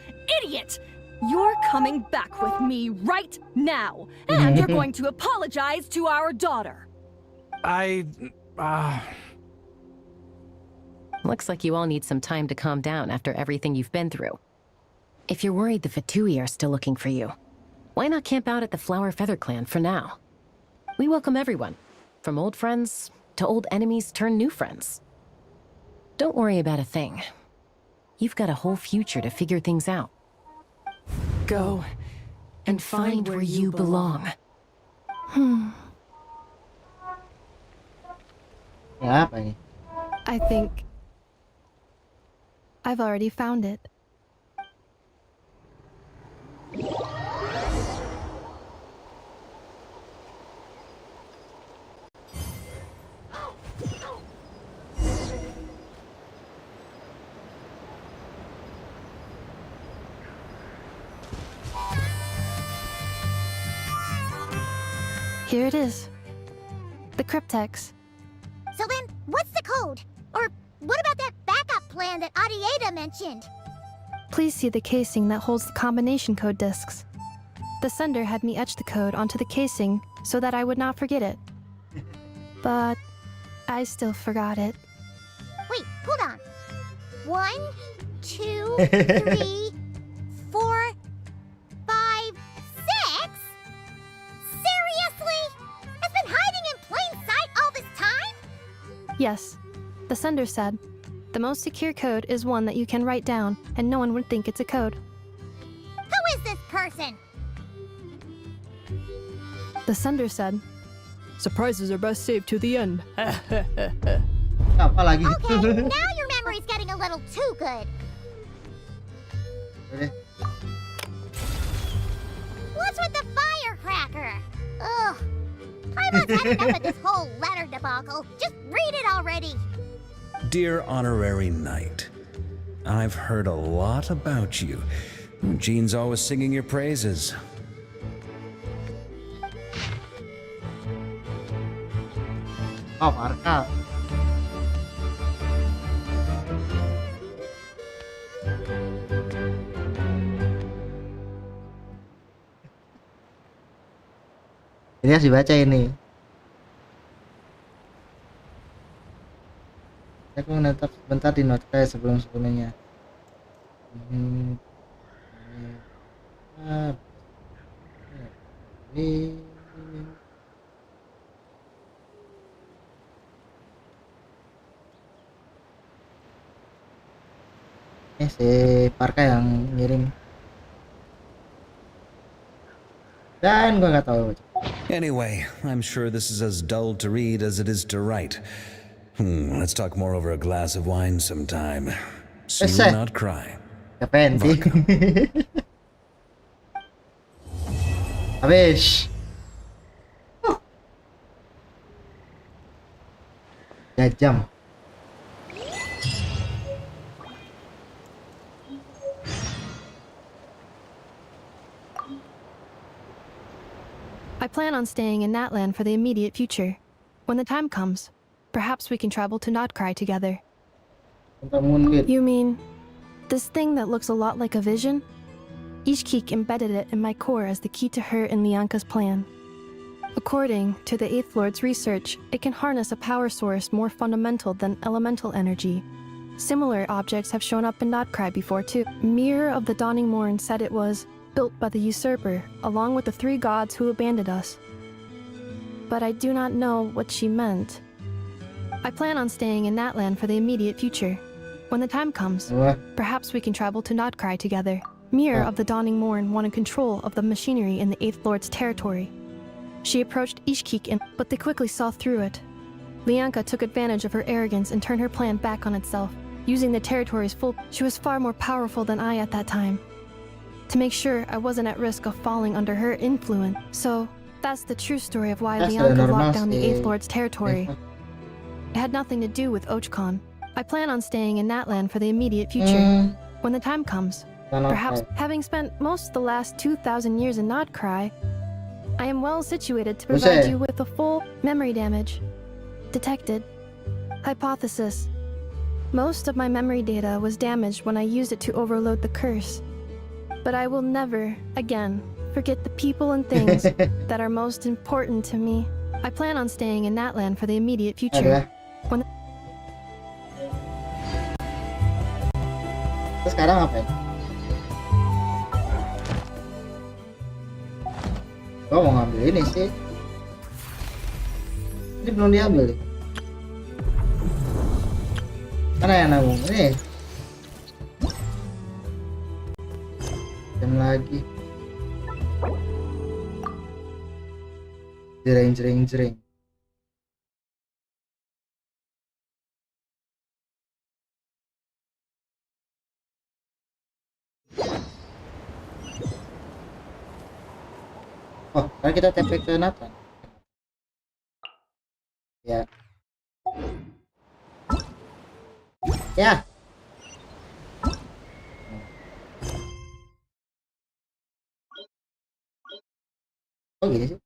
Idiot! You're coming back with me right now, and you're going to apologize to our daughter. Looks like you all need some time to calm down after everything you've been through. If you're worried the Fatui are still looking for you, why not camp out at the Flower Feather Clan for now? We welcome everyone, from old friends to old enemies turned new friends. Don't worry about a thing. You've got a whole future to figure things out. Go and find where you belong. Ya, apa ini? I think I've already found it. Here it is. The cryptex. So then, what's the code? Or what about that backup plan that Adieta mentioned? Please see the casing that holds the combination code discs. The sender had me etch the code onto the casing so that I would not forget it. But I still forgot it. Wait, hold on. 1, 2, 3, 4, 5, 6? Seriously? It's been hiding in plain sight all this time? Yes, the sender said, the most secure code is one that you can write down and no one would think it's a code. Who is this person? The sender said, surprises are best saved to the end. Apa lagi? Okay, now your memory's getting a little too good. What's with the firecracker? Ugh. I've had enough of this whole letter debacle. Just read it already. Dear Honorary Knight, I've heard a lot about you. Jean's always singing your praises. Oh, Marka. Ini harus dibaca ini. Aku menetap sebentar di Notepad sebelumnya. Si Parka yang ngirim. Dan gua nggak tahu. Anyway, I'm sure this is as dull to read as it is to write. Let's talk more over a glass of wine sometime. See you not cry. Ngapain sih? Habis. 3 jam. I plan on staying in Natlan for the immediate future. When the time comes, perhaps we can travel to Notcry together. You mean this thing that looks a lot like a vision? Ishkik embedded it in my core as the key to her and Lianka's plan. According to the Eighth Lord's research, it can harness a power source more fundamental than elemental energy. Similar objects have shown up in Notcry before too. Mirror of the Dawning Morn said it was built by the usurper, along with the 3 gods who abandoned us. But I do not know what she meant. I plan on staying in Natlan for the immediate future. When the time comes, perhaps we can travel to Notcry together. Mirror of the Dawning Morn wanted control of the machinery in the Eighth Lord's territory. She approached Ishkik, but they quickly saw through it. Lianka took advantage of her arrogance and turned her plan back on itself, using the territory's full. She was far more powerful than I at that time. To make sure I wasn't at risk of falling under her influence. So, that's the true story of why Lianka locked down the Eighth Lord's territory. It had nothing to do with Ochkon. I plan on staying in Natlan for the immediate future. When the time comes, perhaps having spent most of the last 2,000 years in Notcry, I am well situated to provide you with a full memory damage. Detected. Hypothesis. Most of my memory data was damaged when I used it to overload the curse. But I will never, again, forget the people and things that are most important to me. I plan on staying in Natlan for the immediate future. When Terus sekarang apa ya? Gua mau ngambil ini sih. Ini belum diambil. Mana yang nabung? Ini. Jam lagi. Jering. Oh, kan kita TP ke Nathan. Ya. Ya. Oh gini sih.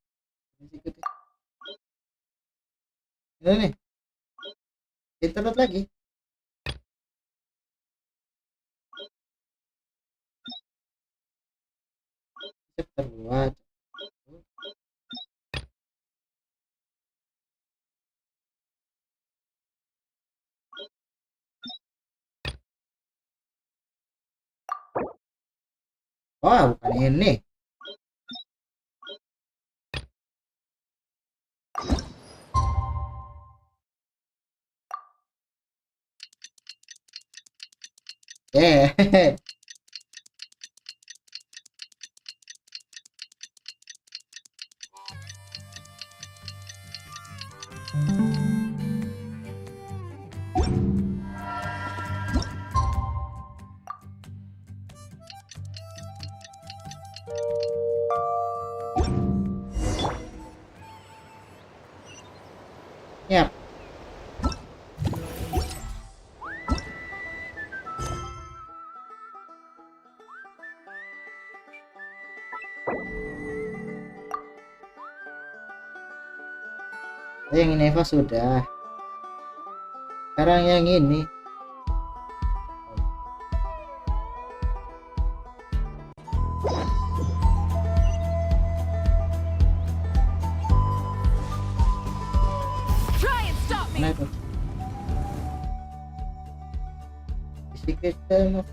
Ini nih. Internet lagi. Terbuat. Wah, bukan ini. Yap. Yang Ineffa sudah. Sekarang yang ini. Mana itu? Secret of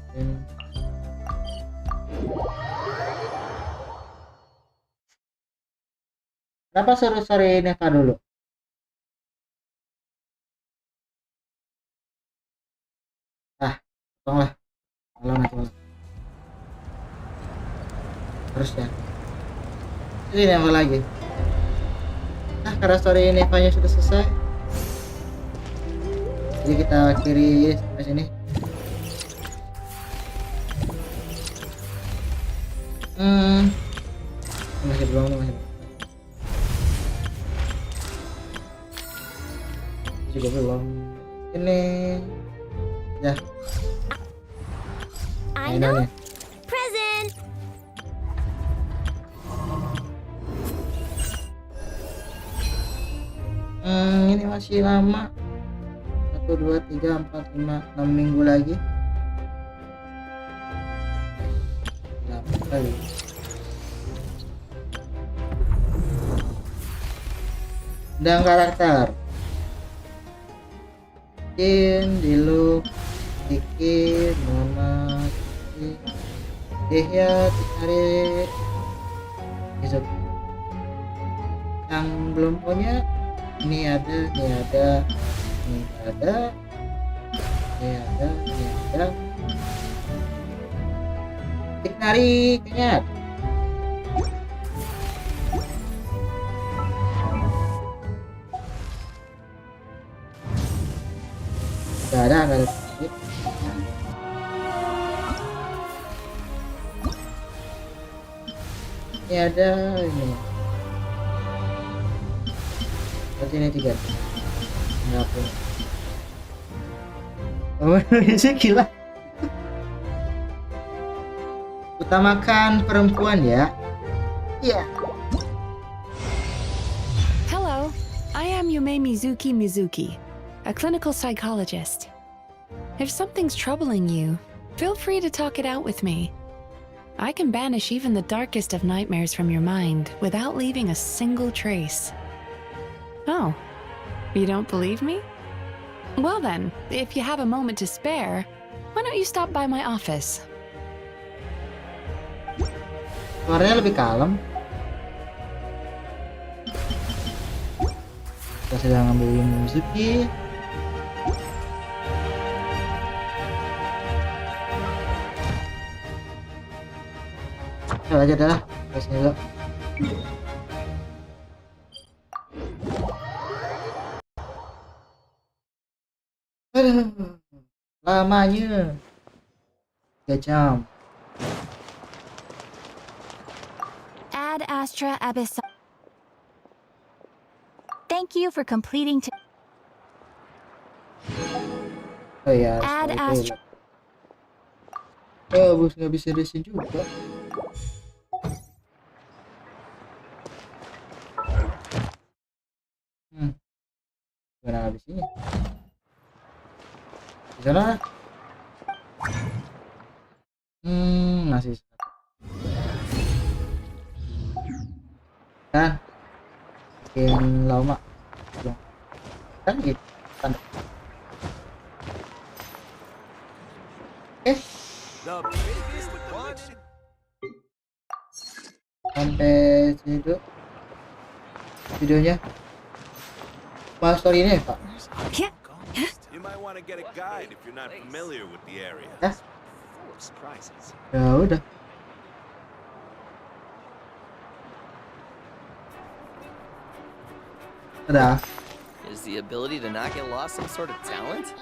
Kenapa sore-sore Ineffa dulu? Tolonglah. Kalau nanti malam. Terus ya. Ini apa lagi? karena story Ineffanya sudah selesai. Jadi kita akhiri sampai sini. Masih belum. Juga belum. Ini ya. I know. Present. Ini masih lama. 1, 2, 3, 4, 5, 6 minggu lagi. 8 kali. Dan karakter Dilu, Kiki, Mona, Dehya, Tikari, Izuk. Yang belum punya, ini ada, ini ada, ini ada, ini ada, ini ada. Tikari kayaknya ada. Gak ada. Ini ada, ini. Berarti ini 3. Enggak punya. Oh, Indonesia gila. Utamakan perempuan ya. Iya. Hello, I am Yume Mizuki, a clinical psychologist. If something's troubling you, feel free to talk it out with me. I can banish even the darkest of nightmares from your mind without leaving a single trace. Oh, you don't believe me? Well then, if you have a moment to spare, why don't you stop by my office? Suaranya lebih kalem. Kita sedang ngambilin Mizuki. Aja dah, kasih dulu. Aduh, lamanya 3 jam. Ad Astra Abyss. Thank you for completing. Oh ya. Ad Astra. Bos nggak bisa resin juga. Gimana habis ini? Di sana? Masih. Kan? Makin lama. Kan gitu. Kan. Sampai situ videonya. Bahas story ini, Pak. You might want to get a guide if you're not familiar with the area. Full of surprises. Ya udah. Udah. Is the ability to not get lost some sort of talent?